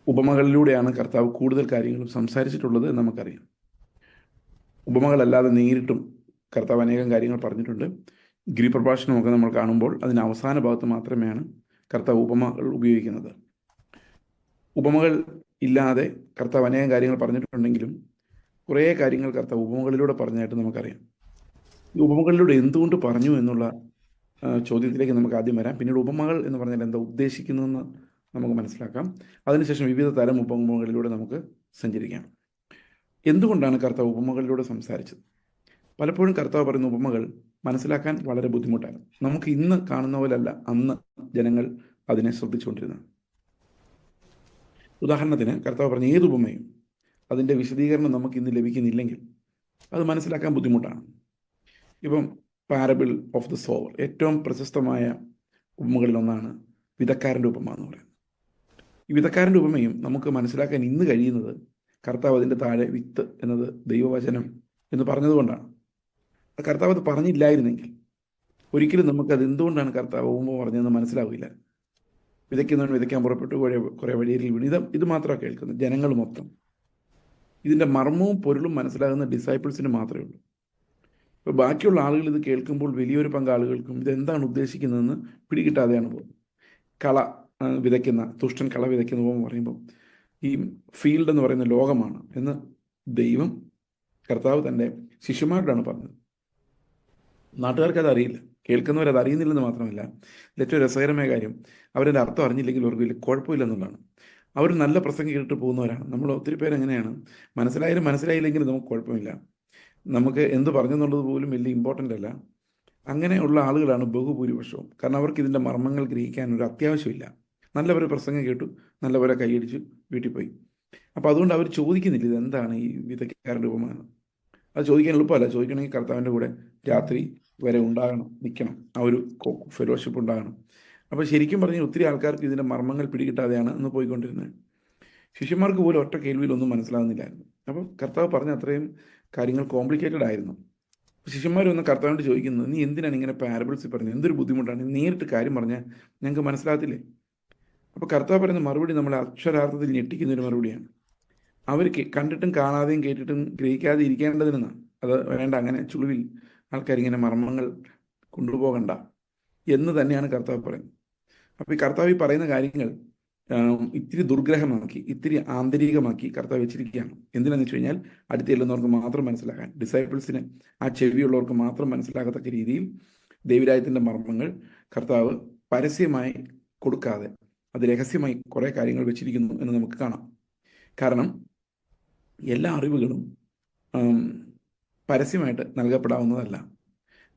ഉപമകളിലൂടെയാണ് കർത്താവ് കൂടുതൽ കാര്യങ്ങളും സംസാരിച്ചിട്ടുള്ളത് എന്ന് നമുക്കറിയാം. ഉപമകളല്ലാതെ നേരിട്ടും കർത്താവ് അനേകം കാര്യങ്ങൾ പറഞ്ഞിട്ടുണ്ട്. ഗിരിപ്രഭാഷണമൊക്കെ നമ്മൾ കാണുമ്പോൾ അതിന് അവസാന ഭാഗത്ത് മാത്രമേയാണ് കർത്താവ് ഉപമകൾ ഉപയോഗിക്കുന്നത്. ഉപമകൾ ഇല്ലാതെ കർത്താവ് അനേകം കാര്യങ്ങൾ പറഞ്ഞിട്ടുണ്ടെങ്കിലും കുറേ കാര്യങ്ങൾ കർത്താവ് ഉപമകളിലൂടെ പറഞ്ഞതായിട്ട് നമുക്കറിയാം. ഈ ഉപമകളിലൂടെ എന്തുകൊണ്ട് പറഞ്ഞു എന്നുള്ള ചോദ്യത്തിലേക്ക് നമുക്ക് ആദ്യം വരാം. പിന്നീട് ഉപമകൾ എന്ന് പറഞ്ഞാൽ എന്താ ഉദ്ദേശിക്കുന്നതെന്ന് നമുക്ക് മനസ്സിലാക്കാം. അതിനുശേഷം വിവിധ തരം ഉപമകളിലൂടെ നമുക്ക് സഞ്ചരിക്കാം. എന്തുകൊണ്ടാണ് കർത്താവ് ഉപമകളിലൂടെ സംസാരിച്ചത്? പലപ്പോഴും കർത്താവ് പറയുന്ന ഉപമകൾ മനസ്സിലാക്കാൻ വളരെ ബുദ്ധിമുട്ടാണ്. നമുക്ക് ഇന്ന് കാണുന്ന പോലല്ല അന്ന് ജനങ്ങൾ അതിനെ ശ്രദ്ധിച്ചുകൊണ്ടിരുന്നത്. ഉദാഹരണത്തിന് കർത്താവ് പറഞ്ഞ ഏത് ഉപമയും അതിൻ്റെ വിശദീകരണം നമുക്ക് ഇന്ന് ലഭിക്കുന്നില്ലെങ്കിൽ അത് മനസ്സിലാക്കാൻ ബുദ്ധിമുട്ടാണ്. ഇപ്പം പാരബിൾ ഓഫ് ദ സോവർ ഏറ്റവും പ്രശസ്തമായ ഉപമകളിലൊന്നാണ് വിതക്കാരൻ്റെ ഉപമ എന്ന് പറയുന്നത്. ഈ വിതക്കാരൻ്റെ ഉപമയും നമുക്ക് മനസ്സിലാക്കാൻ ഇന്ന് കഴിയുന്നത് കർത്താവ് അതിൻ്റെ താഴെ വിത്ത് എന്നത് ദൈവവചനം എന്ന് പറഞ്ഞതുകൊണ്ടാണ്. കർത്താവ് അത് പറഞ്ഞില്ലായിരുന്നെങ്കിൽ ഒരിക്കലും നമുക്കത് എന്തുകൊണ്ടാണ് കർത്താവ് ഉപമ പറഞ്ഞതെന്ന് മനസ്സിലാവില്ല. വിതയ്ക്കുന്നവൻ വിതയ്ക്കാൻ പുറപ്പെട്ടു കുറേ വഴിയിൽ വീണ്. ഇത് മാത്രമാണ് കേൾക്കുന്നത് ജനങ്ങൾ മൊത്തം. ഇതിൻ്റെ മർമ്മവും പൊരുളും മനസ്സിലാകുന്ന ഡിസൈപ്പിൾസിന് മാത്രമേ ഉള്ളൂ. ഇപ്പോൾ ബാക്കിയുള്ള ആളുകൾ ഇത് കേൾക്കുമ്പോൾ വലിയൊരു പങ്ക് ആളുകൾക്കും ഇതെന്താണ് ഉദ്ദേശിക്കുന്നതെന്ന് പിടികിട്ടാതെയാണ് പോകുന്നത്. കള വിതയ്ക്കുന്ന ദുഷ്ടൻ കള വിതയ്ക്കുന്ന ഉപമ പറയുമ്പോൾ ഈ ഫീൽഡ് എന്ന് പറയുന്ന ലോകമാണ് എന്ന് ദൈവം കർത്താവ് തൻ്റെ ശിഷ്യന്മാരോടാണ് പറഞ്ഞത്. നാട്ടുകാർക്ക് അത് അറിയില്ല, കേൾക്കുന്നവരത് അറിയുന്നില്ലെന്ന് മാത്രമല്ല, ഏറ്റവും രസകരമായ കാര്യം അവരതിൻ്റെ അർത്ഥം അറിഞ്ഞില്ലെങ്കിൽ അവർക്ക് വലിയ കുഴപ്പമില്ലെന്നുള്ളതാണ്. അവർ നല്ല പ്രസംഗം കേട്ടിട്ട് പോകുന്നവരാണ്. നമ്മൾ ഒത്തിരി പേര് എങ്ങനെയാണ്, മനസ്സിലായാലും മനസ്സിലായില്ലെങ്കിലും നമുക്ക് കുഴപ്പമില്ല, നമുക്ക് എന്ത് പറഞ്ഞെന്നുള്ളത് പോലും വലിയ ഇമ്പോർട്ടൻ്റ് അല്ല. അങ്ങനെയുള്ള ആളുകളാണ് ബഹുഭൂരിപക്ഷവും. കാരണം അവർക്ക് ഇതിൻ്റെ മർമ്മങ്ങൾ ഗ്രഹിക്കാൻ ഒരു അത്യാവശ്യമില്ല. നല്ലപോലെ പ്രസംഗം കേട്ടു, നല്ലപോലെ കൈയടിച്ചു, വീട്ടിൽ പോയി. അപ്പോൾ അതുകൊണ്ട് അവർ ചോദിക്കുന്നില്ല ഇതെന്താണ് ഈ വിതയ്ക്കാരൻ്റെ ഉപമ. അത് ചോദിക്കാൻ എളുപ്പമല്ല. ചോദിക്കണമെങ്കിൽ കർത്താവിൻ്റെ കൂടെ രാത്രി വരെ ഉണ്ടാകണം, നിൽക്കണം, ആ ഒരു ഫെലോഷിപ്പ് ഉണ്ടാകണം. അപ്പോൾ ശരിക്കും പറഞ്ഞാൽ ഒത്തിരി ആൾക്കാർക്ക് ഇതിൻ്റെ മർമ്മങ്ങൾ പിടികിട്ടാതെയാണ് അന്ന് പോയിക്കൊണ്ടിരുന്നത്. ശിഷ്യന്മാർക്ക് പോലും ഒറ്റ കേൾവിയിലൊന്നും മനസ്സിലാകുന്നില്ലായിരുന്നു. അപ്പം കർത്താവ് പറഞ്ഞ അത്രയും കാര്യങ്ങൾ കോംപ്ലിക്കേറ്റഡ് ആയിരുന്നു. ശിഷ്യന്മാരൊന്ന് കർത്താവിനോട് ചോദിക്കുന്നത്, നീ എന്തിനാണ് ഇങ്ങനെ പാരബിൾസ് പറഞ്ഞത്, എന്തൊരു ബുദ്ധിമുട്ടാണ്, നേരിട്ട് കാര്യം പറഞ്ഞാൽ ഞങ്ങൾക്ക് മനസ്സിലാകത്തില്ലേ? അപ്പോൾ കർത്താവ് പറയുന്ന മറുപടി നമ്മളെ അക്ഷരാർത്ഥത്തിൽ ഞെട്ടിക്കുന്നൊരു മറുപടിയാണ്. അവർ കണ്ടിട്ടും കാണാതെയും കേട്ടിട്ടും ഗ്രഹിക്കാതെ ഇരിക്കേണ്ടതിനാണ്. അത് വേണ്ട, അങ്ങനെ ചുളിവിൽ ആൾക്കാരിങ്ങനെ മർമ്മങ്ങൾ കൊണ്ടുപോകണ്ട എന്ന് തന്നെയാണ് കർത്താവ് പറയുന്നത്. അപ്പോൾ ഈ കർത്താവ് ഈ പറയുന്ന കാര്യങ്ങൾ ഇത്തിരി ദുർഗ്രഹമാക്കി, ഇത്തിരി ആന്തരികമാക്കി കർത്താവ് വെച്ചിരിക്കുകയാണ്. എന്തിനാന്ന് വെച്ച് കഴിഞ്ഞാൽ അടുത്ത് ചെല്ലുന്നവർക്ക് മാത്രം മനസ്സിലാക്കാൻ, ഡിസൈപ്പിൾസിന് ആ ചെവിയുള്ളവർക്ക് മാത്രം മനസ്സിലാകത്തക്ക രീതിയിൽ ദൈവരാജ്യത്തിൻ്റെ മർമ്മങ്ങൾ കർത്താവ് പരസ്യമായി കൊടുക്കാതെ അത് രഹസ്യമായി കുറേ കാര്യങ്ങൾ വെച്ചിരിക്കുന്നു എന്ന് നമുക്ക് കാണാം. കാരണം എല്ലാ അറിവുകളും പരസ്യമായിട്ട് നൽകപ്പെടാവുന്നതല്ല.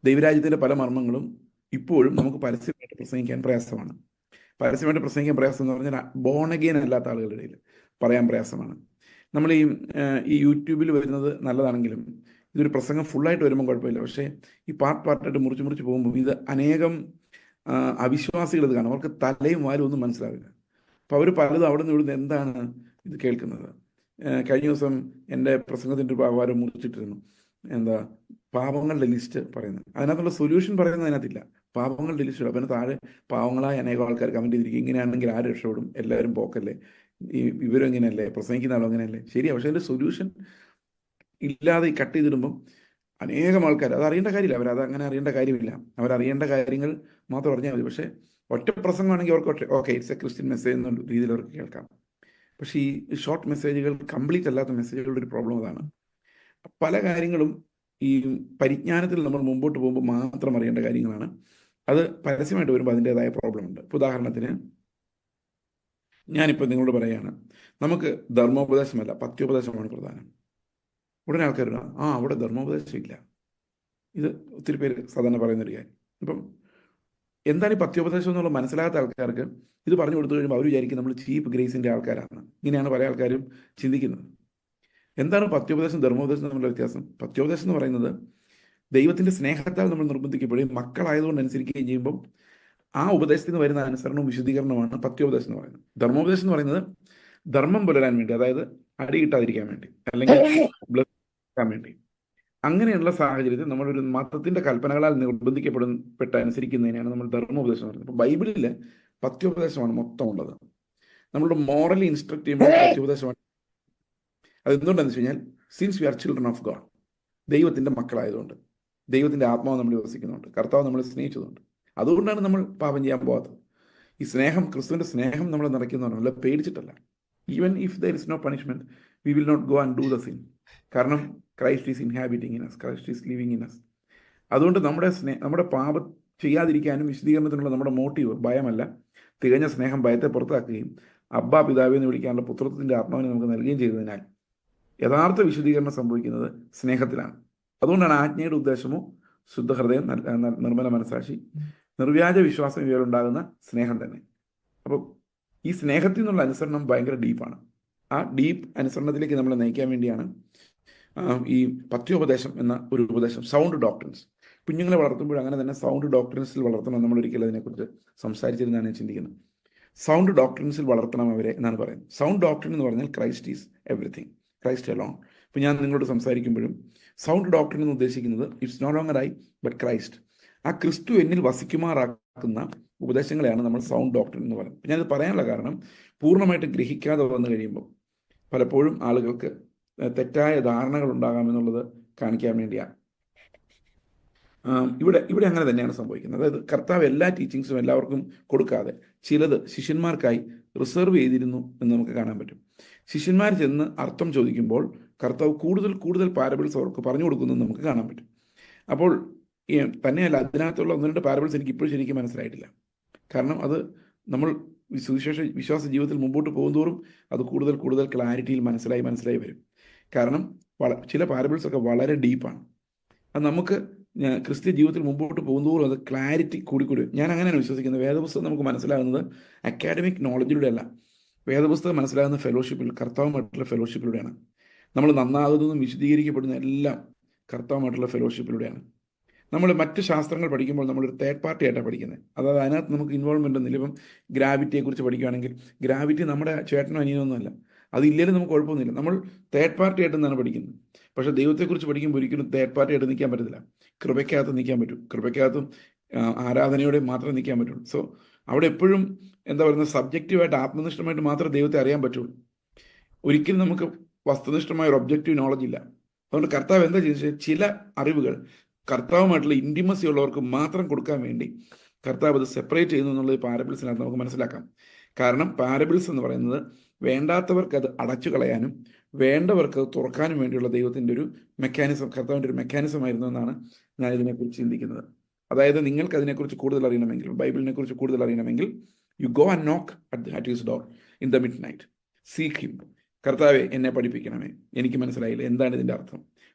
ദൈവരാജ്യത്തിൻ്റെ പല മർമ്മങ്ങളും ഇപ്പോഴും നമുക്ക് പരസ്യമായിട്ട് പ്രസംഗിക്കാൻ പ്രയാസമാണ്. പരസ്യമായിട്ട് പ്രസംഗിക്കാൻ പ്രയാസം എന്ന് പറഞ്ഞാൽ ബോൺ അഗെയിൻ അല്ലാത്ത ആളുകളുടെ ഇടയിൽ പറയാൻ പ്രയാസമാണ്. നമ്മൾ ഈ യൂട്യൂബിൽ വരുന്നത് നല്ലതാണെങ്കിലും ഇതൊരു പ്രസംഗം ഫുള്ളായിട്ട് വരുമ്പോൾ കുഴപ്പമില്ല. പക്ഷേ ഈ പാർട്ടായിട്ട് മുറിച്ച് പോകുമ്പോൾ ഇത് അനേകം അവിശ്വാസികൾ ഇത് കാണും. അവർക്ക് തലയും വാലും ഒന്നും മനസ്സിലാവില്ല. അപ്പോൾ അവർ പലതും അവിടെ നിന്ന് ഇവിടുന്ന് എന്താണ് ഇത് കേൾക്കുന്നത്. കഴിഞ്ഞ ദിവസം എൻ്റെ പ്രസംഗത്തിൻ്റെ ഒരു ഭാഗം മുറിച്ചിട്ടിരുന്നു. എന്താ പാപങ്ങളുടെ ലിസ്റ്റ് പറയുന്നത്. അതിനകത്തുള്ള സൊല്യൂഷൻ പറയുന്നത് അതിനകത്തില്ല. പാപങ്ങളുടെ ലിസ്റ്റ്. അപ്പം താഴെ പാവങ്ങളായ അനേകം ആൾക്കാർ കമൻറ്റ് ചെയ്തിരിക്കും, ഇങ്ങനെയാണെങ്കിൽ ആര് രക്ഷപ്പെടും, എല്ലാവരും പോക്കല്ലേ, ഈ വിവരം ഇങ്ങനെയല്ലേ, പ്രസംഗിക്കുന്ന ആളോ അങ്ങനെയല്ലേ. ശരിയാ, പക്ഷേ അതിൻ്റെ സൊല്യൂഷൻ ഇല്ലാതെ ഈ കട്ട് ചെയ്തിടുമ്പം അനേകം ആൾക്കാർ അത് അറിയേണ്ട കാര്യമില്ല. അവരത് അങ്ങനെ അറിയേണ്ട കാര്യമില്ല. അവരറിയേണ്ട കാര്യങ്ങൾ മാത്രം അറിഞ്ഞാൽ മതി. പക്ഷേ ഒറ്റ പ്രസംഗമാണെങ്കിൽ അവർക്ക് okay it's A Christian message എന്നുള്ള രീതിയിൽ അവർക്ക് കേൾക്കാം. പക്ഷേ ഈ ഷോർട്ട് മെസ്സേജുകൾ, കംപ്ലീറ്റ് അല്ലാത്ത മെസ്സേജുകളുടെ ഒരു പ്രോബ്ലം അതാണ്. പല കാര്യങ്ങളും ഈ പരിജ്ഞാനത്തിൽ നമ്മൾ മുമ്പോട്ട് പോകുമ്പോൾ മാത്രം അറിയേണ്ട കാര്യങ്ങളാണ്. അത് പരസ്യമായിട്ട് വരുമ്പോൾ അതിൻ്റെതായ പ്രോബ്ലം ഉണ്ട്. ഇപ്പോൾ ഉദാഹരണത്തിന് ഞാനിപ്പോൾ നിങ്ങളോട് പറയുകയാണ്, നമുക്ക് ധർമ്മോപദേശമല്ല പത്യോപദേശമാണ് പ്രധാനം. ഉടനെ ആൾക്കാർ അവിടെ ധർമ്മോപദേശം ഇല്ല. ഇത് ഒത്തിരി പേര് സാധാരണ പറയുന്നൊരു കാര്യം. ഇപ്പം എന്താണ് ഈ പത്യോപദേശം എന്നുള്ള മനസ്സിലാകാത്ത ആൾക്കാർക്ക് ഇത് പറഞ്ഞു കൊടുത്തു കഴിയുമ്പോൾ അവർ വിചാരിക്കും നമ്മൾ ചീപ്പ് ഗ്രേസിൻ്റെ ആൾക്കാരാണ്. ഇങ്ങനെയാണ് പല ആൾക്കാരും ചിന്തിക്കുന്നത്. എന്താണ് പത്യോപദേശം ധർമ്മോപദേശം തമ്മിലുള്ള വ്യത്യാസം? പത്യോപദേശം എന്ന് പറയുന്നത് ദൈവത്തിൻ്റെ സ്നേഹത്താൽ നമ്മൾ നിർബന്ധിക്കപ്പെടുകയും മക്കളായതുകൊണ്ട് അനുസരിക്കുകയും ചെയ്യുമ്പം ആ ഉപദേശത്തിൽ നിന്ന് വരുന്ന അനുസരണവും വിശുദ്ധീകരണമാണ് പത്യോപദേശം എന്ന് പറയുന്നത്. ധർമ്മോപദേശം എന്ന് പറയുന്നത് ധർമ്മം പുലരാൻ വേണ്ടി, അതായത് അടി കിട്ടാതിരിക്കാൻ വേണ്ടി, അല്ലെങ്കിൽ ബ്ലസ് വേണ്ടി. അങ്ങനെയുള്ള സാഹചര്യത്തിൽ നമ്മളൊരു മതത്തിൻ്റെ കൽപ്പനകളാൽ നിർബന്ധിക്കപ്പെട്ട അനുസരിക്കുന്നതിനാണ് നമ്മൾ ധർമ്മോപദേശം പറയുന്നത്. അപ്പോൾ ബൈബിളിൽ പത്യോപദേശമാണ് മൊത്തം ഉള്ളത്. നമ്മളോട് മോറലി ഇൻസ്ട്രക്ട് ചെയ്യുമ്പോൾ പ്രത്യുപദേശമാണ്. അതെന്തുകൊണ്ടാണെന്ന് വെച്ച് കഴിഞ്ഞാൽ, since we are children of God, ദൈവത്തിൻ്റെ മക്കളായതുകൊണ്ട്, ദൈവത്തിൻ്റെ ആത്മാവ് നമ്മൾ വസിക്കുന്നുണ്ട്, കർത്താവ് നമ്മളെ സ്നേഹിച്ചതുകൊണ്ട്, അതുകൊണ്ടാണ് നമ്മൾ പാപം ചെയ്യാൻ പോകാത്തത്. ഈ സ്നേഹം, ക്രിസ്തുവിൻ്റെ സ്നേഹം നമ്മളെ നിറയ്ക്കുന്നവരല്ല, പേടിച്ചിട്ടല്ല. Even if there is no punishment, we will not go and do the sin. കാരണം Christ is inhabiting in us, Christ is living in us. അതുകൊണ്ട് നമ്മുടെ പാപം ചെയ്യാതിരിക്കാനും വിശദീകരണത്തിനുള്ള നമ്മുടെ മോട്ടീവ് ഭയമല്ല, തികഞ്ഞ സ്നേഹം ഭയത്തെ പുറത്താക്കുകയും അബ്ബാ പിതാവെ എന്ന് വിളിക്കാനുള്ള പുത്രത്വത്തിൻ്റെ ആത്മാവിനെ നമുക്ക് നൽകുകയും ചെയ്തതിനാൽ യഥാർത്ഥ വിശദീകരണം സംഭവിക്കുന്നത് സ്നേഹത്തിലാണ്. അതുകൊണ്ടാണ് ആജ്ഞയുടെ ഉദ്ദേശമോ ശുദ്ധഹൃദയം, നിർമ്മല മനസാക്ഷി, നിർവ്യാജ വിശ്വാസം ഇവയിലുണ്ടാകുന്ന സ്നേഹം തന്നെ. അപ്പോൾ ഈ സ്നേഹത്തിൽ നിന്നുള്ള അനുസരണം ഭയങ്കര ഡീപ്പാണ്. ആ ഡീപ്പ് അനുസരണത്തിലേക്ക് നമ്മളെ നയിക്കാൻ വേണ്ടിയാണ് ഈ പഥ്യോപദേശം എന്ന ഒരു ഉപദേശം, സൗണ്ട് ഡോക്ട്രിൻസ്. കുഞ്ഞുങ്ങളെ വളർത്തുമ്പോൾ അങ്ങനെ തന്നെ സൗണ്ട് ഡോക്ട്രിൻസിൽ വളർത്തണം. നമ്മൾ ഒരിക്കലും അതിനെക്കുറിച്ച് സംസാരിച്ചിരുന്നാണ് ഞാൻ ചിന്തിക്കുന്നത്. സൗണ്ട് ഡോക്ട്രിൻസിൽ വളർത്തണം അവരെ എന്നാണ് പറയുന്നത്. സൗണ്ട് ഡോക്ട്രിൻ എന്ന് പറഞ്ഞാൽ Christ is everything, Christ alone. ഇപ്പോൾ ഞാൻ നിങ്ങളോട് സംസാരിക്കുമ്പോഴും സൗണ്ട് ഡോക്ട്രിൻ എന്ന് ഉദ്ദേശിക്കുന്നത് it's no longer I but Christ. ആ ക്രിസ്തു എന്നിൽ വസിക്കുമാറാക്കുന്ന ഉപദേശങ്ങളെയാണ് നമ്മൾ സൗണ്ട് ഡോക്ട്രിൻ എന്ന് പറയുന്നത്. ഞാനിത് പറയാനുള്ള കാരണം, പൂർണ്ണമായിട്ട് ഗ്രഹിക്കാതെ വന്നു കഴിയുമ്പോൾ പലപ്പോഴും ആളുകൾക്ക് തെറ്റായ ധാരണകൾ ഉണ്ടാകാമെന്നുള്ളത് കാണിക്കാൻ വേണ്ടിയാണ്. ഇവിടെ അങ്ങനെ തന്നെയാണ് സംഭവിക്കുന്നത്. അതായത് കർത്താവ് എല്ലാ ടീച്ചിങ്സും എല്ലാവർക്കും കൊടുക്കാതെ ചിലത് ശിഷ്യന്മാർക്കായി റിസർവ് ചെയ്തിരുന്നു എന്ന് നമുക്ക് കാണാൻ പറ്റും. ശിഷ്യന്മാർ ചെന്ന് അർത്ഥം ചോദിക്കുമ്പോൾ കർത്താവ് കൂടുതൽ കൂടുതൽ പാരബിൾസ് അവർക്ക് പറഞ്ഞു കൊടുക്കുന്നത് നമുക്ക് കാണാൻ പറ്റും. അപ്പോൾ തന്നെയല്ല, അതിനകത്തുള്ള ഒന്ന് രണ്ട് പാരബിൾസ് എനിക്ക് ഇപ്പോഴും ശരിക്കും മനസ്സിലായിട്ടില്ല. കാരണം അത് നമ്മൾ വിശ്വാസ ജീവിതത്തിൽ മുമ്പോട്ട് പോകുന്തോറും അത് കൂടുതൽ കൂടുതൽ ക്ലാരിറ്റിയിൽ മനസ്സിലായി വരും. കാരണം ചില പാരബിൾസൊക്കെ വളരെ ഡീപ്പാണ്. അത് നമുക്ക് ക്രിസ്ത്യ ജീവിതത്തിൽ മുമ്പോട്ട് പോകുന്തോറും അത് ക്ലാരിറ്റി കൂടി. ഞാൻ അങ്ങനെയാണ് വിശ്വസിക്കുന്നത്. വേദപുസ്തകം നമുക്ക് മനസ്സിലാകുന്നത് അക്കാഡമിക് നോളജിലൂടെ അല്ല. വേദപുസ്തകം മനസ്സിലാകുന്ന ഫെലോഷിപ്പിൽ, കർത്താവുമായിട്ടുള്ള ഫെലോഷിപ്പിലൂടെയാണ്. നമ്മൾ നന്നാകുന്നതും വിശദീകരിക്കപ്പെടുന്ന എല്ലാം കർത്താവുമായിട്ടുള്ള ഫെലോഷിപ്പിലൂടെയാണ്. നമ്മൾ മറ്റ് ശാസ്ത്രങ്ങൾ പഠിക്കുമ്പോൾ നമ്മളൊരു തേർഡ് പാർട്ടി ആയിട്ടാണ് പഠിക്കുന്നത്. അതായത് അതിനകത്ത് നമുക്ക് ഇൻവോൾവ്മെൻ്റ് ഒന്നുമില്ല. ഇപ്പം ഗ്രാവിറ്റിയെക്കുറിച്ച് പഠിക്കുകയാണെങ്കിൽ ഗ്രാവിറ്റി നമ്മുടെ ചേട്ടനോ അനിയനൊന്നുമല്ല. അതില്ലെങ്കിൽ നമുക്ക് കുഴപ്പമൊന്നുമില്ല. നമ്മൾ തേർഡ് പാർട്ടി ആയിട്ടെന്നാണ് പഠിക്കുന്നത്. പക്ഷേ ദൈവത്തെക്കുറിച്ച് പഠിക്കുമ്പോൾ ഒരിക്കലും തേർഡ് പാർട്ടി ആയിട്ട് നിൽക്കാൻ പറ്റത്തില്ല. കൃപയ്ക്കകത്ത് നിൽക്കാൻ പറ്റും. കൃപയ്ക്കകത്തും ആരാധനയോടെ മാത്രമേ നിൽക്കാൻ പറ്റുള്ളൂ. സോ അവിടെ എപ്പോഴും എന്താ പറയുന്നത്, സബ്ജക്റ്റീവായിട്ട് ആത്മനിഷ്ഠമായിട്ട് മാത്രമേ ദൈവത്തെ അറിയാൻ പറ്റുള്ളൂ. ഒരിക്കലും നമുക്ക് വസ്തുനിഷ്ഠമായ ഒരു ഒബ്ജക്റ്റീവ് നോളജ് ഇല്ല. അതുകൊണ്ട് കർത്താവ് എന്താ ചെയ്തത്, ചില അറിവുകൾ കർത്താവുമായിട്ടുള്ള ഇൻറ്റിമസി ഉള്ളവർക്ക് മാത്രം കൊടുക്കാൻ വേണ്ടി കർത്താവ് അത് സെപ്പറേറ്റ് ചെയ്യുന്നു എന്നുള്ളത് പാരബിൾസിനകത്ത് നമുക്ക് മനസ്സിലാക്കാം. കാരണം പാരബിൾസ് എന്ന് പറയുന്നത് വേണ്ടാത്തവർക്ക് അത് അടച്ചു കളയാനും വേണ്ടവർക്ക് അത് തുറക്കാനും വേണ്ടിയുള്ള ദൈവത്തിൻ്റെ ഒരു മെക്കാനിസം, കർത്താവിൻ്റെ ഒരു മെക്കാനിസം ആയിരുന്നു എന്നാണ് ഞാൻ ഇതിനെക്കുറിച്ച് ചിന്തിക്കുന്നത്. അതായത് നിങ്ങൾക്ക് അതിനെക്കുറിച്ച് കൂടുതൽ അറിയണമെങ്കിൽ, ബൈബിളിനെ കുറിച്ച് കൂടുതൽ അറിയണമെങ്കിൽ, യു ഗോ ആൻഡ് നോക്ക് at his door in the mid night, seek him. കർത്താവെ എന്നെ പഠിപ്പിക്കണമേ, എനിക്ക് മനസ്സിലായില്ല എന്താണ് ഇതിൻ്റെ അർത്ഥം.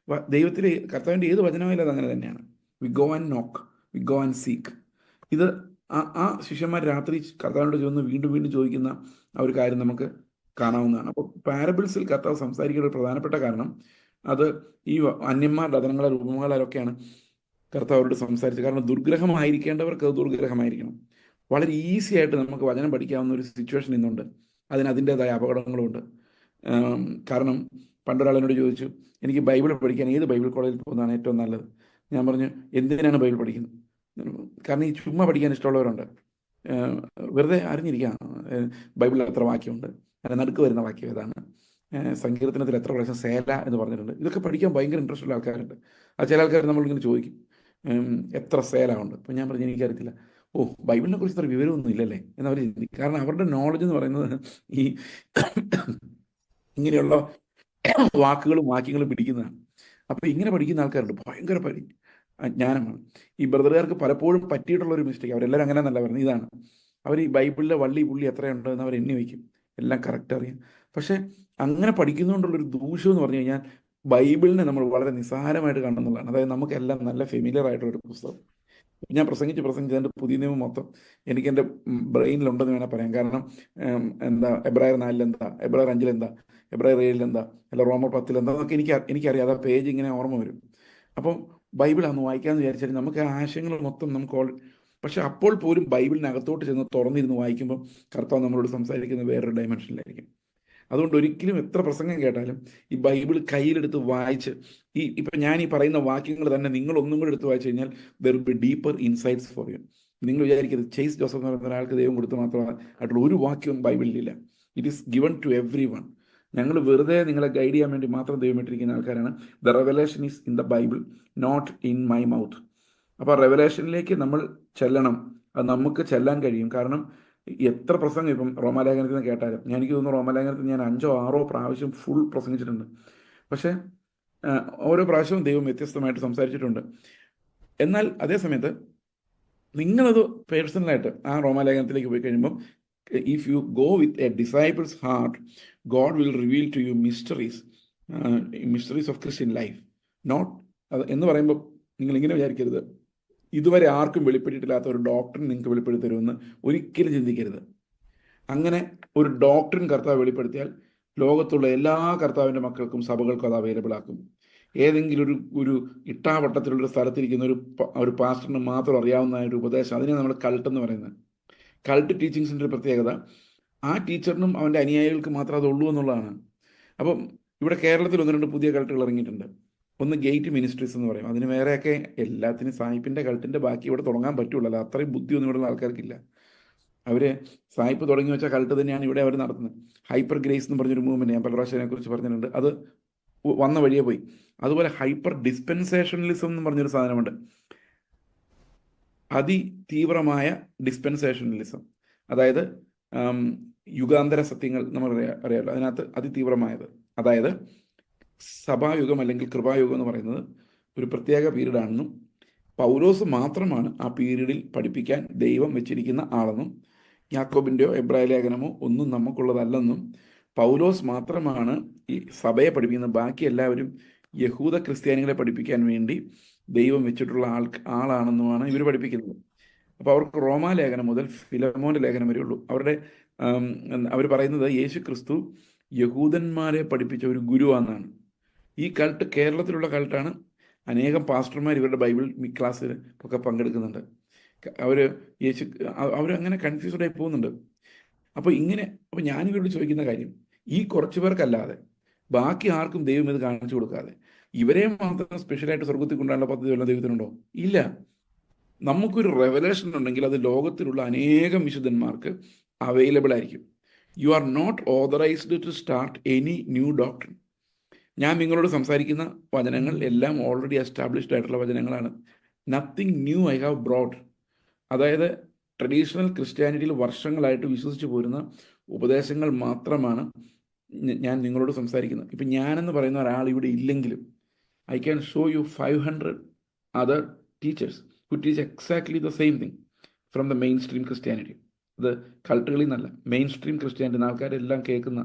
ദൈവത്തിലെ കർത്താവിൻ്റെ ഏത് വചനമായാലും അത് അങ്ങനെ തന്നെയാണ്. വി ഗോ ആൻഡ് നോക്ക്, വി ഗോ ആൻഡ് സീക്ക്. ഇത് ആ ശിഷ്യന്മാർ രാത്രി കർത്താവിനോട് ചെന്ന് വീണ്ടും വീണ്ടും ചോദിക്കുന്ന ആ ഒരു കാര്യം നമുക്ക് കാണാവുന്നതാണ്. അപ്പോൾ പാരബിൾസിൽ കർത്താവ് സംസാരിക്കേണ്ട ഒരു പ്രധാനപ്പെട്ട കാരണം അത് ഈ അന്യന്മാരുടെ അധരങ്ങളെ രൂപങ്ങളാലൊക്കെയാണ് കർത്താവ് അവരോട് സംസാരിച്ചത്. കാരണം ദുർഗ്രഹമായിരിക്കേണ്ടവർക്ക് അത് ദുർഗ്രഹമായിരിക്കണം. വളരെ ഈസി ആയിട്ട് നമുക്ക് വചനം പഠിക്കാവുന്ന ഒരു സിറ്റുവേഷൻ ഇന്നുണ്ട്. അതിൻ്റെതായ അപകടങ്ങളുമുണ്ട്. കാരണം പണ്ടൊരാളിനോട് ചോദിച്ചു, എനിക്ക് ബൈബിൾ പഠിക്കാൻ ഏത് ബൈബിൾ കോളേജിൽ പോകുന്നതാണ് ഏറ്റവും നല്ലത്? ഞാൻ പറഞ്ഞു, എന്തിനാണ് ബൈബിൾ പഠിക്കുന്നത്? കാരണം ഈ ചുമ്മാ പഠിക്കാൻ ഇഷ്ടമുള്ളവരുണ്ട്. വെറുതെ അറിഞ്ഞിരിക്കാം ബൈബിളിൽ എത്ര വാക്യമുണ്ട്, അതിന് നടുക്ക് വരുന്ന വാക്യം ഏതാണ്, സങ്കീർത്തനത്തിൽ എത്ര പ്രാവശ്യം സേല എന്ന് പറഞ്ഞിട്ടുണ്ട്. ഇതൊക്കെ പഠിക്കാൻ ഭയങ്കര ഇൻട്രസ്റ്റ് ഉള്ള ആൾക്കാരുണ്ട്. ആ ചില ആൾക്കാർ നമ്മളിങ്ങനെ ചോദിക്കും എത്ര സേല ഉണ്ട്. അപ്പോൾ ഞാൻ പറഞ്ഞു, എനിക്കറിയത്തില്ല. ഓ, ബൈബിളിനെ കുറിച്ച് ഇത്ര വിവരമൊന്നും ഇല്ലല്ലേ എന്നവർ ചിന്തിക്കും. കാരണം അവരുടെ നോളജ് എന്ന് പറയുന്നത് ഈ ഇങ്ങനെയുള്ള വാക്കുകളും വാക്യങ്ങളും പിടിക്കുന്നതാണ്. അപ്പോൾ ഇങ്ങനെ പഠിക്കുന്ന ആൾക്കാരുണ്ട്, ഭയങ്കര ജ്ഞാനമാണ്. ഈ ബ്രദറുകാർക്ക് പലപ്പോഴും പറ്റിയിട്ടുള്ള ഒരു മിസ്റ്റേക്ക്, അവരെല്ലാവരും അങ്ങനെ നല്ല പറയുന്നത് ഇതാണ്, അവർ ഈ ബൈബിളിലെ വള്ളി പുള്ളി എത്രയുണ്ട് എന്ന് അവർ എണ്ണി വയ്ക്കും, എല്ലാം കറക്റ്റ് അറിയാം. പക്ഷേ അങ്ങനെ പഠിക്കുന്നതുകൊണ്ടുള്ളൊരു ദൂഷ്യം എന്ന് പറഞ്ഞു കഴിഞ്ഞാൽ ബൈബിളിനെ നമ്മൾ വളരെ നിസ്സാരമായിട്ട് കാണുന്നതാണ്. അതായത് നമുക്കെല്ലാം നല്ല ഫെമിലിയർ ആയിട്ടുള്ളൊരു പുസ്തകം. ഞാൻ പ്രസംഗിച്ച് എൻ്റെ പുതിയ നിയമം മൊത്തം എനിക്ക് എൻ്റെ ബ്രെയിനിലുണ്ടെന്ന് വേണേൽ പറയാം. കാരണം എന്താ എബ്രായർ 4 എന്താ, എബ്രായർ 5 എന്താ, എബ്രായർ 7 എന്താ, അല്ല റോമർ 10 എന്താ എന്നൊക്കെ എനിക്കറിയാം. ആ പേജ് ഇങ്ങനെ ഓർമ്മ വരും. അപ്പം ബൈബിൾ അന്ന് വായിക്കാമെന്ന് വിചാരിച്ചാൽ നമുക്ക് ആ ആശയങ്ങൾ മൊത്തം നമുക്ക് പക്ഷെ അപ്പോൾ പോലും ബൈബിളിനകത്തോട്ട് ചെന്ന് തുറന്നിരുന്ന് വായിക്കുമ്പോൾ കർത്താവ് നമ്മളോട് സംസാരിക്കുന്ന വേറൊരു ഡയമെൻഷനിലായിരിക്കും. അതുകൊണ്ട് ഒരിക്കലും എത്ര പ്രസംഗം കേട്ടാലും ഈ ബൈബിൾ കയ്യിലെടുത്ത് വായിച്ച് ഇപ്പം ഞാൻ ഈ പറയുന്ന വാക്യങ്ങൾ തന്നെ നിങ്ങൾ ഒന്നും കൂടെ എടുത്ത് വായിച്ചു കഴിഞ്ഞാൽ there will be deeper insights for you. നിങ്ങൾ വിചാരിക്കരുത് ചേസ് ജോസഫ് എന്ന് പറയുന്ന ഒരാൾക്ക് ദൈവം കൊടുത്ത് മാത്രമായിട്ടുള്ള ഒരു വാക്യവും ബൈബിളിലില്ല. It is given to every one. ഞങ്ങൾ വെറുതെ നിങ്ങളെ ഗൈഡ് ചെയ്യാൻ വേണ്ടി മാത്രം ദൈവം ഇട്ടിരിക്കുന്ന ആൾക്കാരാണ്. The revelation is in the Bible, not in my mouth. അപ്പോൾ റെവലേഷനിലേക്ക് നമ്മൾ ചെല്ലണം. അത് നമുക്ക് ചെല്ലാൻ കഴിയും. കാരണം എത്ര പ്രസംഗം ഇപ്പം റോമാലേഖനത്തിൽ നിന്ന് കേട്ടാലും, എനിക്ക് തോന്നുന്നു റോമാലേഖനത്തിൽ ഞാൻ 5 or 6 പ്രാവശ്യം ഫുൾ പ്രസംഗിച്ചിട്ടുണ്ട്. പക്ഷേ ഓരോ പ്രാവശ്യവും ദൈവം വ്യത്യസ്തമായിട്ട് സംസാരിച്ചിട്ടുണ്ട്. എന്നാൽ അതേ സമയത്ത് നിങ്ങളത് പേഴ്സണലായിട്ട് ആ റോമാലേഖനത്തിലേക്ക് പോയി കഴിയുമ്പം, if you go with a disciples heart, God will reveal to you mysteries of Christian life. Not അത് എന്ന് പറയുമ്പോൾ നിങ്ങളിങ്ങനെ വിചാരിക്കരുത്, ഇതുവരെ ആർക്കും വെളിപ്പെട്ടിട്ടില്ലാത്ത ഒരു ഡോക്ടറിൻ നിങ്ങൾക്ക് വെളിപ്പെടുത്തി തരുമെന്ന് ഒരിക്കലും ചിന്തിക്കരുത്. അങ്ങനെ ഒരു ഡോക്ടറിൻ കർത്താവ് വെളിപ്പെടുത്തിയാൽ ലോകത്തുള്ള എല്ലാ കർത്താവിൻ്റെ മക്കൾക്കും സഭകൾക്കും അത് അവൈലബിൾ ആക്കും. ഏതെങ്കിലും ഒരു ഇട്ടാവട്ടത്തിലുള്ളൊരു സ്ഥലത്തിരിക്കുന്ന ഒരു പാസ്റ്ററിന് മാത്രം അറിയാവുന്ന ഒരു ഉപദേശം, അതിനെ നമ്മൾ കൾട്ട് എന്ന് പറയുന്നത്. കൾട്ട് ടീച്ചിങ്സിൻ്റെ ഒരു പ്രത്യേകത ആ ടീച്ചറിനും അവൻ്റെ അനുയായികൾക്ക് മാത്രമേ അതുള്ളൂ എന്നുള്ളതാണ്. അപ്പം ഇവിടെ കേരളത്തിൽ 1-2 പുതിയ കൾട്ടുകൾ ഇറങ്ങിയിട്ടുണ്ട്. ഒന്ന് ഗേറ്റ് മിനിസ്ട്രീസ് എന്ന് പറയും. അതിന് വേറെയൊക്കെ എല്ലാത്തിനും സായിപ്പിൻ്റെ കൾട്ടിൻ്റെ ബാക്കി ഇവിടെ തുടങ്ങാൻ പറ്റുള്ളൂ. അത്രയും ബുദ്ധിയൊന്നും ഇവിടെയുള്ള ആൾക്കാർക്കില്ല. അവർ സായിപ്പ് തുടങ്ങി വെച്ച കൾട്ട് തന്നെയാണ് ഇവിടെ അവർ നടത്തുന്നത്. ഹൈപ്പർ ഗ്രേസ് എന്ന് പറഞ്ഞൊരു മൂവ്മെൻറ്റ് ഞാൻ പല പ്രാവശ്യം അതിനെക്കുറിച്ച് പറഞ്ഞിട്ടുണ്ട്. അത് വന്ന വഴിയെ പോയി. അതുപോലെ ഹൈപ്പർ ഡിസ്പെൻസേഷണലിസം എന്ന് പറഞ്ഞൊരു സാധനമുണ്ട്. അതിതീവ്രമായ ഡിസ്പെൻസേഷണലിസം, അതായത് യുഗാന്തര സത്യങ്ങൾ നമ്മൾ അറിയാമല്ലോ. അതിനകത്ത് അതിതീവ്രമായത്, അതായത് സഭായുഗം അല്ലെങ്കിൽ കൃപായുഗം എന്ന് പറയുന്നത് ഒരു പ്രത്യേക പീരീഡാണെന്നും പൗലോസ് മാത്രമാണ് ആ പീരീഡിൽ പഠിപ്പിക്കാൻ ദൈവം വെച്ചിരിക്കുന്ന ആളെന്നും യാക്കോബിൻ്റെയോ എബ്രായ ലേഖനമോ ഒന്നും നമുക്കുള്ളതല്ലെന്നും പൗലോസ് മാത്രമാണ് ഈ സഭയെ പഠിപ്പിക്കുന്നത്, ബാക്കി എല്ലാവരും യഹൂദ ക്രിസ്ത്യാനികളെ പഠിപ്പിക്കാൻ വേണ്ടി ദൈവം വെച്ചിട്ടുള്ള ആളാണെന്നുമാണ് ഇവർ പഠിപ്പിക്കുന്നത്. അപ്പോൾ അവർക്ക് റോമാലേഖനം മുതൽ ഫിലമോൻ്റെ ലേഖനം വരെ ഉള്ളൂ. അവർ പറയുന്നത് യേശു ക്രിസ്തു യഹൂദന്മാരെ പഠിപ്പിച്ച ഒരു ഗുരുവാണെന്നാണ്. ഈ കൾട്ട് കേരളത്തിലുള്ള കൾട്ടാണ്. അനേകം പാസ്റ്റർമാർ ഇവരുടെ ബൈബിൾ ക്ലാസ്സിൽ ഒക്കെ പങ്കെടുക്കുന്നുണ്ട്. അവരങ്ങനെ കൺഫ്യൂസ്ഡ് ആയി പോകുന്നുണ്ട്. അപ്പോൾ ഞാനിവരോട് ചോദിക്കുന്ന കാര്യം, ഈ കുറച്ച് പേർക്കല്ലാതെ ബാക്കി ആർക്കും ദൈവം ഇത് കാണിച്ചു കൊടുക്കാതെ ഇവരെ മാത്രം സ്പെഷ്യലായിട്ട് സ്വർഗത്തിൽ കൊണ്ടുവരാനുള്ള പദ്ധതി വല്ല ദൈവത്തിനുണ്ടോ? ഇല്ല. നമുക്കൊരു റെവലേഷൻ ഉണ്ടെങ്കിൽ അത് ലോകത്തിലുള്ള അനേകം വിശുദ്ധന്മാർക്ക് അവൈലബിൾ ആയിരിക്കും. You are not authorised to start any new doctrine. ഞാൻ നിങ്ങളോട് സംസാരിക്കുന്ന വചനങ്ങൾ എല്ലാം ഓൾറെഡി എസ്റ്റാബ്ലിഷ്ഡ് ആയിട്ടുള്ള വചനങ്ങളാണ്. Nothing new I have brought. അതായത് ട്രഡീഷണൽ ക്രിസ്ത്യാനിറ്റിയിൽ വർഷങ്ങളായിട്ട് വിശ്വസിച്ച് പോരുന്ന ഉപദേശങ്ങൾ മാത്രമാണ് ഞാൻ നിങ്ങളോട് സംസാരിക്കുന്നത്. ഇപ്പം ഞാനെന്ന് പറയുന്ന ഒരാൾ ഇവിടെ ഇല്ലെങ്കിലും I can show U 500 other teachers who teach exactly the same thing from the mainstream Christianity. അത് കൾട്ടുകളിൽ നിന്നല്ല, മെയിൻ സ്ട്രീം ക്രിസ്ത്യാനിറ്റി ആൾക്കാരെല്ലാം കേൾക്കുന്ന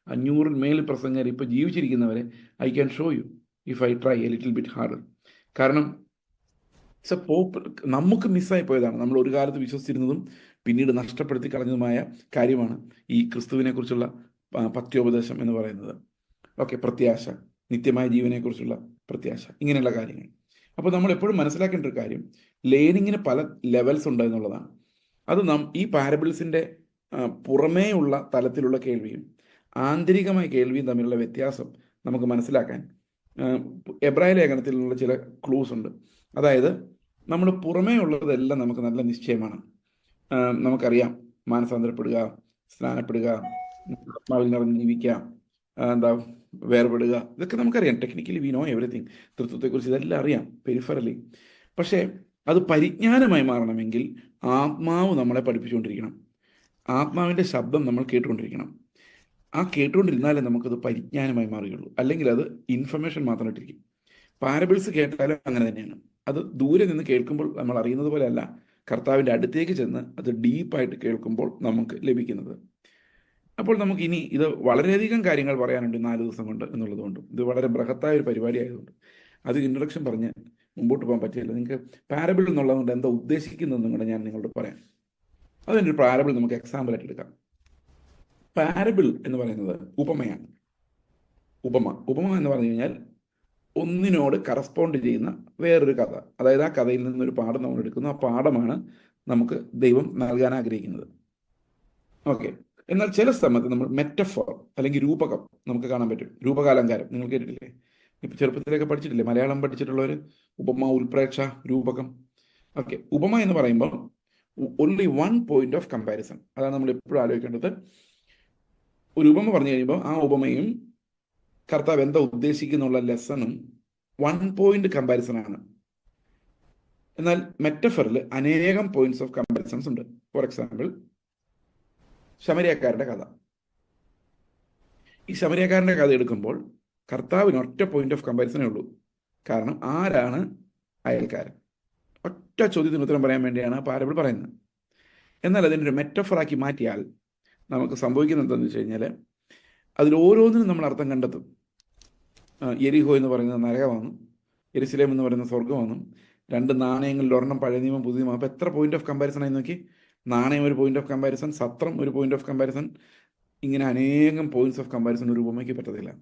500 മേളിൽ പ്രസംഗർ ഇപ്പോൾ ജീവിച്ചിരിക്കുന്നവരെ I can show you if I try a little bit harder. കാരണം നമുക്ക് മിസ്സായി പോയതാണ്. നമ്മൾ ഒരു കാലത്ത് വിശ്വസിച്ചിരുന്നതും പിന്നീട് നഷ്ടപ്പെടുത്തി കളഞ്ഞതുമായ കാര്യമാണ് ഈ ക്രിസ്തുവിനെ കുറിച്ചുള്ള പത്യോപദേശം എന്ന് പറയുന്നത്. ഓക്കെ, പ്രത്യാശ, നിത്യമായ ജീവനെക്കുറിച്ചുള്ള പ്രത്യാശ, ഇങ്ങനെയുള്ള കാര്യങ്ങൾ. അപ്പോൾ നമ്മൾ എപ്പോഴും മനസ്സിലാക്കേണ്ട ഒരു കാര്യം, ലേണിങ്ങിന് പല ലെവൽസ് ഉണ്ട് എന്നുള്ളതാണ്. അത് ഈ പാരബിൾസിൻ്റെ പുറമേ ഉള്ള തലത്തിലുള്ള കേൾവിയും ആന്തരികമായ കേൾവിയും തമ്മിലുള്ള വ്യത്യാസം നമുക്ക് മനസ്സിലാക്കാൻ എബ്രായ ലേഖനത്തിലുള്ള ചില ക്ലൂസ് ഉണ്ട്. അതായത് നമ്മൾ പുറമേ ഉള്ളതെല്ലാം നമുക്ക് നല്ല നിശ്ചയമാണ്. നമുക്കറിയാം, മാനസാന്തരപ്പെടുക, സ്നാനപ്പെടുക, ആത്മാവിൽ നിറഞ്ഞ് ജീവിക്കുക, വേർപെടുക, ഇതൊക്കെ നമുക്കറിയാം. Technically we know everything. തൃത്വത്തെക്കുറിച്ച് ഇതെല്ലാം അറിയാം പെരിഫറലി. പക്ഷേ അത് പരിജ്ഞാനമായി മാറണമെങ്കിൽ ആത്മാവ് നമ്മളെ പഠിപ്പിച്ചുകൊണ്ടിരിക്കണം. ആത്മാവിൻ്റെ ശബ്ദം നമ്മൾ കേട്ടുകൊണ്ടിരിക്കണം. ആ കേട്ടുകൊണ്ടിരുന്നാലേ നമുക്കത് പരിജ്ഞാനമായി മാറുകയുള്ളൂ. അല്ലെങ്കിൽ അത് ഇൻഫർമേഷൻ മാത്രം ഇട്ടിരിക്കും. പാരബിൾസ് കേട്ടാലും അങ്ങനെ തന്നെയാണ്. അത് ദൂരെ നിന്ന് കേൾക്കുമ്പോൾ നമ്മൾ അറിയുന്നത് പോലെ അല്ല, കർത്താവിൻ്റെ അടുത്തേക്ക് ചെന്ന് അത് ഡീപ്പായിട്ട് കേൾക്കുമ്പോൾ നമുക്ക് ലഭിക്കുന്നത്. അപ്പോൾ നമുക്ക് ഇനി ഇത് വളരെയധികം കാര്യങ്ങൾ പറയാനുണ്ട് 4 ദിവസം കൊണ്ട് എന്നുള്ളതുകൊണ്ടും ഇത് വളരെ ബൃഹത്തായ ഒരു പരിപാടി ആയതുകൊണ്ട് അത് ഇൻട്രൊഡക്ഷൻ പറഞ്ഞ് മുമ്പോട്ട് പോകാൻ പറ്റില്ല. നിങ്ങൾക്ക് പാരബിൾ എന്നുള്ളതുകൊണ്ട് എന്താ ഉദ്ദേശിക്കുന്നതെന്നും കൂടെ ഞാൻ നിങ്ങളോട് പറയാം. അതിൻ്റെ ഒരു പാരബിൾ നമുക്ക് എക്സാമ്പിളായിട്ട് എടുക്കാം. പാരബിൾ എന്ന് പറയുന്നത് ഉപമയാണ്. ഉപമ എന്ന് പറഞ്ഞു കഴിഞ്ഞാൽ ഒന്നിനോട് കറസ്പോണ്ട് ചെയ്യുന്ന വേറൊരു കഥ. അതായത് ആ കഥയിൽ നിന്നൊരു പാഠം നമ്മൾ എടുക്കുന്നു. ആ പാഠമാണ് നമുക്ക് ദൈവം നൽകാൻ ആഗ്രഹിക്കുന്നത്. ഓക്കെ. എന്നാൽ ചില സമയത്ത് നമ്മൾ മെറ്റഫോർ അല്ലെങ്കിൽ രൂപകം നമുക്ക് കാണാൻ പറ്റും. രൂപകാലങ്കാരം നിങ്ങൾ കേട്ടിട്ടില്ലേ? ഇപ്പം ചെറുപ്പത്തിലൊക്കെ പഠിച്ചിട്ടില്ലേ? മലയാളം പഠിച്ചിട്ടുള്ളവർ ഉപമ, ഉൽപ്രേക്ഷ, രൂപകം. ഓക്കെ. ഉപമ എന്ന് പറയുമ്പോൾ only one point of comparison. അതാണ് നമ്മൾ എപ്പോഴും ആലോചിക്കേണ്ടത്. ഒരു ഉപമ പറഞ്ഞു കഴിയുമ്പോൾ ആ ഉപമയും കർത്താവ് എന്താ ഉദ്ദേശിക്കുന്നുള്ള ലെസണും 1 പോയിന്റ് കമ്പാരിസൺ ആണ്. എന്നാൽ മെറ്റഫറിൽ അനേകം പോയിന്റ്സ് ഓഫ് കമ്പാരിസൺസ് ഉണ്ട്. ഫോർ എക്സാമ്പിൾ, ശമരിയക്കാരൻ്റെ കഥ. ഈ ശമരിയക്കാരൻ്റെ കഥ എടുക്കുമ്പോൾ കർത്താവിന് ഒറ്റ പോയിന്റ് ഓഫ് കമ്പാരിസണേ ഉള്ളൂ. കാരണം ആരാണ് അയൽക്കാരൻ? ഒറ്റ ചോദ്യത്തിന് ഉത്തരം പറയാൻ വേണ്ടിയാണ് ആ പാരബിൾ പറയുന്നത്. എന്നാൽ അതിനൊരു മെറ്റഫറാക്കി മാറ്റിയാൽ നമുക്ക് സംഭവിക്കുന്നത് എന്താണെന്ന് വെച്ച് കഴിഞ്ഞാൽ അതിൽ ഓരോന്നിനും നമ്മൾ അർത്ഥം കണ്ടെത്തും. യെരിഹോ എന്ന് പറയുന്നത് നരകമാണ്, യെരുശലേം എന്ന് പറയുന്നത് സ്വർഗമാണ്. 2 നാണയങ്ങളിൽ ഒരെണ്ണം പഴയ നിയമം പുതിയ നിയമം. അപ്പോൾ എത്ര പോയിന്റ് ഓഫ് കമ്പാരിസൺ ആയി നോക്കി. നാണയം ഒരു പോയിന്റ് ഓഫ് കമ്പാരിസൺ, സത്രം ഒരു പോയിന്റ് ഓഫ് കമ്പാരിസൺ, ഇങ്ങനെ അനേകം പോയിന്റ്സ് ഓഫ് കമ്പാരിസൺ ഒരു ഉപമയ്ക്ക് പറ്റത്തില്ല.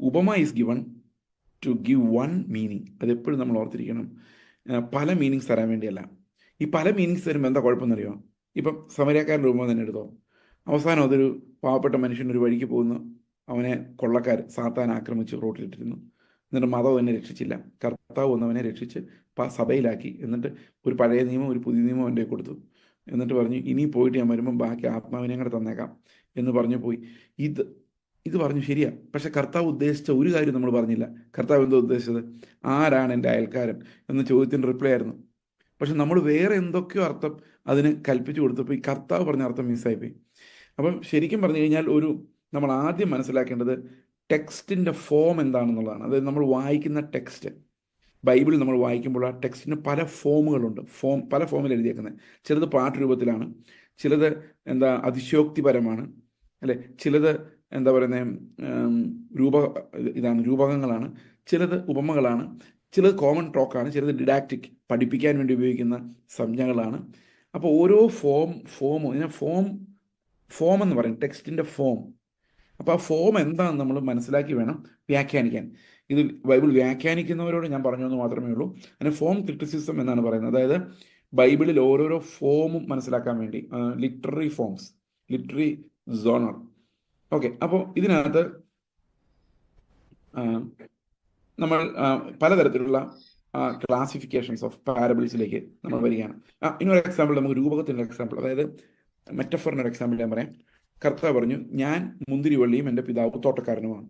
ഉപമ is given to give 1 meaning. അതെപ്പോഴും നമ്മൾ ഓർത്തിരിക്കണം. പല മീനിങ്സ് തരാൻ വേണ്ടിയല്ല. ഈ പല മീനിങ്സ് തരുമ്പോൾ എന്താ കുഴപ്പമെന്നറിയോ? ഇപ്പം സമരക്കാരൻ്റെ ഉപമ തന്നെ എടുത്തോ. അവസാനം അതൊരു പാവപ്പെട്ട മനുഷ്യൻ ഒരു വഴിക്ക് പോകുന്നു, അവനെ കൊള്ളക്കാർ സാത്താൻ ആക്രമിച്ച് റോട്ടിലിട്ടിരുന്നു. എന്നിട്ട് മതം എന്നെ രക്ഷിച്ചില്ല, കർത്താവ് വന്നവനെ രക്ഷിച്ച് സഭയിലാക്കി. എന്നിട്ട് ഒരു പഴയ നിയമം ഒരു പുതിയ നിയമം എൻ്റെ കൊടുത്തു. എന്നിട്ട് പറഞ്ഞു, ഇനി പോയിട്ട് ഞാൻ വരുമ്പം ബാക്കി ആത്മാവിനെ കൂടെ തന്നേക്കാം എന്ന് പറഞ്ഞു പോയി. ഇത് പറഞ്ഞു ശരിയാ. പക്ഷെ കർത്താവ് ഉദ്ദേശിച്ച ഒരു കാര്യം നമ്മൾ പറഞ്ഞില്ല. കർത്താവ് എന്തോ ഉദ്ദേശിച്ചത്? ആരാണ് എൻ്റെ അയൽക്കാരൻ എന്ന ചോദ്യത്തിൻ്റെ റിപ്ലൈ ആയിരുന്നു. പക്ഷെ നമ്മൾ വേറെ എന്തൊക്കെയോ അർത്ഥം അതിന് കൽപ്പിച്ചു കൊടുത്തപ്പോൾ ഈ കർത്താവ് പറഞ്ഞ അർത്ഥം മിസ്സായിപ്പോയി. അപ്പം ശരിക്കും പറഞ്ഞു കഴിഞ്ഞാൽ നമ്മൾ ആദ്യം മനസ്സിലാക്കേണ്ടത് ടെക്സ്റ്റിൻ്റെ ഫോം എന്താണെന്നുള്ളതാണ്. അതായത് നമ്മൾ വായിക്കുന്ന ടെക്സ്റ്റ്, ബൈബിൾ നമ്മൾ വായിക്കുമ്പോൾ ആ ടെക്സ്റ്റിന് പല ഫോമുകളുണ്ട്. പല ഫോമിൽ എഴുതിയേക്കുന്നത്. ചിലത് പാട്ട് രൂപത്തിലാണ്, ചിലത് അതിശയോക്തിപരമാണ്, അല്ലേ? ചിലത് രൂപകങ്ങളാണ്, ചിലത് ഉപമകളാണ്, ചിലത് കോമൺ ടോക്കാണ്, ചിലത് ഡിഡാക്റ്റിക്, പഠിപ്പിക്കാൻ വേണ്ടി ഉപയോഗിക്കുന്ന സംജ്ഞകളാണ്. അപ്പോൾ ഓരോ ഫോം എന്ന് പറയും, ടെക്സ്റ്റിൻ്റെ ഫോം. അപ്പോൾ ആ ഫോം എന്താണെന്ന് നമ്മൾ മനസ്സിലാക്കി വേണം വ്യാഖ്യാനിക്കാൻ. ഇത് ബൈബിൾ വ്യാഖ്യാനിക്കുന്നവരോട് ഞാൻ പറഞ്ഞു എന്ന് മാത്രമേ ഉള്ളൂ. അതിന് ഫോം ക്രിറ്റിസിസം എന്നാണ് പറയുന്നത്. അതായത് ബൈബിളിൽ ഓരോരോ ഫോമും മനസ്സിലാക്കാൻ വേണ്ടി, ലിറ്റററി ഫോംസ്, ലിറ്റററി സോണർ. ഓക്കെ, അപ്പോൾ ഇതിനകത്ത് നമ്മൾ പലതരത്തിലുള്ള ക്ലാസിഫിക്കേഷൻസ് ഓഫ് പാരബിൾസിലേക്ക് നമ്മൾ വരികയാണ്. ഇനൊരു എക്സാമ്പിൾ, നമുക്ക് രൂപകത്തിൻ്റെ എക്സാമ്പിൾ, അതായത് മെറ്റഫറിൻ്റെ എക്സാമ്പിൾ ഞാൻ പറയാം. കർത്താവ് പറഞ്ഞു, ഞാൻ മുന്തിരിവള്ളിയും എൻ്റെ പിതാവ് തോട്ടക്കാരനുമാണ്.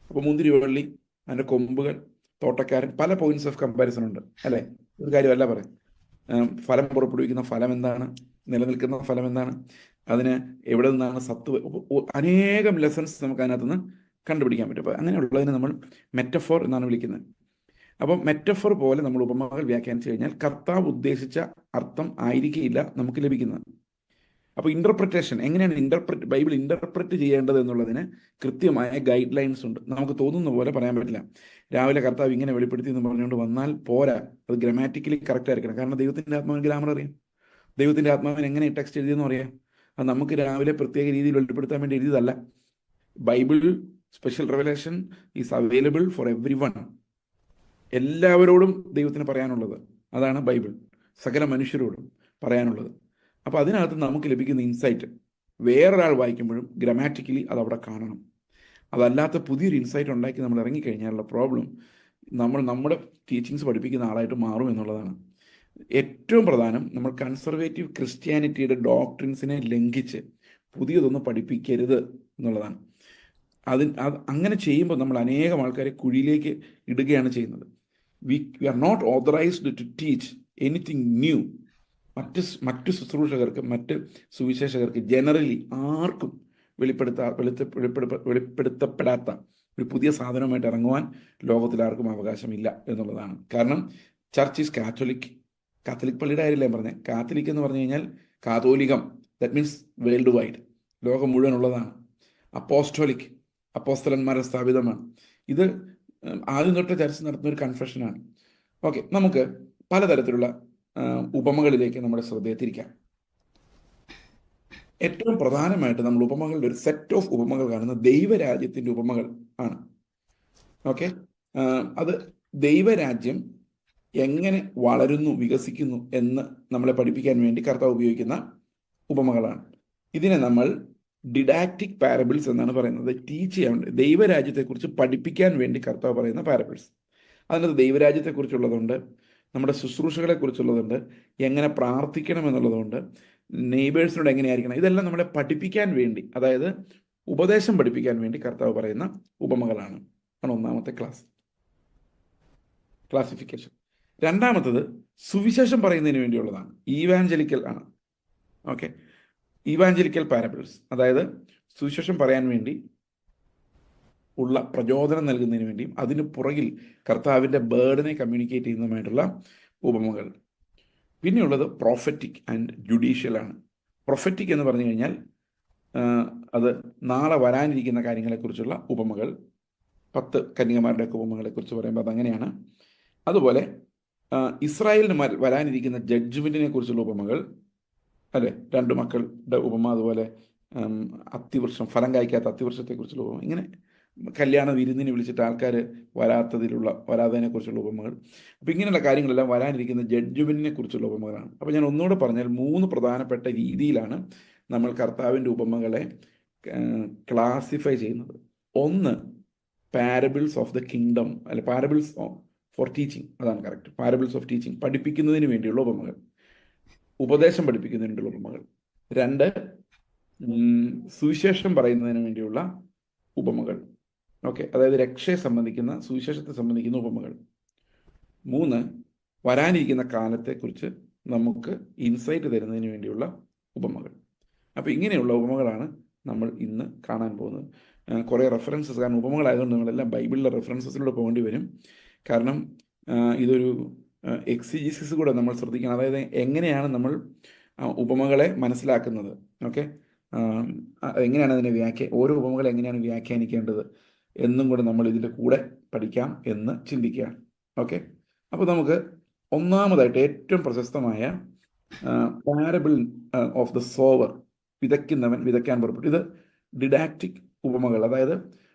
അപ്പോൾ മുന്തിരിവള്ളി, അതിൻ്റെ കൊമ്പുകൾ, തോട്ടക്കാരൻ, പല പോയിന്റ്സ് ഓഫ് കമ്പാരിസൺ ഉണ്ട്, അല്ലേ? ഒരു കാര്യമല്ല പറയും. ഫലം പുറപ്പെടുവിക്കുന്ന ഫലം എന്താണ്? നിലനിൽക്കുന്ന ഫലം എന്താണ്? അതിന് എവിടെ നിന്നാണ് സത്ത്? അനേകം ലെസൺസ് നമുക്ക് അതിനകത്തുനിന്ന് കണ്ടുപിടിക്കാൻ പറ്റും. അപ്പോൾ അങ്ങനെയുള്ളതിന് നമ്മൾ മെറ്റഫോർ എന്നാണ് വിളിക്കുന്നത്. അപ്പം മെറ്റഫോർ പോലെ നമ്മൾ ഉപമകൾ വ്യാഖ്യാനിച്ചു കഴിഞ്ഞാൽ കർത്താവ് ഉദ്ദേശിച്ച അർത്ഥം ആയിരിക്കില്ല നമുക്ക് ലഭിക്കുന്നത്. അപ്പോൾ ഇൻ്റർപ്രിറ്റേഷൻ, എങ്ങനെയാണ് ബൈബിൾ ഇൻ്റർപ്രറ്റ് ചെയ്യേണ്ടത് എന്നുള്ളതിന് കൃത്യമായ ഗൈഡ് ലൈൻസ് ഉണ്ട്. നമുക്ക് തോന്നുന്ന പോലെ പറയാൻ പറ്റില്ല. രാവിലെ കർത്താവ് ഇങ്ങനെ വെളിപ്പെടുത്തി എന്ന് പറഞ്ഞുകൊണ്ട് വന്നാൽ പോരാ. അത് ഗ്രാമാറ്റിക്കലി കറക്റ്റ് ആയിരിക്കണം. കാരണം ദൈവത്തിൻ്റെ ആത്മാവിന് ഗ്രാമർ അറിയാം, ദൈവത്തിൻ്റെ ആത്മാവിന് എങ്ങനെ ടെക്സ്റ്റ് എഴുതിയെന്ന് അറിയാം. അത് നമുക്ക് രാവിലെ പ്രത്യേക രീതിയിൽ വെളിപ്പെടുത്താൻ വേണ്ടി എഴുതിയതല്ല. Bible special revelation is available for every one. എല്ലാവരോടും ദൈവത്തിന് പറയാനുള്ളത് അതാണ് ബൈബിൾ, സകല മനുഷ്യരോടും പറയാനുള്ളത്. അപ്പോൾ അതിനകത്ത് നമുക്ക് ലഭിക്കുന്ന ഇൻസൈറ്റ് വേറൊരാൾ വായിക്കുമ്പോഴും ഗ്രാമാറ്റിക്കലി അതവിടെ കാണണം. അതല്ലാത്ത പുതിയൊരു ഇൻസൈറ്റ് ഉണ്ടാക്കി നമ്മൾ ഇറങ്ങിക്കഴിഞ്ഞാലുള്ള പ്രോബ്ലം, നമ്മൾ നമ്മുടെ ടീച്ചിങ്സ് പഠിപ്പിക്കുന്ന ആളായിട്ട് മാറും എന്നുള്ളതാണ്. ഏറ്റവും പ്രധാനം, നമ്മൾ കൺസർവേറ്റീവ് ക്രിസ്ത്യാനിറ്റിയുടെ ഡോക്ട്രിൻസിനെ ലംഘിച്ച് പുതിയതൊന്നും പഠിപ്പിക്കരുത് എന്നുള്ളതാണ്. അങ്ങനെ ചെയ്യുമ്പോൾ നമ്മൾ അനേകം ആൾക്കാരെ കുഴിയിലേക്ക് ഇടുകയാണ് ചെയ്യുന്നത്. We are not authorised to teach anything new. മറ്റ് ശുശ്രൂഷകർക്ക്, മറ്റ് സുവിശേഷകർക്ക്, ജനറലി ആർക്കും വെളിപ്പെടുത്തപ്പെടാത്ത ഒരു പുതിയ സാധനവുമായിട്ട് ഇറങ്ങുവാൻ ലോകത്തിൽ ആർക്കും അവകാശമില്ല എന്നുള്ളതാണ്. കാരണം ചർച്ച് ഈസ് കാത്തോലിക് പള്ളിയുടെ കാര്യമല്ലേ പറഞ്ഞത്. കാത്തലിക് എന്ന് പറഞ്ഞു കഴിഞ്ഞാൽ കാതോലികം, ദാറ്റ് മീൻസ് വേൾഡ് വൈഡ്, ലോകം മുഴുവൻ ഉള്ളതാണ്. അപ്പോസ്റ്റോലിക്, അപ്പോസ്തലന്മാരെ സ്ഥാപിതമാണ്. ഇത് ആദ്യം തൊട്ട് ചർച്ച നടത്തുന്ന ഒരു കൺഫെഷനാണ്. ഓക്കെ, നമുക്ക് പലതരത്തിലുള്ള ഉപമകളിലേക്ക് നമ്മുടെ ശ്രദ്ധയെ തിരിക്കാം. ഏറ്റവും പ്രധാനമായിട്ട് നമ്മൾ ഉപമകളുടെ ഒരു സെറ്റ് ഓഫ് ഉപമകൾ കാണുന്നത് ദൈവരാജ്യത്തിൻ്റെ ഉപമകൾ ആണ്. ഓക്കെ, അത് ദൈവരാജ്യം എങ്ങനെ വളരുന്നു, വികസിക്കുന്നു എന്ന് നമ്മളെ പഠിപ്പിക്കാൻ വേണ്ടി കർത്താവ് ഉപയോഗിക്കുന്ന ഉപമകളാണ്. ഇതിനെ നമ്മൾ ഡിഡാക്റ്റിക് പാരബിൾസ് എന്നാണ് പറയുന്നത്. ടീച്ച് ചെയ്യാൻ വേണ്ടി, ദൈവരാജ്യത്തെക്കുറിച്ച് പഠിപ്പിക്കാൻ വേണ്ടി കർത്താവ് പറയുന്ന പാരബിൾസ്. അതിനകത്ത് ദൈവരാജ്യത്തെക്കുറിച്ചുള്ളതുണ്ട്, നമ്മുടെ ശുശ്രൂഷകളെ കുറിച്ചുള്ളതുണ്ട്, എങ്ങനെ പ്രാർത്ഥിക്കണം എന്നുള്ളതുണ്ട്, നെയ്ബേഴ്സിനോട് എങ്ങനെയായിരിക്കണം, ഇതെല്ലാം നമ്മളെ പഠിപ്പിക്കാൻ വേണ്ടി. അതായത് ഉപദേശം പഠിപ്പിക്കാൻ വേണ്ടി കർത്താവ് പറയുന്ന ഉപമകളാണ്. ആണ് ഒന്നാമത്തെ ക്ലാസിഫിക്കേഷൻ. രണ്ടാമത്തത് സുവിശേഷം പറയുന്നതിന് വേണ്ടിയുള്ളതാണ്. ഈവാഞ്ചലിക്കൽ ആണ്. ഓക്കെ, ഈവാഞ്ചലിക്കൽ പാരബിൾസ്, അതായത് സുവിശേഷം പറയാൻ വേണ്ടി ഉള്ള പ്രചോദനം നൽകുന്നതിന് വേണ്ടിയും അതിന് പുറകിൽ കർത്താവിൻ്റെ ബേർഡിനെ കമ്മ്യൂണിക്കേറ്റ് ചെയ്യുന്നതുമായിട്ടുള്ള ഉപമകൾ. പിന്നെയുള്ളത് പ്രൊഫറ്റിക് ആൻഡ് ജുഡീഷ്യൽ ആണ്. പ്രൊഫറ്റിക് എന്ന് പറഞ്ഞു കഴിഞ്ഞാൽ അത് നാളെ വരാനിരിക്കുന്ന കാര്യങ്ങളെക്കുറിച്ചുള്ള ഉപമകൾ. 10 കന്യകമാരുടെയൊക്കെ ഉപമകളെക്കുറിച്ച് പറയുമ്പോൾ അതങ്ങനെയാണ്. അതുപോലെ ഇസ്രായേലിന് വരാനിരിക്കുന്ന ജഡ്ജ്മെൻറ്റിനെ കുറിച്ചുള്ള ഉപമകൾ, അല്ലേ, 2 മക്കളുടെ ഉപമ, അതുപോലെ അത്തിവൃക്ഷം, ഫലം കായ്ക്കാത്ത അത്തിവൃക്ഷത്തെക്കുറിച്ചുള്ള ഉപമ, ഇങ്ങനെ കല്യാണ വിരുന്നിന് വിളിച്ചിട്ട് ആൾക്കാർ വരാത്തതിനെക്കുറിച്ചുള്ള ഉപമകൾ. അപ്പോൾ ഇങ്ങനെയുള്ള കാര്യങ്ങളെല്ലാം വരാനിരിക്കുന്ന ജഡ്ജ്മെൻറ്റിനെ കുറിച്ചുള്ള ഉപമകളാണ്. അപ്പോൾ ഞാൻ ഒന്നുകൂടെ പറഞ്ഞാൽ 3 പ്രധാനപ്പെട്ട രീതിയിലാണ് നമ്മൾ കർത്താവിൻ്റെ ഉപമകളെ ക്ലാസിഫൈ ചെയ്യുന്നത്. ഒന്ന്, പാരബിൾസ് ഓഫ് ദ കിങ്ഡം, അല്ലെ പാരബിൾസ് ഫോർ ടീച്ചിങ്, അതാണ് കറക്റ്റ്. പാരബിൾസ് ഓഫ് ടീച്ചിങ്, പഠിപ്പിക്കുന്നതിന് വേണ്ടിയുള്ള ഉപമകൾ, ഉപദേശം പഠിപ്പിക്കുന്നതിന് വേണ്ടിയുള്ള ഉപമകൾ. 2, സുവിശേഷം പറയുന്നതിന് വേണ്ടിയുള്ള ഉപമകൾ. ഓക്കെ, അതായത് രക്ഷയെ സംബന്ധിക്കുന്ന, സുവിശേഷത്തെ സംബന്ധിക്കുന്ന ഉപമകൾ. 3, വരാനിരിക്കുന്ന കാലത്തെക്കുറിച്ച് നമുക്ക് ഇൻസൈറ്റ് തരുന്നതിന് വേണ്ടിയുള്ള ഉപമകൾ. അപ്പോൾ ഇങ്ങനെയുള്ള ഉപമകളാണ് നമ്മൾ ഇന്ന് കാണാൻ പോകുന്നത്. കുറേ റെഫറൻസസ്, കാരണം ഉപമകളായതുകൊണ്ട് നമ്മളെല്ലാം ബൈബിളിലെ റെഫറൻസസിലൂടെ പോകേണ്ടി വരും. കാരണം ഇതൊരു എക്സിജിസിസ് കൂടെ നമ്മൾ ശ്രദ്ധിക്കണം. അതായത് എങ്ങനെയാണ് നമ്മൾ ഉപമകളെ മനസ്സിലാക്കുന്നത്, ഓക്കെ, എങ്ങനെയാണ് അതിനെ ഓരോ ഉപമകളെ എങ്ങനെയാണ് വ്യാഖ്യാനിക്കേണ്ടത് എന്നും കൂടെ നമ്മൾ ഇതിൻ്റെ കൂടെ പഠിക്കാം എന്ന് ചിന്തിക്കുകയാണ്. ഓക്കെ, അപ്പോൾ നമുക്ക് ഒന്നാമതായിട്ട് ഏറ്റവും പ്രശസ്തമായ പാരബിൾ ഓഫ് ദ സോവർ, വിതയ്ക്കുന്നവൻ വിതയ്ക്കാൻ പുറപ്പെട്ടു. ഇത് ഡിഡാക്റ്റിക് ഉപമകൾ, അതായത്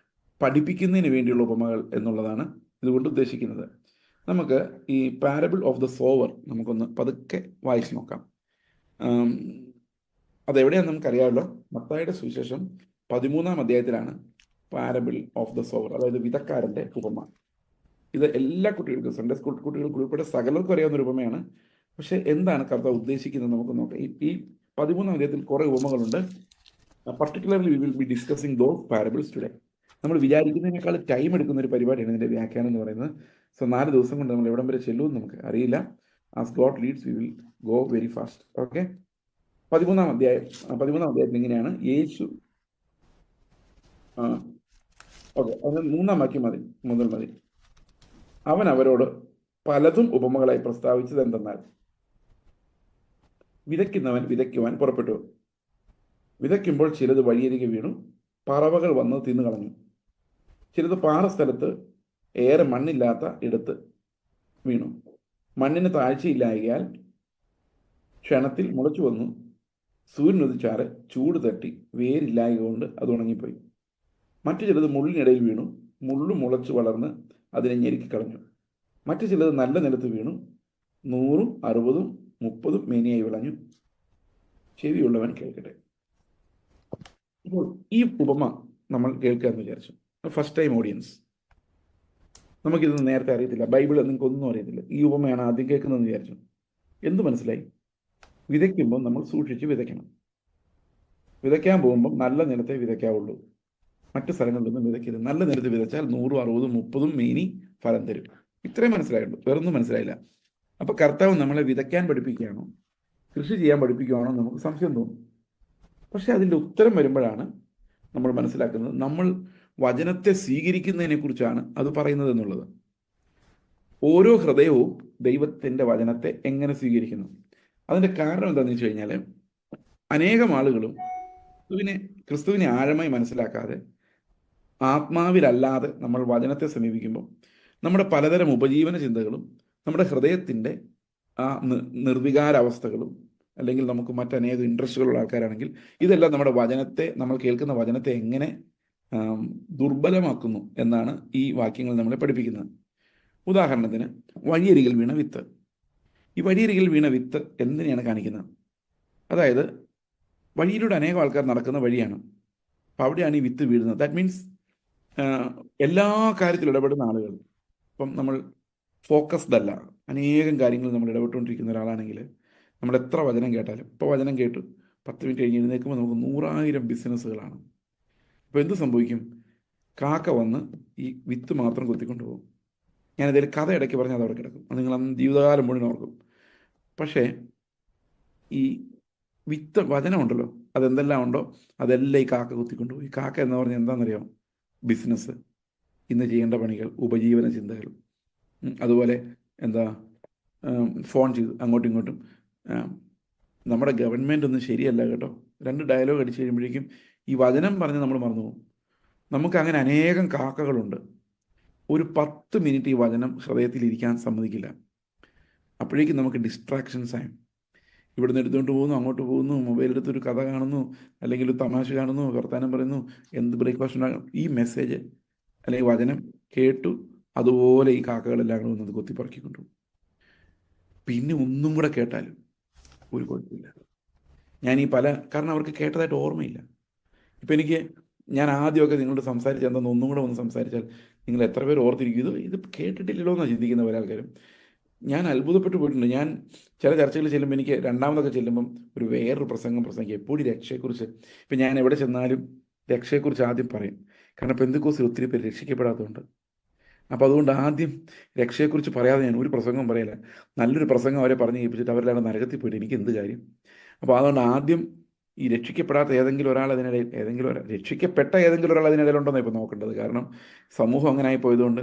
പഠിപ്പിക്കുന്നതിന് വേണ്ടിയുള്ള ഉപമകൾ എന്നുള്ളതാണ് ഇതുകൊണ്ട് ഉദ്ദേശിക്കുന്നത്. നമുക്ക് ഈ പാരബിൾ ഓഫ് ദ സോവർ നമുക്കൊന്ന് പതുക്കെ വായിച്ചു നോക്കാം. അതെവിടെയാണെന്ന് നമുക്കറിയാമല്ലോ. മത്തായിയുടെ സുവിശേഷം 13-ാം അധ്യായത്തിലാണ് പാരബിൾ ഓഫ് ദ സോവർ, അതായത് വിതക്കാരൻ്റെ ഉപമ. ഇത് എല്ലാ കുട്ടികൾക്കും, സൺഡേ സ്കൂൾ കുട്ടികൾക്ക് ഉൾപ്പെടെ സകലർക്കും അറിയാവുന്ന ഒരു ഉപമയാണ്. പക്ഷേ എന്താണ് കർത്താവ് ഉദ്ദേശിക്കുന്നത് നമുക്ക് നോക്കാം. ഈ 13-ാം അധ്യായത്തിൽ കുറേ ഉപമകളുണ്ട്. Particularly we will be discussing those parables today. നമ്മൾ വിചാരിക്കുന്നതിനേക്കാൾ ടൈം എടുക്കുന്ന ഒരു പരിപാടിയാണ് ഇതിൻ്റെ വ്യാഖ്യാനം എന്ന് പറയുന്നത്. സോ 4 ദിവസം കൊണ്ട് നമ്മൾ എവിടം വരെ ചെല്ലുമെന്ന് നമുക്ക് അറിയില്ല. As God leads we will go very fast. Okay, 13-ാം അധ്യായത്തിൽ ഇങ്ങനെയാണ്. യേശു, ഓക്കെ, അത് 3-ാം വാക്യം മുതൽ മതി. അവൻ അവരോട് പലതും ഉപമകളായി പ്രസ്താവിച്ചത് എന്തെന്നാൽ, വിതയ്ക്കുന്നവൻ വിതയ്ക്കുവാൻ പുറപ്പെട്ടു. വിതയ്ക്കുമ്പോൾ ചിലത് വഴിയരികെ വീണു, പറവകൾ വന്ന് തിന്നു കളഞ്ഞു. ചിലത് പാറസ്ഥലത്ത് ഏറെ മണ്ണില്ലാത്ത ഇടത്ത് വീണു. മണ്ണിന് താഴ്ചയില്ലായകയാൽ ക്ഷണത്തിൽ മുളച്ചു വന്നു. സൂര്യനുദിച്ചാറ് ചൂട് തട്ടി വേരില്ലായക കൊണ്ട് അത് ഉണങ്ങിപ്പോയി. മറ്റു ചിലത് മുള്ളിനിടയിൽ വീണു, മുള്ളു മുളച്ചു വളർന്ന് അതിനെ ഞെരുക്കിക്കളഞ്ഞു. മറ്റു ചിലത് നല്ല നിലത്ത് വീണു, 100, 60, 30 മേനിയായി വിളഞ്ഞു. ചെവിയുള്ളവൻ കേൾക്കട്ടെ. ഇപ്പോൾ ഈ ഉപമ നമ്മൾ കേൾക്കാമെന്ന് വിചാരിച്ചു. ഫസ്റ്റ് ടൈം ഓഡിയൻസ്, നമുക്കിതൊന്നും നേരത്തെ അറിയത്തില്ല, ബൈബിൾ നിങ്ങൾക്കൊന്നും അറിയത്തില്ല, ഈ ഉപമയാണ് ആദ്യം കേൾക്കുന്നതെന്ന് വിചാരിച്ചു. എന്ത് മനസ്സിലായി? വിതയ്ക്കുമ്പോൾ നമ്മൾ സൂക്ഷിച്ച് വിതയ്ക്കണം. വിതയ്ക്കാൻ പോകുമ്പം നല്ല നിലത്തെ വിതയ്ക്കാവുള്ളൂ, മറ്റു സ്ഥലങ്ങളിലൊന്നും വിതയ്ക്കരുത്. നല്ല നിലത്ത് വിതച്ചാൽ 100, 60, 30 മേനി ഫലം തരും. ഇത്രയും മനസ്സിലായുള്ളൂ, വേറൊന്നും മനസ്സിലായില്ല. അപ്പോൾ കർത്താവ് നമ്മളെ വിതയ്ക്കാൻ പഠിപ്പിക്കുകയാണോ, കൃഷി ചെയ്യാൻ പഠിപ്പിക്കുകയാണോ നമുക്ക് സംശയം തോന്നും. പക്ഷെ അതിൻ്റെ ഉത്തരം വരുമ്പോഴാണ് നമ്മൾ മനസ്സിലാക്കുന്നത് നമ്മൾ വചനത്തെ സ്വീകരിക്കുന്നതിനെ കുറിച്ചാണ് അത് പറയുന്നത് എന്നുള്ളത്. ഓരോ ഹൃദയവും ദൈവത്തിൻ്റെ വചനത്തെ എങ്ങനെ സ്വീകരിക്കുന്നു, അതിൻ്റെ കാരണം എന്താണെന്ന് വെച്ച് കഴിഞ്ഞാൽ, അനേകം ആളുകളും ക്രിസ്തുവിനെ ആഴമായി മനസ്സിലാക്കാതെ ആത്മാവിലല്ലാതെ നമ്മൾ വചനത്തെ സമീപിക്കുമ്പോൾ നമ്മുടെ പലതരം ഉപജീവന ചിന്തകളും നമ്മുടെ ഹൃദയത്തിൻ്റെ ആ നിർവികാരാവസ്ഥകളും, അല്ലെങ്കിൽ നമുക്ക് മറ്റനേകം ഇൻട്രസ്റ്റുകളുള്ള ആൾക്കാരാണെങ്കിൽ, ഇതെല്ലാം നമ്മുടെ വചനത്തെ, നമ്മൾ കേൾക്കുന്ന വചനത്തെ എങ്ങനെ ദുർബലമാക്കുന്നു എന്നാണ് ഈ വാക്യങ്ങൾ നമ്മളെ പഠിപ്പിക്കുന്നത്. ഉദാഹരണത്തിന്, വഴിയരികിൽ വീണ വിത്ത്. ഈ വഴിയരികിൽ വീണ വിത്ത് എന്തിനെയാണ് കാണിക്കുന്നത്? അതായത് വഴിയിലൂടെ അനേകം ആൾക്കാർ നടക്കുന്ന വഴിയാണ്, അപ്പം അവിടെയാണ് ഈ വിത്ത് വീഴുന്നത്. ദാറ്റ് മീൻസ് എല്ലാ കാര്യത്തിലും ഇടപെടുന്ന ആളുകൾ. ഇപ്പം നമ്മൾ ഫോക്കസ്ഡ് അല്ല, അനേകം കാര്യങ്ങൾ നമ്മൾ ഇടപെട്ടുകൊണ്ടിരിക്കുന്ന ഒരാളാണെങ്കിൽ നമ്മൾ എത്ര വചനം കേട്ടാലും, ഇപ്പോൾ വചനം കേട്ടു 10 മിനിറ്റ് കഴിഞ്ഞ് എഴുന്നേൽക്കുമ്പോൾ നമുക്ക് 100,000 ബിസിനസ്സുകളാണ്. അപ്പോൾ എന്ത് സംഭവിക്കും? കാക്ക വന്ന് ഈ വിത്ത് മാത്രം കൊത്തിക്കൊണ്ട് പോകും. ഞാനിതിൽ കഥ ഇടയ്ക്ക് പറഞ്ഞാൽ അത് അവിടെ കിടക്കും, അത് നിങ്ങൾ അന്ന് ജീവിതകാലം മുഴുവൻ ഓർക്കും. പക്ഷേ ഈ വിത്ത് വചനമുണ്ടല്ലോ, അതെന്തെല്ലാം ഉണ്ടോ അതെല്ലാം ഈ കാക്ക കുത്തിക്കൊണ്ടുപോയി. കാക്ക എന്ന് പറഞ്ഞാൽ എന്താണെന്നറിയാം? ബിസിനസ്, ഇന്ന് ചെയ്യേണ്ട പണികൾ, ഉപജീവന ചിന്തകൾ. അതുപോലെ എന്താ, ഫോൺ ചെയ്ത് അങ്ങോട്ടും ഇങ്ങോട്ടും. നമ്മുടെ ഗവൺമെൻറ് ഒന്നും ശരിയല്ല കേട്ടോ. 2 ഡയലോഗ് അടിച്ച് കഴിയുമ്പോഴേക്കും ഈ വചനം പറഞ്ഞ് നമ്മൾ മറന്നു പോകും. നമുക്ക് അങ്ങനെ അനേകം കാക്കകളുണ്ട്. ഒരു 10 മിനിറ്റ് ഈ വചനം ഹൃദയത്തിൽ ഇരിക്കാൻ സമ്മതിക്കില്ല. അപ്പോഴേക്കും നമുക്ക് ഡിസ്ട്രാക്ഷൻസ് ആയി. ഇവിടുന്ന് എടുത്തുകൊണ്ട് പോകുന്നു, അങ്ങോട്ട് പോകുന്നു, മൊബൈൽ എടുത്തൊരു കഥ കാണുന്നു, അല്ലെങ്കിൽ ഒരു തമാശ കാണുന്നു, വർത്താനം പറയുന്നു, എന്ത് ബ്രേക്ക്ഫാസ്റ്റ് ഉണ്ടാകും. ഈ മെസ്സേജ് അല്ലെങ്കിൽ വചനം കേട്ടു, അതുപോലെ ഈ കാക്കകളെല്ലാം കൂടെ വന്നത് കൊത്തിപ്പറക്കിക്കൊണ്ടു. പിന്നെ ഒന്നും കൂടെ കേട്ടാലും ഒരു കുഴപ്പമില്ല. ഞാൻ ഈ കാരണം അവർക്ക് കേട്ടതായിട്ട് ഓർമ്മയില്ല. ഇപ്പം ഞാൻ ആദ്യമൊക്കെ നിങ്ങളോട് സംസാരിച്ച് എന്തെന്ന് ഒന്നും കൂടെ ഒന്ന് സംസാരിച്ചാൽ നിങ്ങൾ എത്ര പേര് ഓർത്തിരിക്കും? ഇത് കേട്ടിട്ടില്ലല്ലോ എന്നാണ് ചിന്തിക്കുന്ന പല ആൾക്കാരും. ഞാൻ അത്ഭുതപ്പെട്ടു പോയിട്ടുണ്ട്. ഞാൻ ചില ചർച്ചകളിൽ ചെല്ലുമ്പോൾ എനിക്ക് രണ്ടാമതൊക്കെ ചെല്ലുമ്പം വേറൊരു പ്രസംഗിക്കും എപ്പോഴും രക്ഷയെക്കുറിച്ച്. ഇപ്പം ഞാൻ എവിടെ ചെന്നാലും രക്ഷയെക്കുറിച്ച് ആദ്യം പറയും. കാരണം പെന്തക്കോസ്തിൽ ഒത്തിരി പേര് രക്ഷിക്കപ്പെടാത്തതുകൊണ്ട്. അപ്പോൾ അതുകൊണ്ട് ആദ്യം രക്ഷയെക്കുറിച്ച് പറയാതെ ഞാൻ ഒരു പ്രസംഗവും പറയില്ല. നല്ലൊരു പ്രസംഗം അവരെ പറഞ്ഞ് കേൾപ്പിച്ചിട്ട് അവരെല്ലാം നരകത്തിൽ പോയിട്ട് എനിക്ക് എന്ത് കാര്യം? അപ്പോൾ അതുകൊണ്ട് ആദ്യം ഈ രക്ഷിക്കപ്പെടാത്ത ഏതെങ്കിലും ഒരാൾ അതിനിടയിൽ, രക്ഷിക്കപ്പെട്ട ഏതെങ്കിലും ഒരാൾ അതിനിടയിലുണ്ടെന്നാണ് ഇപ്പോൾ നോക്കേണ്ടത്. കാരണം സമൂഹം അങ്ങനെ ആയി പോയതുകൊണ്ട്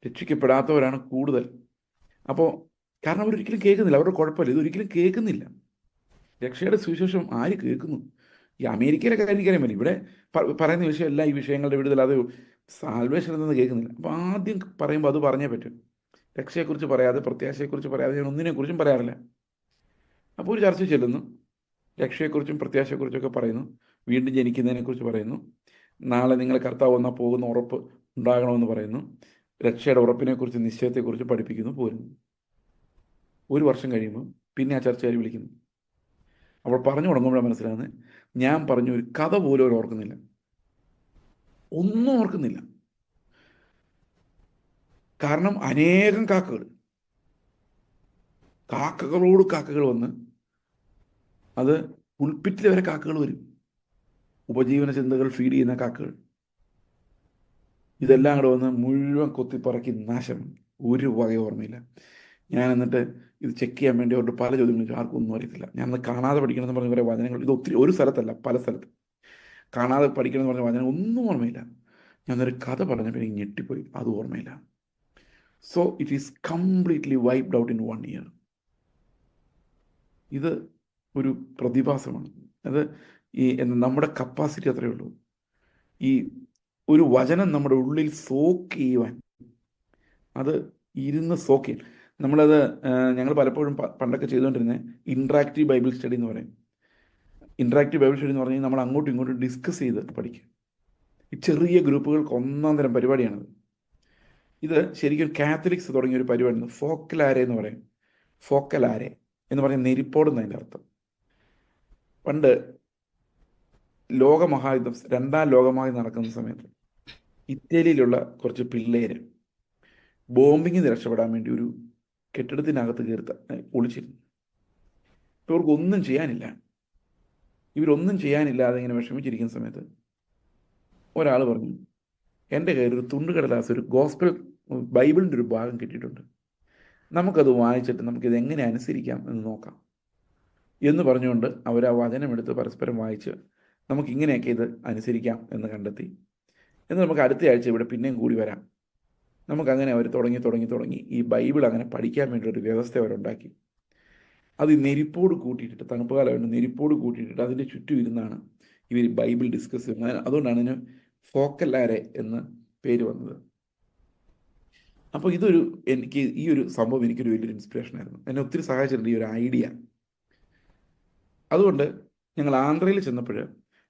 രക്ഷിക്കപ്പെടാത്തവരാണ് കൂടുതൽ. അപ്പോൾ കാരണം അവരൊരിക്കലും കേൾക്കുന്നില്ല. അവരുടെ കുഴപ്പമില്ല, ഇതൊരിക്കലും കേൾക്കുന്നില്ല. രക്ഷയുടെ സുവിശേഷം ആര് കേൾക്കുന്നു? ഈ അമേരിക്കയിലൊക്കെ എനിക്കറിയാൻ പറ്റില്ല. ഇവിടെ പറയുന്ന വിഷയമല്ല ഈ വിഷയങ്ങളുടെ വിടുതൽ, അത് സാൽവേഷൻ എന്നൊന്നും കേൾക്കുന്നില്ല. അപ്പോൾ ആദ്യം പറയുമ്പോൾ അത് പറഞ്ഞേ പറ്റും. രക്ഷയെക്കുറിച്ച് പറയാതെ, പ്രത്യാശയെക്കുറിച്ച് പറയാതെ ഞാൻ ഒന്നിനെക്കുറിച്ചും പറയാറില്ല. അപ്പോൾ ഒരു ചർച്ച ചെല്ലുന്നു, രക്ഷയെക്കുറിച്ചും പ്രത്യാശയെക്കുറിച്ചൊക്കെ പറയുന്നു, വീണ്ടും ജനിക്കുന്നതിനെക്കുറിച്ച് പറയുന്നു, നാളെ നിങ്ങൾ കർത്താവ് വന്നാൽ പോകുന്ന ഉറപ്പ് ഉണ്ടാകണമെന്ന് പറയുന്നു, രക്ഷയുടെ ഉറപ്പിനെക്കുറിച്ച്, നിശ്ചയത്തെക്കുറിച്ച് പഠിപ്പിക്കുന്നു, പോരുന്നു. 1 വർഷം കഴിയുമ്പോൾ പിന്നെ ആ ചർച്ചക്കാർ വിളിക്കുന്നു. അപ്പോൾ പറഞ്ഞു തുടങ്ങുമ്പോഴാണ് മനസ്സിലാകുന്നത് ഞാൻ പറഞ്ഞ ഒരു കഥ പോലും അവർ ഓർക്കുന്നില്ല, ഒന്നും ഓർക്കുന്നില്ല. കാരണം അനേകം കാക്കകളോട് കാക്കകൾ വന്ന്, അത് പുൽപ്പിറ്റിൽ വരെ കാക്കകൾ വരും, ഉപജീവന ചിന്തകൾ ഫീഡ് ചെയ്യുന്ന കാക്കകൾ. ഇതെല്ലാം കൂടെ വന്ന് മുഴുവൻ കൊത്തിപ്പറക്കി നാശം, ഒരു വക ഓർമ്മയില്ല. ഞാൻ എന്നിട്ട് ഇത് ചെക്ക് ചെയ്യാൻ വേണ്ടി അവരുടെ പല ചോദ്യങ്ങളും ചോദിച്ചു. ആർക്കും ഒന്നും അറിയത്തില്ല. ഞാൻ കാണാതെ പഠിക്കണമെന്ന് പറഞ്ഞ കുറേ വചനങ്ങൾ, ഇത് ഒത്തിരി ഒരു സ്ഥലത്തല്ല പല സ്ഥലത്ത് കാണാതെ പഠിക്കണമെന്ന് പറഞ്ഞ വചനം ഒന്നും ഓർമ്മയില്ല. ഞാനൊരു കഥ പറഞ്ഞപ്പോൾ എനിക്ക് ഞെട്ടിപ്പോയി, അത് ഓർമ്മയില്ല. So it is completely wiped out in 1 year. ഇത് ഒരു പ്രതിഭാസമാണ്. അത് നമ്മുടെ കപ്പാസിറ്റി അത്രയേ ഉള്ളൂ. ഈ ഒരു വചനം നമ്മുടെ ഉള്ളിൽ സോക്ക് ചെയ്യുവാൻ, അത് ഇരുന്ന് സോക്ക് ചെയ്യും. നമ്മളത് ഞങ്ങൾ പലപ്പോഴും പണ്ടൊക്കെ ചെയ്തുകൊണ്ടിരുന്നത് ഇൻട്രാക്റ്റീവ് ബൈബിൾ സ്റ്റഡി എന്ന് പറയും. ഇൻട്രാക്റ്റീവ് ബൈബിൾ സ്റ്റഡി എന്ന് പറഞ്ഞാൽ നമ്മൾ അങ്ങോട്ടും ഇങ്ങോട്ടും ഡിസ്കസ് ചെയ്ത് പഠിക്കും. ഈ ചെറിയ ഗ്രൂപ്പുകൾക്ക് 1-ാം തരം പരിപാടിയാണത്. ഇത് ശരിക്കും കാത്തലിക്സ് തുടങ്ങിയ ഒരു പരിപാടിയാണ്, ഫോക്കലാരെ എന്ന് പറയും. ഫോക്കലാരെ എന്ന് പറഞ്ഞാൽ നെരിപ്പോടുന്നതിൻ്റെ അർത്ഥം. പണ്ട് ലോകമഹായുദ്ധം, 2-ാം ലോകമഹായുദ്ധം നടക്കുന്ന സമയത്ത് ഇറ്റലിയിലുള്ള കുറച്ച് പിള്ളേര് ബോംബിങ്ങിന് രക്ഷപ്പെടാൻ വേണ്ടി ഒരു കെട്ടിടത്തിനകത്ത് ഒളിച്ചിരുന്നു. ഇപ്പോൾ ഇവർക്കൊന്നും ചെയ്യാനില്ല. ഇവരൊന്നും ചെയ്യാനില്ലാതെ ഇങ്ങനെ വിഷമിച്ചിരിക്കുന്ന സമയത്ത് ഒരാൾ പറഞ്ഞു, എൻ്റെ കയ്യിൽ ഒരു തുണ്ടുകടലാസ്, ഒരു ഗോസ്പൽ ബൈബിളിൻ്റെ ഒരു ഭാഗം കിട്ടിയിട്ടുണ്ട്, നമുക്കത് വായിച്ചിട്ട് നമുക്കിത് എങ്ങനെ അനുസരിക്കാം എന്ന് നോക്കാം എന്ന് പറഞ്ഞുകൊണ്ട് അവർ ആ വചനമെടുത്ത് പരസ്പരം വായിച്ച് നമുക്കിങ്ങനെയൊക്കെ ഇത് അനുസരിക്കാം എന്ന് കണ്ടെത്തി. എന്ന് നമുക്ക് അടുത്ത ആഴ്ച ഇവിടെ പിന്നെയും കൂടി വരാം. നമുക്കങ്ങനെ അവർ തുടങ്ങി ഈ ബൈബിൾ അങ്ങനെ പഠിക്കാൻ വേണ്ടി ഒരു വ്യവസ്ഥ അവരുണ്ടാക്കി. അത് നെരിപ്പോട് കൂട്ടിയിട്ടിട്ട്, തണുപ്പ് കാലമായിട്ട് നെരിപ്പോട് കൂട്ടിയിട്ടിട്ട് അതിൻ്റെ ചുറ്റും ഇരുന്നാണ് ഇവർ ബൈബിൾ ഡിസ്കസ് ചെയ്യുന്നത്. അതുകൊണ്ടാണ് ഇതിന് ഫോക്കലാരെ എന്ന് പേര് വന്നത്. അപ്പോൾ എനിക്ക് ഈ ഒരു സംഭവം എനിക്കൊരു വലിയൊരു ഇൻസ്പിറേഷൻ ആയിരുന്നു. എന്നെ ഒത്തിരി സഹായിച്ചിട്ടുണ്ട് ഈ ഒരു ഐഡിയ. അതുകൊണ്ട് ഞങ്ങൾ ആന്ധ്രയിൽ ചെന്നപ്പോൾ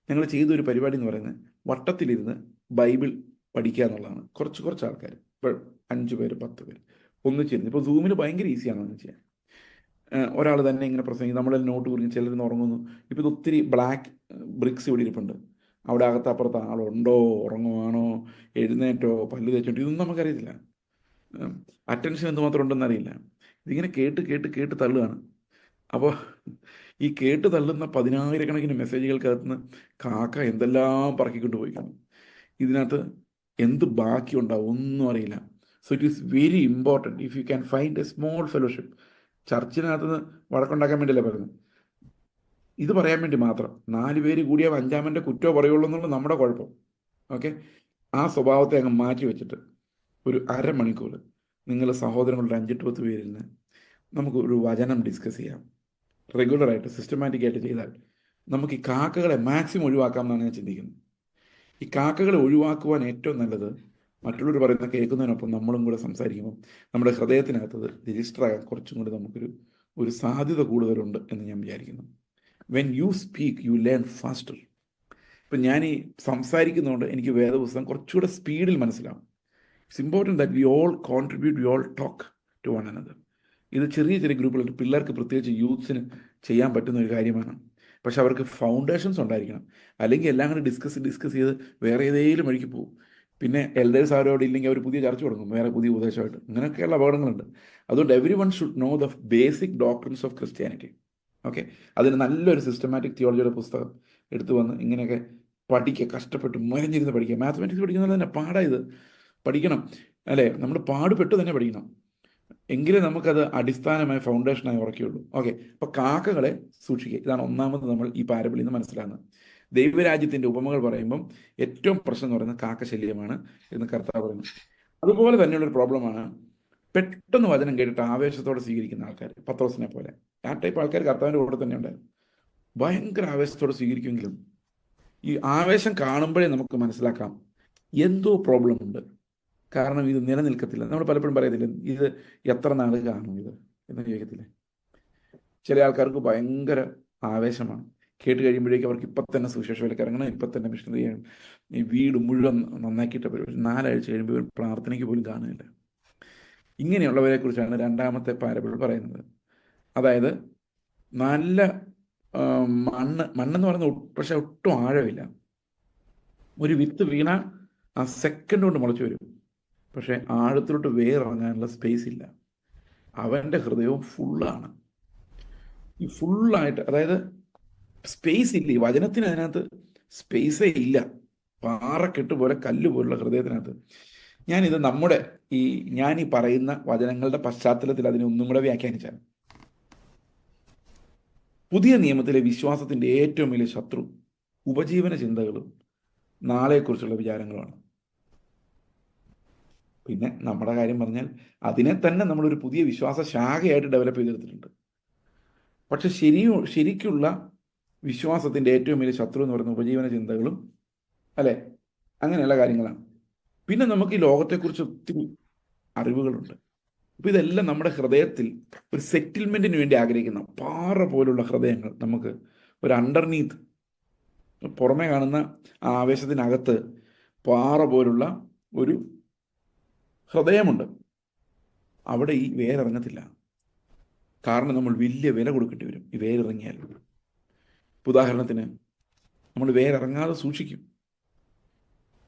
ഞങ്ങൾ ചെയ്തൊരു പരിപാടി എന്ന് പറയുന്നത് വട്ടത്തിലിരുന്ന് ബൈബിൾ പഠിക്കുക എന്നുള്ളതാണ്. കുറച്ച് ആൾക്കാർ, ഇപ്പോൾ 5 പേര് 10 പേര് ഒന്നിച്ചിരുന്ന്. ഇപ്പോൾ സൂമിൽ ഭയങ്കര ഈസിയാണ് എന്ന് ചെയ്യാൻ. ഒരാൾ തന്നെ ഇങ്ങനെ പ്രസംഗിക്കും, നമ്മളെല്ലാം നോട്ട് കുറിക്കും, ചിലർ ഉറങ്ങുന്നു. ഇപ്പോൾ ഇത് ഒത്തിരി ബ്ലാക്ക് ബ്രിക്സ് ഇവിടെ ഇരിപ്പുണ്ട്. അവിടെ അകത്തപ്പുറത്ത് ആളുണ്ടോ, ഉറങ്ങുവാണോ, എഴുന്നേറ്റോ, പല്ല് തേച്ചോട്ടോ, ഇതൊന്നും നമുക്കറിയത്തില്ല. അറ്റൻഷൻ എന്തുമാത്രം ഉണ്ടെന്ന് അറിയില്ല. ഇതിങ്ങനെ കേട്ട് തള്ളുകയാണ്. അപ്പോൾ ഈ കേട്ട് തള്ളുന്ന 10,000 കണക്കിന് മെസ്സേജുകൾക്കകത്തുനിന്ന് കാക്ക എന്തെല്ലാം പറക്കിക്കൊണ്ട് പോയിക്കണം. ഇതിനകത്ത് എന്ത് ബാക്കിയുണ്ടാവും ഒന്നും അറിയില്ല. So it is very important if you can find a small fellowship. ചർച്ചിനകത്ത് നിന്ന് വഴക്കുണ്ടാക്കാൻ വേണ്ടിയല്ലേ പറയുന്നത്, ഇത് പറയാൻ വേണ്ടി മാത്രം. 4 പേര് കൂടിയ അഞ്ചാമൻ്റെ കുറ്റോ പറയുള്ളൂ എന്നുള്ളത് നമ്മുടെ കുഴപ്പം. ഓക്കെ, ആ സ്വഭാവത്തെ അങ്ങ് മാറ്റി വെച്ചിട്ട് ഒരു അരമണിക്കൂർ നിങ്ങൾ സഹോദരങ്ങളുടെ 5-10 പേരിൽ നമുക്ക് ഒരു വചനം ഡിസ്കസ് ചെയ്യാം. റെഗുലറായിട്ട് സിസ്റ്റമാറ്റിക് ആയിട്ട് ചെയ്താൽ നമുക്ക് ഈ കാക്കകളെ മാക്സിമം ഒഴിവാക്കാം എന്നാണ് ഞാൻ ചിന്തിക്കുന്നത്. ഈ കാക്കകളെ ഒഴിവാക്കുവാൻ ഏറ്റവും നല്ലത് മറ്റുള്ളവർ പറയുന്ന കേൾക്കുന്നതിനൊപ്പം നമ്മളും കൂടെ സംസാരിക്കുമ്പോൾ നമ്മുടെ ഹൃദയത്തിനകത്തത് രജിസ്റ്റർ ആകാൻ കുറച്ചും കൂടി നമുക്കൊരു സാധ്യത കൂടുതലുണ്ട് എന്ന് ഞാൻ വിചാരിക്കുന്നു. When you speak you learn faster. ഇപ്പം ഞാൻ ഈ സംസാരിക്കുന്നതുകൊണ്ട് എനിക്ക് വേദപുസ്തകം കുറച്ചുകൂടെ സ്പീഡിൽ മനസ്സിലാവും. It's important that we all contribute, we all talk to one another. ഇത് ചെറിയ ചെറിയ ഗ്രൂപ്പുകൾ പിള്ളേർക്ക്, പ്രത്യേകിച്ച് യൂത്ത്സിന് ചെയ്യാൻ പറ്റുന്ന ഒരു കാര്യമാണ്. പക്ഷെ അവർക്ക് ഫൗണ്ടേഷൻസ് ഉണ്ടായിരിക്കണം. അല്ലെങ്കിൽ എല്ലാം കൂടി ഡിസ്കസ് ചെയ്ത് വേറെ ഏതെങ്കിലും വഴിക്ക് പോകും. പിന്നെ എൽഡേഴ്സ് ആരോട് ഇല്ലെങ്കിൽ അവർ പുതിയ ചർച്ച തുടങ്ങും, വേറെ പുതിയ ഉപദേശമായിട്ട്. ഇങ്ങനെയൊക്കെയുള്ള അപകടങ്ങളുണ്ട്. അതുകൊണ്ട് every one should know the basic doctrines of Christianity. Okay, അതിന് നല്ലൊരു സിസ്റ്റമാറ്റിക് തിയോളജിയുടെ പുസ്തകം എടുത്തു വന്ന് ഇങ്ങനെയൊക്കെ പഠിക്കുക, കഷ്ടപ്പെട്ട് മുരഞ്ഞിരുന്ന് പഠിക്കുക. മാത്തമാറ്റിക്സ് പഠിക്കുന്നത് തന്നെ പാടായത് പഠിക്കണം, അല്ലേ? നമ്മൾ പാടുപെട്ട് തന്നെ പഠിക്കണം, എങ്കിലേ നമുക്കത് അടിസ്ഥാനമായ ഫൗണ്ടേഷനായി ഉറക്കുകയുള്ളൂ. ഓക്കെ, അപ്പോൾ കാക്കകളെ സൂക്ഷിക്കുക. ഇതാണ് ഒന്നാമത് നമ്മൾ ഈ പാരബിളിൽ നിന്ന് മനസ്സിലാകുന്നത്. ദൈവരാജ്യത്തിൻ്റെ ഉപമകൾ പറയുമ്പം ഏറ്റവും പ്രശ്നം എന്ന് പറയുന്നത് കാക്കശല്യമാണ് എന്ന് കർത്താവ് പറയുന്നു. അതുപോലെ തന്നെയുള്ളൊരു പ്രോബ്ലമാണ് പെട്ടെന്ന് വചനം കേട്ടിട്ട് ആവേശത്തോടെ സ്വീകരിക്കുന്ന ആൾക്കാർ. പത്രോസിനെ പോലെ ആ ടൈപ്പ് ആൾക്കാർ കർത്താവിൻ്റെ കൂടെ തന്നെ ഉണ്ടായിരുന്നു. ഭയങ്കര ആവേശത്തോടെ സ്വീകരിക്കുമെങ്കിലും ഈ ആവേശം കാണുമ്പോഴേ നമുക്ക് മനസ്സിലാക്കാം എന്തോ പ്രോബ്ലം ഉണ്ട്. കാരണം ഇത് നിലനിൽക്കത്തില്ല. നമ്മൾ പലപ്പോഴും പറയത്തില്ല, ഇത് എത്ര നാൾ കാണും ഇത് എന്ന് ചോദിക്കത്തില്ലേ? ചില ആൾക്കാർക്ക് ഭയങ്കര ആവേശമാണ്. കേട്ട് കഴിയുമ്പോഴേക്കും അവർക്ക് ഇപ്പം തന്നെ സുവിശേഷ വിലക്ക് ഇറങ്ങണം, ഇപ്പം തന്നെ മിഷനറി ചെയ്യണം, ഈ വീട് മുഴുവൻ നന്നാക്കിയിട്ട് ഒരു 4 ആഴ്ച കഴിയുമ്പോൾ പ്രാർത്ഥനയ്ക്ക് പോലും കാണുന്നില്ല. ഇങ്ങനെയുള്ളവരെ കുറിച്ചാണ് രണ്ടാമത്തെ പാരബിൾ പറയുന്നത്. അതായത് നല്ല മണ്ണെന്ന് പറയുന്നത് പക്ഷെ ഒട്ടും ആഴമില്ല. ഒരു വിത്ത് വീണ ആ സെക്കൻഡ് കൊണ്ട് മുളച്ചു വരും, പക്ഷെ ആഴത്തിലോട്ട് വേറിറങ്ങാനുള്ള സ്പേസ് ഇല്ല. അവൻ്റെ ഹൃദയവും ഫുള്ളാണ്. ഈ ഫുള്ളായിട്ട്, അതായത് സ്പേസ് ഇല്ല. ഈ വചനത്തിന് അതിനകത്ത് സ്പേസേ ഇല്ല. പാറക്കെട്ട് പോലെ, കല്ല് പോലുള്ള ഹൃദയത്തിനകത്ത്. ഞാനിത് ഞാൻ ഈ പറയുന്ന വചനങ്ങളുടെ പശ്ചാത്തലത്തിൽ അതിനെ ഒന്നും കൂടെ വ്യാഖ്യാനിച്ചാൽ, പുതിയ നിയമത്തിലെ വിശ്വാസത്തിൻ്റെ ഏറ്റവും വലിയ ശത്രു ഉപജീവന ചിന്തകളും നാളെക്കുറിച്ചുള്ള വിചാരങ്ങളുമാണ്. പിന്നെ നമ്മുടെ കാര്യം പറഞ്ഞാൽ അതിനെ തന്നെ നമ്മളൊരു പുതിയ വിശ്വാസ ശാഖയായിട്ട് ഡെവലപ്പ് ചെയ്തെടുത്തിട്ടുണ്ട്. പക്ഷെ ശരിക്കുള്ള വിശ്വാസത്തിൻ്റെ ഏറ്റവും വലിയ ശത്രു എന്ന് പറയുന്ന ഉപജീവന ചിന്തകളും, അല്ലേ, അങ്ങനെയുള്ള കാര്യങ്ങളാണ്. പിന്നെ നമുക്ക് ഈ ലോകത്തെക്കുറിച്ച് ഒത്തിരി അറിവുകളുണ്ട്. അപ്പോൾ ഇതെല്ലാം നമ്മുടെ ഹൃദയത്തിൽ ഒരു സെറ്റിൽമെൻറ്റിന് വേണ്ടി ആഗ്രഹിക്കുന്ന പാറ പോലുള്ള ഹൃദയങ്ങൾ, നമുക്ക് ഒരു അണ്ടർനീത്ത്, പുറമെ കാണുന്ന ആവേശത്തിനകത്ത് പാറ പോലുള്ള ഒരു ഹൃദയമുണ്ട്. അവിടെ ഈ വേരിറങ്ങത്തില്ല. കാരണം നമ്മൾ വലിയ വില കൊടുക്കേണ്ടി വരും ഈ വേരിറങ്ങിയാൽ. ഉദാഹരണത്തിന് നമ്മൾ വേരിറങ്ങാതെ സൂക്ഷിക്കും.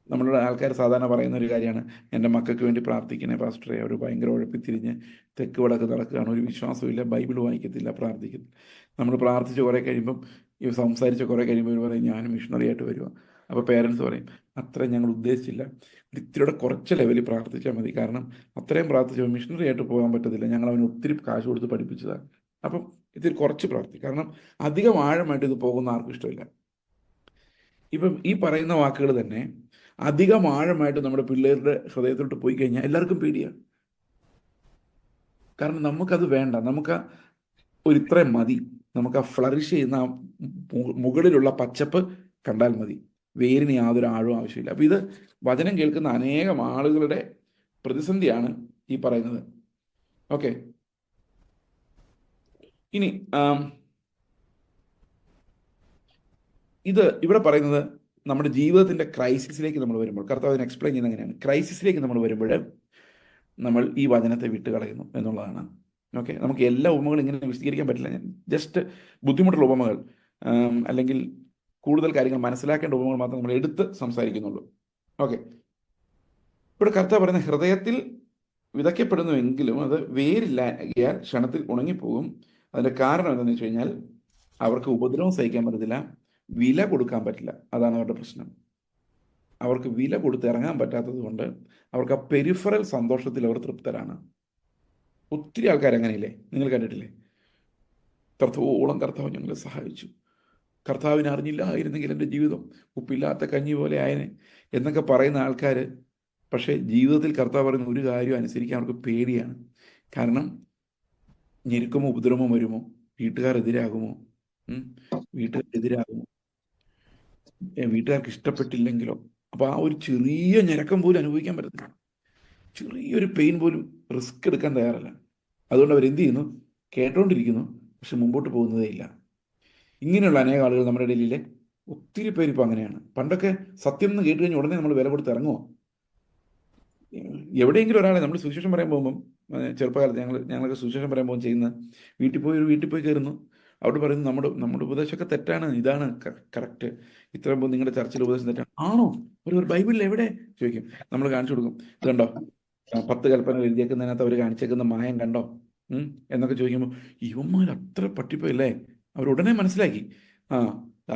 നമ്മളുടെ ആൾക്കാർ സാധാരണ പറയുന്ന ഒരു കാര്യമാണ്, എൻ്റെ മക്കൾക്ക് വേണ്ടി പ്രാർത്ഥിക്കണേ പാസ്റ്ററെ. അവർ ഭയങ്കര ഉഴപ്പിത്തിരിഞ്ഞ് തെക്ക് വടക്ക് നടക്കുകയാണ്, ഒരു വിശ്വാസമില്ല, ബൈബിൾ വായിക്കത്തില്ല, പ്രാർത്ഥിക്കത്തില്ല. നമ്മൾ പ്രാർത്ഥിച്ച് കുറേ കഴിയുമ്പം, സംസാരിച്ച് കുറേ കഴിയുമ്പോൾ ഇവർ പറയും ഞാനും മിഷണറി ആയിട്ട് വരുക. അപ്പോൾ പേരൻസ് പറയും അത്രയും ഞങ്ങൾ ഉദ്ദേശിച്ചില്ല, ഇത്തിരിയുടെ കുറച്ച് ലെവലിൽ പ്രാർത്ഥിച്ചാൽ മതി, കാരണം അത്രയും പ്രാർത്ഥിച്ചാൽ മിഷണറി ആയിട്ട് പോകാൻ പറ്റത്തില്ല, ഞങ്ങൾ അവന് ഒത്തിരി കാശ് കൊടുത്ത് പഠിപ്പിച്ചതാണ്. അപ്പം ഇത്തിരി കുറച്ച് പ്രാർത്ഥിക്കും, കാരണം അധികം ആഴമായിട്ട് ഇത് പോകുന്ന ആർക്കും ഇഷ്ടമില്ല. ഇപ്പം ഈ പറയുന്ന വാക്കുകൾ തന്നെ അധികം ആഴമായിട്ട് നമ്മുടെ പിള്ളേരുടെ ഹൃദയത്തിലോട്ട് പോയി കഴിഞ്ഞാൽ എല്ലാവർക്കും പേടിയാണ്. കാരണം നമുക്കത് വേണ്ട, നമുക്ക് ഇത്രയും മതി, നമുക്ക് ആ ഫ്ലറിഷ് ചെയ്യുന്ന മുകളിലുള്ള പച്ചപ്പ് കണ്ടാൽ മതി, വേരിന് യാതൊരു ആഴവും ആവശ്യമില്ല. അപ്പോൾ ഇത് വചനം കേൾക്കുന്ന അനേകം ആളുകളുടെ പ്രതിസന്ധിയാണ് ഈ പറയുന്നത്. ഓക്കെ, ഇനി ഇത് ഇവിടെ പറയുന്നത് നമ്മുടെ ജീവിതത്തിൻ്റെ ക്രൈസിസിലേക്ക് നമ്മൾ വരുമ്പോൾ, കർത്താവ് അതിനെ എക്സ്പ്ലെയിൻ ചെയ്യുന്നത് എങ്ങനെയാണ്, ക്രൈസിസിലേക്ക് നമ്മൾ വരുമ്പോൾ നമ്മൾ ഈ വചനത്തെ വിട്ട് കളയുന്നു എന്നുള്ളതാണ്. ഓക്കെ, നമുക്ക് എല്ലാ ഉപമകളും ഇങ്ങനെ വിശദീകരിക്കാൻ പറ്റില്ല. ഞാൻ ജസ്റ്റ് ബുദ്ധിമുട്ടുള്ള ഉപമകൾ അല്ലെങ്കിൽ കൂടുതൽ കാര്യങ്ങൾ മനസ്സിലാക്കേണ്ട ഉപമകൾ മാത്രം നമ്മൾ എടുത്ത് സംസാരിക്കുന്നുള്ളൂ. ഓക്കെ, ഇവിടെ കർത്താവ് പറയുന്ന ഹൃദയത്തിൽ വിതയ്ക്കപ്പെടുന്നുവെങ്കിലും അത് വേരില്ലായാൽ ക്ഷണത്തിൽ ഉണങ്ങിപ്പോകും. അതിൻ്റെ കാരണം എന്താണെന്ന് വെച്ച് കഴിഞ്ഞാൽ അവർക്ക് ഉപദ്രവം സഹിക്കാൻ പറ്റത്തില്ല, വില കൊടുക്കാൻ പറ്റില്ല. അതാണ് അവരുടെ പ്രശ്നം. അവർക്ക് വില കൊടുത്ത് ഇറങ്ങാൻ പറ്റാത്തത് കൊണ്ട് അവർക്ക് ആ പെരിഫറൽ സന്തോഷത്തിൽ അവർ തൃപ്തരാണ്. ഒത്തിരി ആൾക്കാർ അങ്ങനെയില്ലേ, നിങ്ങൾ കണ്ടിട്ടില്ലേ? കർത്താവോളം കർത്താവ് ഞങ്ങളെ സഹായിച്ചു, കർത്താവിനെ അറിഞ്ഞില്ലായിരുന്നെങ്കിൽ എൻ്റെ ജീവിതം ഉപ്പില്ലാത്ത കഞ്ഞി പോലെ ആയനെ എന്നൊക്കെ പറയുന്ന ആൾക്കാർ, പക്ഷേ ജീവിതത്തിൽ കർത്താവ് പറയുന്ന ഒരു കാര്യം അനുസരിക്കാൻ അവർക്ക് പേടിയാണ്. കാരണം ഞെരുക്കമോ ഉപദ്രവമോ വരുമോ, വീട്ടുകാരെതിരാകുമോ, വീട്ടുകാരെതിരാകുമോ, വീട്ടുകാർക്ക് ഇഷ്ടപ്പെട്ടില്ലെങ്കിലോ. അപ്പോൾ ആ ഒരു ചെറിയ ഞെരക്കം പോലും അനുഭവിക്കാൻ പറ്റത്തില്ല, ചെറിയൊരു പെയിൻ പോലും റിസ്ക് എടുക്കാൻ തയ്യാറല്ല. അതുകൊണ്ട് അവർ എന്ത് ചെയ്യുന്നു? കേട്ടോണ്ടിരിക്കുന്നു, പക്ഷെ മുമ്പോട്ട് പോകുന്നതേ ഇല്ല. ഇങ്ങനെയുള്ള അനേക ആളുകൾ നമ്മുടെ ഇടയിലെ ഒത്തിരി പേര് ഇപ്പോൾ അങ്ങനെയാണ്. പണ്ടൊക്കെ സത്യം എന്ന് കേട്ട് കഴിഞ്ഞാൽ ഉടനെ നമ്മൾ വില കൊടുത്ത് ഇറങ്ങുമോ? എവിടെയെങ്കിലും ഒരാളെ നമ്മൾ സുവിശേഷം പറയാൻ പോകുമ്പം, ചെറുപ്പകാലത്ത് ഞങ്ങളൊക്കെ സുവിശേഷം പറയാൻ പോകുമ്പോൾ ചെയ്യുന്ന, വീട്ടിൽ പോയി കയറുന്നു, അവിടെ പറയുന്നു നമ്മുടെ ഉപദേശമൊക്കെ തെറ്റാണ്, ഇതാണ് കറക്റ്റ്, ഇത്രയും പോകും നിങ്ങളുടെ ചർച്ചിലെ ഉപദേശം തെറ്റാണ്. ആണോ? ഒരു ബൈബിളിൽ എവിടെ ചോദിക്കും. നമ്മൾ കാണിച്ചു കൊടുക്കും, ഇത് കണ്ടോ 10 കൽപ്പനകൾ എഴുതിയേക്കുന്നതിനകത്ത് അവർ കാണിച്ചേക്കുന്ന മായം കണ്ടോ എന്നൊക്കെ ചോദിക്കുമ്പോൾ ഇവന്മാർ അത്ര പട്ടിപ്പല്ലേ. അവരുടനെ മനസ്സിലാക്കി,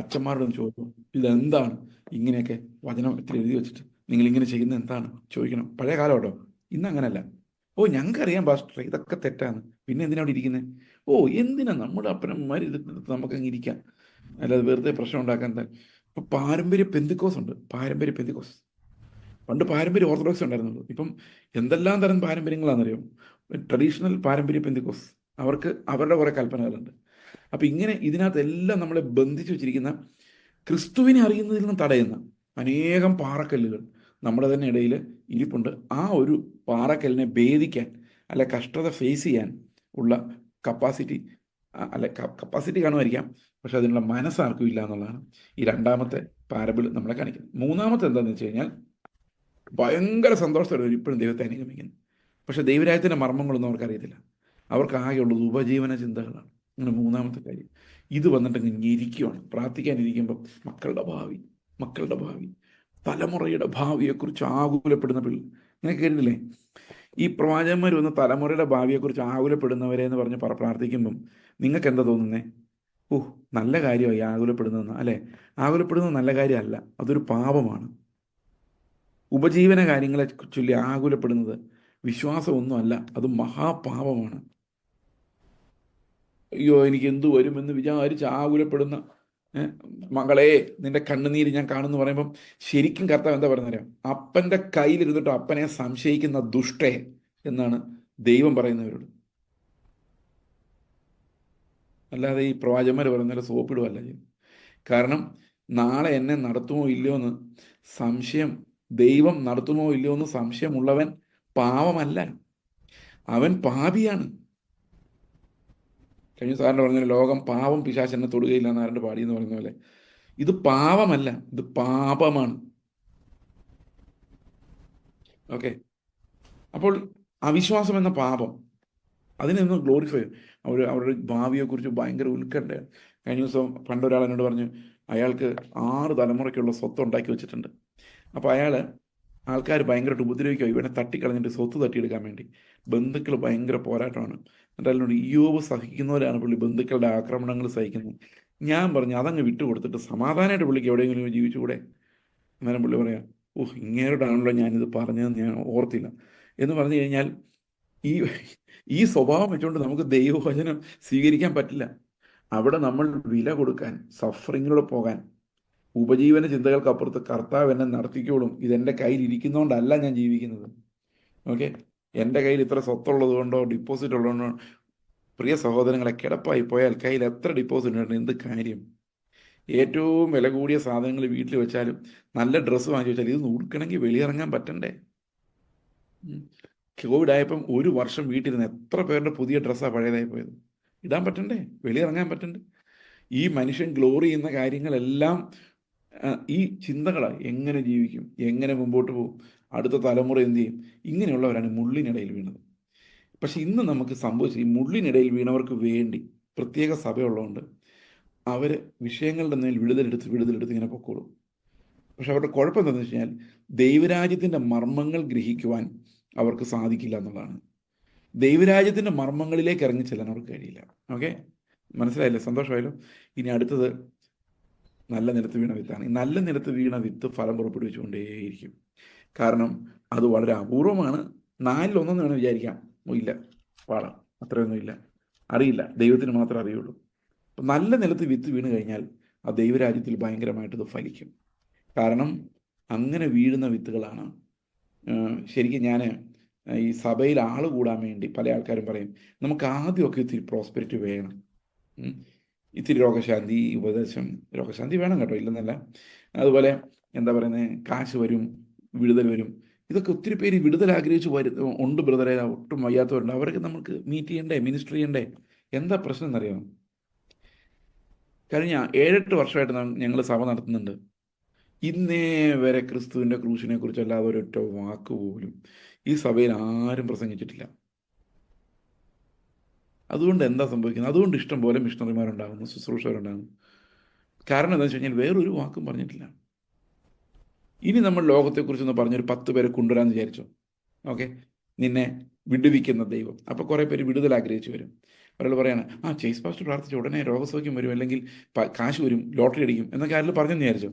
അച്ഛന്മാരോടൊന്ന് ചോദിക്കും, ഇതെന്താണ് ഇങ്ങനെയൊക്കെ വചനം ഇത്തിരി എഴുതി വെച്ചിട്ട് നിങ്ങളിങ്ങനെ ചെയ്യുന്നത് എന്താണ് ചോദിക്കണം. പഴയ കാലം കേട്ടോ, ഇന്ന് അങ്ങനല്ല. ഓ ഞങ്ങൾക്കറിയാം പാസ്റ്റർ ഇതൊക്കെ തെറ്റാണ്, പിന്നെ എന്തിനാ അവിടെ ഇരിക്കുന്നത്? ഓ എന്തിനാ നമ്മുടെ അപ്പനന്മാർ ഇതിട്ട് നമുക്കങ്ങ് ഇരിക്കാം, അല്ലാതെ വെറുതെ പ്രശ്നം ഉണ്ടാക്കാൻ. ഇപ്പൊ പാരമ്പര്യ പെന്തിക്കോസ് ഉണ്ട്, പാരമ്പര്യ പെന്തിക്കോസ്. പണ്ട് പാരമ്പര്യ ഓർത്തഡോക്സ് ഉണ്ടായിരുന്നുള്ളൂ, ഇപ്പം എന്തെല്ലാം തരം പാരമ്പര്യങ്ങളാണെന്നറിയാം. ട്രഡീഷണൽ പാരമ്പര്യ പെന്തിക്കോസ്, അവർക്ക് അവരുടെ കുറേ കൽപ്പനകളുണ്ട്. അപ്പം ഇങ്ങനെ ഇതിനകത്ത് എല്ലാം നമ്മളെ ബന്ധിച്ചു വെച്ചിരിക്കുന്ന, ക്രിസ്തുവിനെ അറിയുന്നതിൽ നിന്ന് തടയുന്ന അനേകം പാറക്കല്ലുകൾ നമ്മുടെ തന്നെ ഇടയിൽ ഇരിപ്പുണ്ട്. ആ ഒരു പാറക്കല്ലിനെ ഭേദിക്കാൻ, അല്ലെ കഷ്ടത ഫേസ് ചെയ്യാൻ ഉള്ള കപ്പാസിറ്റി, അല്ലെ കപ്പാസിറ്റി കാണുമായിരിക്കാം, പക്ഷെ അതിനുള്ള മനസ്സാർക്കും ഇല്ല എന്നുള്ളതാണ് ഈ രണ്ടാമത്തെ പാരബിൾ നമ്മളെ കാണിക്കുന്നത്. മൂന്നാമത്തെ എന്താണെന്ന് വെച്ച് കഴിഞ്ഞാൽ, ഭയങ്കര സന്തോഷത്തോടെ ഇപ്പോഴും ദൈവത്തെ അനുഗമിക്കുന്നു, പക്ഷെ ദൈവരാജ്യത്തിൻ്റെ മർമ്മങ്ങളൊന്നും അവർക്കറിയത്തില്ല. അവർക്ക് ആകെയുള്ളത് ഉപജീവന ചിന്തകളാണ്. അങ്ങനെ മൂന്നാമത്തെ കാര്യം, ഇത് വന്നിട്ട് ഞെരിക്കുവാണ്. പ്രാർത്ഥിക്കാനിരിക്കുമ്പം മക്കളുടെ ഭാവി തലമുറയുടെ ഭാവിയെക്കുറിച്ച് ആകുലപ്പെടുന്ന പിള്ളേർ. ഞാൻ കേട്ടിട്ടില്ലേ, ഈ പ്രവാചകന്മാർ വന്ന് തലമുറയുടെ ഭാവിയെക്കുറിച്ച് ആകുലപ്പെടുന്നവരെ എന്ന് പറഞ്ഞ് പ്രാർത്ഥിക്കുമ്പം നിങ്ങൾക്ക് എന്താ തോന്നുന്നേ? നല്ല കാര്യമായി ആകുലപ്പെടുന്നതെന്ന്, അല്ലേ? ആകുലപ്പെടുന്നത് നല്ല കാര്യമല്ല, അതൊരു പാപമാണ്. ഉപജീവന കാര്യങ്ങളെ ചൊല്ലി ആകുലപ്പെടുന്നത് വിശ്വാസമൊന്നുമല്ല, അത് മഹാപാപമാണ്. അയ്യോ എനിക്ക് എന്തു വരുമെന്ന് വിചാരിച്ച് ആകുലപ്പെടുന്ന മകളെ നിന്റെ കണ്ണുനീര് ഞാൻ കാണുന്നു പറയുമ്പം ശരിക്കും കർത്താവ് എന്താ പറയുന്നറിയാം? അപ്പൻ്റെ കയ്യിലിരുന്നിട്ട് അപ്പനെ സംശയിക്കുന്ന ദുഷ്ടേ എന്നാണ് ദൈവം പറയുന്നവരോട്. അല്ലാതെ ഈ പ്രവാചകന്മാർ പറയുന്നതിൽ സോപ്പിടുവല്ല ചെയ്യും. കാരണം നാളെ എന്നെ നടത്തുമോ ഇല്ലയോ എന്ന് സംശയം, ദൈവം നടത്തുമോ ഇല്ലയോ എന്ന് സംശയമുള്ളവൻ പാവമല്ല, അവൻ പാപിയാണ്. കഴിഞ്ഞ സാറിന് പറഞ്ഞ ലോകം പാവം പിശാചെന്നെ തൊടുകയില്ല എന്ന് ആരുടെ പാടിയെന്ന് പറയുന്ന പോലെ, ഇത് പാവമല്ല, ഇത് പാപമാണ്. ഓക്കെ, അപ്പോൾ അവിശ്വാസം എന്ന പാപം, അതിനൊന്ന് ഗ്ലോറിഫൈ അവരുടെ ഭാവിയെക്കുറിച്ച് ഭയങ്കര ഉത്കണ്ഠയാണ്. കഴിഞ്ഞ ദിവസം പണ്ടൊരാൾ എന്നോട് പറഞ്ഞു, അയാൾക്ക് 6 തലമുറയ്ക്കുള്ള സ്വത്ത് ഉണ്ടാക്കി വെച്ചിട്ടുണ്ട്. അപ്പോൾ ആൾക്കാർ ഭയങ്കരമായിട്ട് ഉപദ്രവിക്കുക, ഇവനെ തട്ടിക്കളഞ്ഞിട്ട് സ്വത്ത് തട്ടിയെടുക്കാൻ വേണ്ടി. ബന്ധുക്കൾ ഭയങ്കര പോരാട്ടമാണ്. എന്നിട്ട് അതിനോട് ഇയ്യോബ് സഹിക്കുന്നവരാണ് പുള്ളി ബന്ധുക്കളുടെ ആക്രമണങ്ങൾ സഹിക്കുന്നത്. ഞാൻ പറഞ്ഞു അതങ്ങ് വിട്ടുകൊടുത്തിട്ട് സമാധാനമായിട്ട് പുള്ളിക്ക് എവിടെയെങ്കിലും ജീവിച്ചുകൂടെ? അന്നേരം പുള്ളി പറയാം, ഇങ്ങേരോടാണല്ലോ ഞാനിത് പറഞ്ഞതെന്ന് ഞാൻ ഓർത്തില്ല എന്ന് പറഞ്ഞു കഴിഞ്ഞാൽ, ഈ സ്വഭാവം വെച്ചുകൊണ്ട് നമുക്ക് ദൈവവചനം സ്വീകരിക്കാൻ പറ്റില്ല. അവിടെ നമ്മൾ വില കൊടുക്കാൻ, സഫറിങ്ങിലൂടെ പോകാൻ, ഉപജീവന ചിന്തകൾക്കപ്പുറത്ത് കർത്താവ് എന്നെ നടത്തിക്കോളും, ഇതെൻ്റെ കയ്യിൽ ഇരിക്കുന്നതുകൊണ്ടല്ല ഞാൻ ജീവിക്കുന്നത്. ഓക്കെ, എൻ്റെ കയ്യിൽ ഇത്ര സ്വത്തുള്ളത് കൊണ്ടോ ഡിപ്പോസിറ്റ് ഉള്ളതുകൊണ്ടോ, പ്രിയ സഹോദരങ്ങളെ, കിടപ്പായി പോയാൽ കയ്യിൽ എത്ര ഡിപ്പോസിറ്റ് ഉണ്ട് എന്ത് കാര്യം? ഏറ്റവും വില കൂടിയ സാധനങ്ങൾ വീട്ടിൽ വെച്ചാലും, നല്ല ഡ്രസ്സ് വാങ്ങി വെച്ചാൽ ഇത് ഉടുക്കണമെങ്കിൽ വെളിയിറങ്ങാൻ പറ്റണ്ടേ? കോവിഡ് ആയപ്പം 1 വർഷം വീട്ടിലിരുന്ന് എത്ര പേരുടെ പുതിയ ഡ്രസ്സാണ് പഴയതായി പോയത്? ഇടാൻ പറ്റണ്ടേ? വെളിയിറങ്ങാൻ പറ്റണ്ടേ? ഈ മനുഷ്യൻ ഗ്ലോറി ചെയ്യുന്ന കാര്യങ്ങളെല്ലാം ഈ ചിന്തകളാണ്. എങ്ങനെ ജീവിക്കും, എങ്ങനെ മുമ്പോട്ട് പോകും, അടുത്ത തലമുറ എന്ത് ചെയ്യും? ഇങ്ങനെയുള്ളവരാണ് മുള്ളിനിടയിൽ വീണത്. പക്ഷെ ഇന്ന് നമുക്ക് സംഭവിച്ചു, ഈ മുള്ളിനിടയിൽ വീണവർക്ക് വേണ്ടി പ്രത്യേക സഭയുള്ളതുകൊണ്ട് അവർ വിഷയങ്ങളുടെ മേൽ വിടുതലെടുത്ത് ഇങ്ങനെ പൊക്കോളും. പക്ഷെ അവരുടെ കുഴപ്പം എന്താണെന്ന് വെച്ച് കഴിഞ്ഞാൽ, ദൈവരാജ്യത്തിൻ്റെ മർമ്മങ്ങൾ ഗ്രഹിക്കുവാൻ അവർക്ക് സാധിക്കില്ല എന്നുള്ളതാണ്. ദൈവരാജ്യത്തിൻ്റെ മർമ്മങ്ങളിലേക്ക് ഇറങ്ങി ചെല്ലാൻ അവർക്ക് കഴിയില്ല. ഓക്കെ, മനസ്സിലായില്ലേ? സന്തോഷമായാലും. ഇനി അടുത്തത് നല്ല നിലത്ത് വീണ വിത്താണ്. ഈ നല്ല നിലത്ത് വീണ വിത്ത് ഫലം പുറപ്പെടുവിച്ചുകൊണ്ടേയിരിക്കും. കാരണം അത് വളരെ അപൂർവമാണ്. 4-1 വേണം വിചാരിക്കാം. ഇല്ല, പാടാം, അത്രയൊന്നും ഇല്ല, അറിയില്ല, ദൈവത്തിന് മാത്രമേ അറിയുള്ളൂ. അപ്പം നല്ല നിലത്ത് വിത്ത് വീണ് കഴിഞ്ഞാൽ ആ ദൈവരാജ്യത്തിൽ ഭയങ്കരമായിട്ട് ഇത് ഫലിക്കും. കാരണം അങ്ങനെ വീഴുന്ന വിത്തുകളാണ്. ശരിക്കും ഞാൻ ഈ സഭയിൽ ആൾ കൂടാൻ വേണ്ടി പല ആൾക്കാരും പറയും, നമുക്ക് ആദ്യമൊക്കെ ഇത്തിരി പ്രോസ്പെരിറ്റി വേണം, ഇത്തിരി രോഗശാന്തി, ഉപദേശം, രോഗശാന്തി വേണം കേട്ടോ, ഇല്ലെന്നല്ല. അതുപോലെ എന്താ പറയുന്നത്, കാശ് വരും, വിടുതൽ വരും. ഇതൊക്കെ ഒത്തിരി പേര് വിടുതൽ ആഗ്രഹിച്ച് ഉണ്ട് ബ്രദറെ, ഒട്ടും വയ്യാത്തവരുണ്ട്. അവരൊക്കെ നമുക്ക് മീറ്റ് ചെയ്യണ്ടേ, മിനിസ്റ്റർ ചെയ്യണ്ടേ? എന്താ പ്രശ്നം എന്നറിയാം? കഴിഞ്ഞ 7-8 വർഷമായിട്ട് ഞങ്ങൾ സഭ നടത്തുന്നുണ്ട്. ഇന്നേ വരെ ക്രിസ്തുവിൻ്റെ ക്രൂശിനെ കുറിച്ചല്ലാതെ ഒരൊറ്റ വാക്ക് പോലും ഈ സഭയിൽ ആരും പ്രസംഗിച്ചിട്ടില്ല. അതുകൊണ്ട് എന്താ സംഭവിക്കുന്നത്? അതുകൊണ്ട് ഇഷ്ടം പോലെ മിഷണറിമാരുണ്ടാകുന്നു, ശുശ്രൂഷകരുണ്ടാകുന്നു. കാരണം എന്താണെന്ന് വെച്ച് കഴിഞ്ഞാൽ വേറൊരു വാക്കും പറഞ്ഞിട്ടില്ല. ഇനി നമ്മൾ ലോകത്തെക്കുറിച്ചൊന്ന് പറഞ്ഞൊരു 10 പേരെ കൊണ്ടുവരാമെന്ന് വിചാരിച്ചോ. ഓക്കെ, നിന്നെ വിടുവിക്കുന്ന ദൈവം. അപ്പോൾ കുറേ പേര് വിടുതൽ ആഗ്രഹിച്ച് വരും. ഒരാൾ പറയാണ്, ചേസ് പാസ്റ്റ് പ്രാർത്ഥിച്ച ഉടനെ രോഗസൗഖ്യം വരും, അല്ലെങ്കിൽ കാശ് വരും, ലോട്ടറി അടിക്കും എന്നൊക്കെ ആരെങ്കിലും പറഞ്ഞെന്ന് വിചാരിച്ചോ.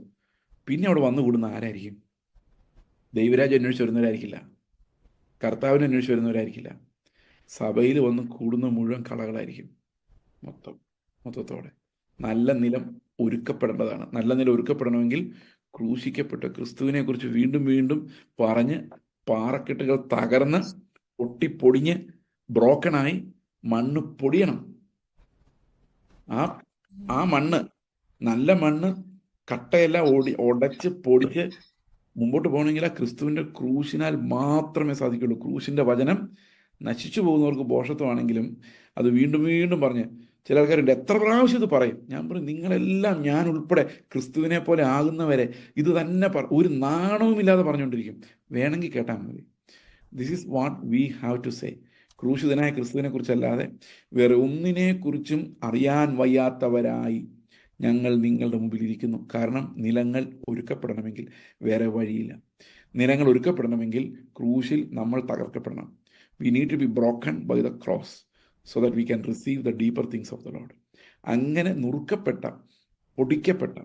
പിന്നെ അവിടെ വന്നു കൂടുന്ന ആരായിരിക്കും? ദൈവരാജ്യം അന്വേഷിച്ച് വരുന്നവരായിരിക്കില്ല, കർത്താവിനെ അന്വേഷിച്ച് വരുന്നവരായിരിക്കില്ല. സഭയിൽ വന്ന് കൂടുന്ന മുഴുവൻ കളകളായിരിക്കും. മൊത്തത്തോടെ നല്ല നിലം ഒരുക്കപ്പെടേണ്ടതാണ്. നല്ല നിലം ഒരുക്കപ്പെടണമെങ്കിൽ ക്രൂശിക്കപ്പെട്ട ക്രിസ്തുവിനെ കുറിച്ച് വീണ്ടും വീണ്ടും പറഞ്ഞ് പാറക്കെട്ടുകൾ തകർന്ന് പൊട്ടിപ്പൊടിഞ്ഞ് ബ്രോക്കണായി മണ്ണ് പൊടിയണം. ആ മണ്ണ്, നല്ല മണ്ണ്, കട്ടയെല്ലാം ഉടച്ച് പൊടിച്ച് മുമ്പോട്ട് പോകണമെങ്കിൽ ആ ക്രിസ്തുവിൻ്റെ ക്രൂശിനാൽ മാത്രമേ സാധിക്കുള്ളൂ. ക്രൂശിൻ്റെ വചനം നശിച്ചു പോകുന്നവർക്ക് ഭോഷത്വമാണെങ്കിലും അത് വീണ്ടും വീണ്ടും പറഞ്ഞ്, ചില ആൾക്കാരുണ്ട് എത്ര പ്രാവശ്യം ഇത് പറയും. ഞാൻ പറയും, നിങ്ങളെല്ലാം, ഞാൻ ഉൾപ്പെടെ ക്രിസ്തുവിനെ പോലെ ആകുന്നവരെ ഇത് തന്നെ ഒരു നാണവുമില്ലാതെ പറഞ്ഞുകൊണ്ടിരിക്കും. വേണമെങ്കിൽ കേട്ടാൽ മതി. This is what we have to say. ക്രൂശിതനായ ക്രിസ്തുവിനെ കുറിച്ചല്ലാതെ വേറെ ഒന്നിനെക്കുറിച്ചും അറിയാൻ വയ്യാത്തവരായി ഞങ്ങൾ നിങ്ങളുടെ മുമ്പിൽ ഇരിക്കുന്നു. കാരണം നിലങ്ങൾ ഒരുക്കപ്പെടണമെങ്കിൽ വേറെ വഴിയില്ല. നിലങ്ങൾ ഒരുക്കപ്പെടണമെങ്കിൽ ക്രൂശിൽ നമ്മൾ തകർക്കപ്പെടണം. We need to be broken by the cross so that we can receive the deeper things of the Lord. അങ്ങനെ നുറുക്കപ്പെട്ട, പൊടിക്കപ്പെട്ട,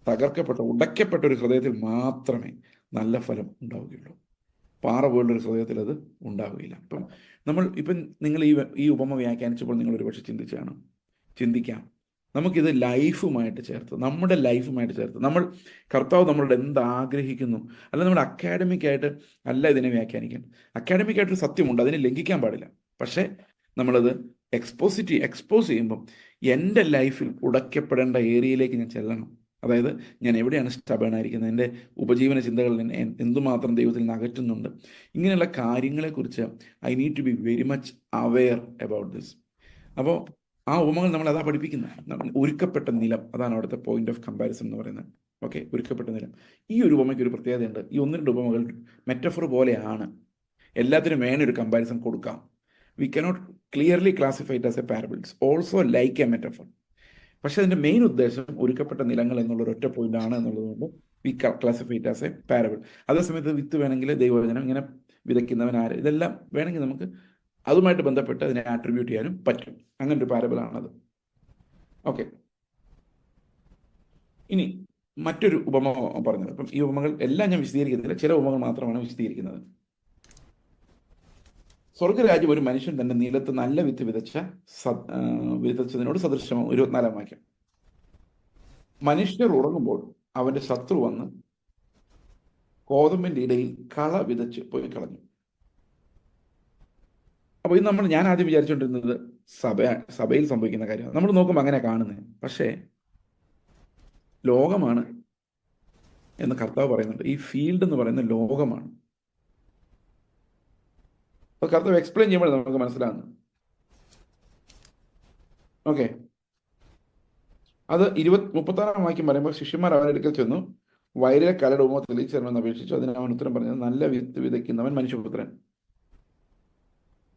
തകർക്കപ്പെട്ട, ഉടയ്ക്കപ്പെട്ട ഒരു ഹൃദയത്തിൽ മാത്രമേ നല്ല ഫലം ഉണ്ടാവുകയുള്ളൂ. പാറ പോലുള്ളൊരു ഹൃദയത്തിൽ അത് ഉണ്ടാവുകയില്ല. ഇപ്പം നിങ്ങൾ ഈ ഉപമ വ്യാഖ്യാനിച്ചപ്പോൾ നിങ്ങൾ ഒരുപക്ഷെ ചിന്തിക്കാം, നമുക്കിത് ലൈഫുമായിട്ട് ചേർത്ത്, നമ്മുടെ ലൈഫുമായിട്ട് ചേർത്ത്, കർത്താവ് നമ്മളോട് എന്താഗ്രഹിക്കുന്നു, അല്ല നമ്മുടെ അക്കാഡമിക്കായിട്ട് അല്ല ഇതിനെ വ്യാഖ്യാനിക്കണം. അക്കാഡമിക്കായിട്ടൊരു സത്യമുണ്ട്, അതിനെ ലംഘിക്കാൻ പാടില്ല. പക്ഷേ നമ്മളത് എക്സ്പോസ് ചെയ്യുമ്പം എൻ്റെ ലൈഫിൽ ഉടയ്ക്കപ്പെടേണ്ട ഏരിയയിലേക്ക് ഞാൻ ചെല്ലണം. അതായത് ഞാൻ എവിടെയാണ് സ്റ്റബേണായിരിക്കുന്നത്, എൻ്റെ ഉപജീവന ചിന്തകൾ എന്തുമാത്രം ദൈവത്തിൽ നിന്ന് അകറ്റുന്നുണ്ട്, ഇങ്ങനെയുള്ള കാര്യങ്ങളെക്കുറിച്ച് I need to be very much aware about this. അപ്പോൾ ആ ഉപമകൾ നമ്മൾ അതാ പഠിപ്പിക്കുന്നത്. ഒരുക്കപ്പെട്ട നിലം, അതാണ് അവിടുത്തെ പോയിന്റ് ഓഫ് കമ്പാരിസൺ എന്ന് പറയുന്നത്. ഓക്കെ, ഒരുക്കപ്പെട്ട നിലം. ഈ ഒരു ഉപമയ്ക്ക് ഒരു പ്രത്യേകതയുണ്ട്. ഈ 1-2 ഉപമകൾ മെറ്റഫർ പോലെയാണ്. എല്ലാത്തിനും വേണ ഒരു കമ്പാരിസൺ കൊടുക്കാം. We cannot clearly classify it as A parables, also like A metaphor. പക്ഷെ അതിൻ്റെ മെയിൻ ഉദ്ദേശം ഒരുക്കപ്പെട്ട നിലങ്ങൾ എന്നുള്ളൊരു ഒറ്റ പോയിന്റ് ആണ് എന്നുള്ളതുകൊണ്ട് we classify it as a parable. അതേസമയത്ത് വിത്ത് വേണമെങ്കിൽ ദൈവവചനം, ഇങ്ങനെ വിതയ്ക്കുന്നവൻ ആര്, ഇതെല്ലാം വേണമെങ്കിൽ നമുക്ക് അതുമായിട്ട് ബന്ധപ്പെട്ട് അതിനെ ആട്രിബ്യൂട്ട് ചെയ്യാനും പറ്റും. അങ്ങനെ ഒരു പാരബിളാണത്. ഓക്കെ, ഇനി മറ്റൊരു ഉപമ പറഞ്ഞത്. അപ്പം ഈ ഉപമകൾ എല്ലാം ഞാൻ വിശദീകരിക്കുന്നില്ല, ചില ഉപമകൾ മാത്രമാണ് വിശദീകരിക്കുന്നത്. സ്വർഗരാജ്യം ഒരു മനുഷ്യൻ തന്റെ നിലത്ത് നല്ല വിത്ത് വിതച്ചതിനോട് സദൃശമാണ്. 24-ാം വാക്യം. മനുഷ്യർ ഉറങ്ങുമ്പോൾ അവന്റെ ശത്രു വന്ന് കോതമ്പിന്റെ ഇടയിൽ കള വിതച്ച് പോയി കളഞ്ഞു. അപ്പോൾ ഇത് ഞാൻ ആദ്യം വിചാരിച്ചുകൊണ്ടിരുന്നത് സഭയിൽ സംഭവിക്കുന്ന കാര്യമാണ്. നമ്മൾ നോക്കുമ്പോൾ അങ്ങനെ കാണുന്നത്. പക്ഷേ ലോകമാണ് എന്ന് കർത്താവ് പറയുന്നുണ്ട്. ഈ ഫീൽഡ് എന്ന് പറയുന്ന ലോകമാണ്. അപ്പോൾ കർത്താവ് എക്സ്പ്ലെയിൻ ചെയ്യുമ്പോൾ നമുക്ക് മനസ്സിലാകുന്നു. ഓക്കെ, അത് 36-ാം വാക്യം പറയുമ്പോൾ, ശിഷ്യന്മാർ അവരുടെ അടുക്കൽ ചെന്നു വയലിലെ കലയുടെ ഉപമ തെളിയിച്ചു തരണമെന്ന് അപേക്ഷിച്ചു. അതിന് അവൻ ഉത്തരം പറഞ്ഞത്, നല്ല വിത്ത് വിതയ്ക്കുന്നവൻ മനുഷ്യപുത്രൻ,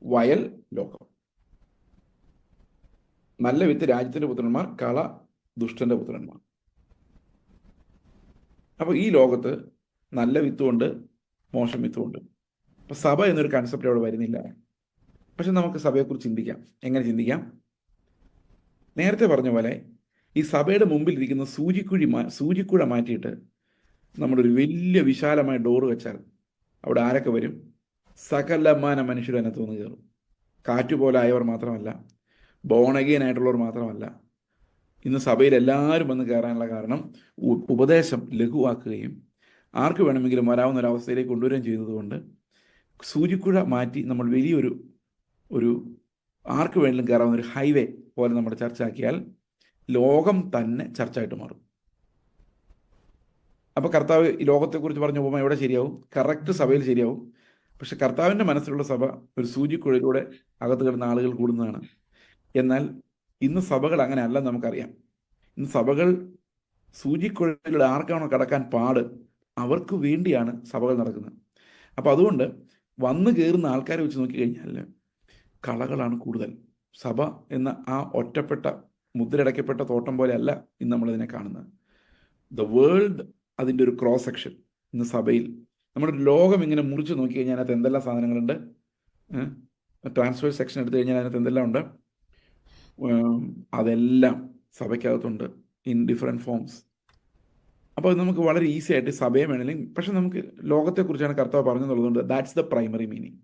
വയൽ ലോകം. നല്ല വിത്ത് രാജ്യത്തിന്റെ പുത്രന്മാർ, കള ദുഷ്ടന്റെ പുത്രന്മാർ. അപ്പോൾ ഈ ലോകത്ത് നല്ല വിത്തുമുണ്ട്, മോശം വിത്തുമുണ്ട്. അപ്പൊ സഭ എന്നൊരു കൺസെപ്റ്റ് അവിടെ വരുന്നില്ല. പക്ഷെ നമുക്ക് സഭയെക്കുറിച്ച് ചിന്തിക്കാം. എങ്ങനെ ചിന്തിക്കാം? നേരത്തെ പറഞ്ഞ പോലെ ഈ സഭയുടെ മുമ്പിൽ ഇരിക്കുന്ന സൂചിക്കുഴ മാറ്റിയിട്ട് നമ്മളൊരു വലിയ വിശാലമായ ഡോറ് വെച്ചാൽ അവിടെ ആരൊക്കെ വരും? സകലമാന മനുഷ്യരും അതിനകത്ത് വന്ന് കയറും. കാറ്റുപോലെ ആയവർ മാത്രമല്ല, ബോൺ ആയിട്ടുള്ളവർ മാത്രമല്ല. ഇന്ന് സഭയിൽ എല്ലാവരും വന്ന് കയറാനുള്ള കാരണം ഉപദേശം ലഘുവാക്കുകയും ആർക്ക് വേണമെങ്കിലും വരാവുന്ന ഒരു അവസ്ഥയിലേക്ക് കൊണ്ടുവരികയും ചെയ്തതുകൊണ്ട് സൂചിക്കുഴ മാറ്റി നമ്മൾ ഒരു ആർക്ക് വേണമെങ്കിലും കയറാവുന്ന ഒരു ഹൈവേ പോലെ നമ്മൾ ചർച്ചയാക്കിയാൽ ലോകം തന്നെ ചർച്ചയായിട്ട് മാറും. അപ്പോൾ കർത്താവ് ഈ ലോകത്തെക്കുറിച്ച് പറഞ്ഞ ഉപമ എവിടെ ശരിയാവും? കറക്റ്റ് സഭയിൽ ശരിയാവും. പക്ഷെ കർത്താവിൻ്റെ മനസ്സിലുള്ള സഭ ഒരു സൂചിക്കുഴയിലൂടെ അകത്ത് കിടന്ന ആളുകൾ കൂടുന്നതാണ്. എന്നാൽ ഇന്ന് സഭകൾ അങ്ങനെ അല്ല, നമുക്കറിയാം. ഇന്ന് സഭകൾ സൂചിക്കുഴയിലൂടെ ആർക്കാണോ കടക്കാൻ പാട് അവർക്ക് വേണ്ടിയാണ് സഭകൾ നടക്കുന്നത്. അപ്പോൾ അതുകൊണ്ട് വന്നു കയറുന്ന ആൾക്കാരെ വെച്ച് നോക്കിക്കഴിഞ്ഞാൽ കളകളാണ് കൂടുതൽ. സഭ എന്ന ആ ഒറ്റപ്പെട്ട മുദ്രയടയ്ക്കപ്പെട്ട തോട്ടം പോലെ അല്ല ഇന്ന് നമ്മളിതിനെ കാണുന്നത്. ദ വേൾഡ് അതിൻ്റെ ഒരു ക്രോസ് സെക്ഷൻ ഇന്ന് സഭയിൽ. നമ്മുടെ ലോകം ഇങ്ങനെ മുറിച്ച് നോക്കി കഴിഞ്ഞാൽ അതിനകത്ത് എന്തെല്ലാം സാധനങ്ങളുണ്ട്? ട്രാൻസ്ഫർ സെക്ഷൻ എടുത്തു കഴിഞ്ഞാൽ അതിനകത്ത് എന്തെല്ലാം ഉണ്ട്? അതെല്ലാം സഭയ്ക്കകത്തുണ്ട് ഇൻ ഡിഫറെൻറ്റ് ഫോംസ്. അപ്പോൾ നമുക്ക് വളരെ ഈസി ആയിട്ട് സഭയെ വേണമെങ്കിൽ, പക്ഷെ നമുക്ക് ലോകത്തെക്കുറിച്ചാണ് കർത്താവ് പറഞ്ഞെന്നുള്ളതുകൊണ്ട് ദാറ്റ്സ് ദ പ്രൈമറി മീനിങ്.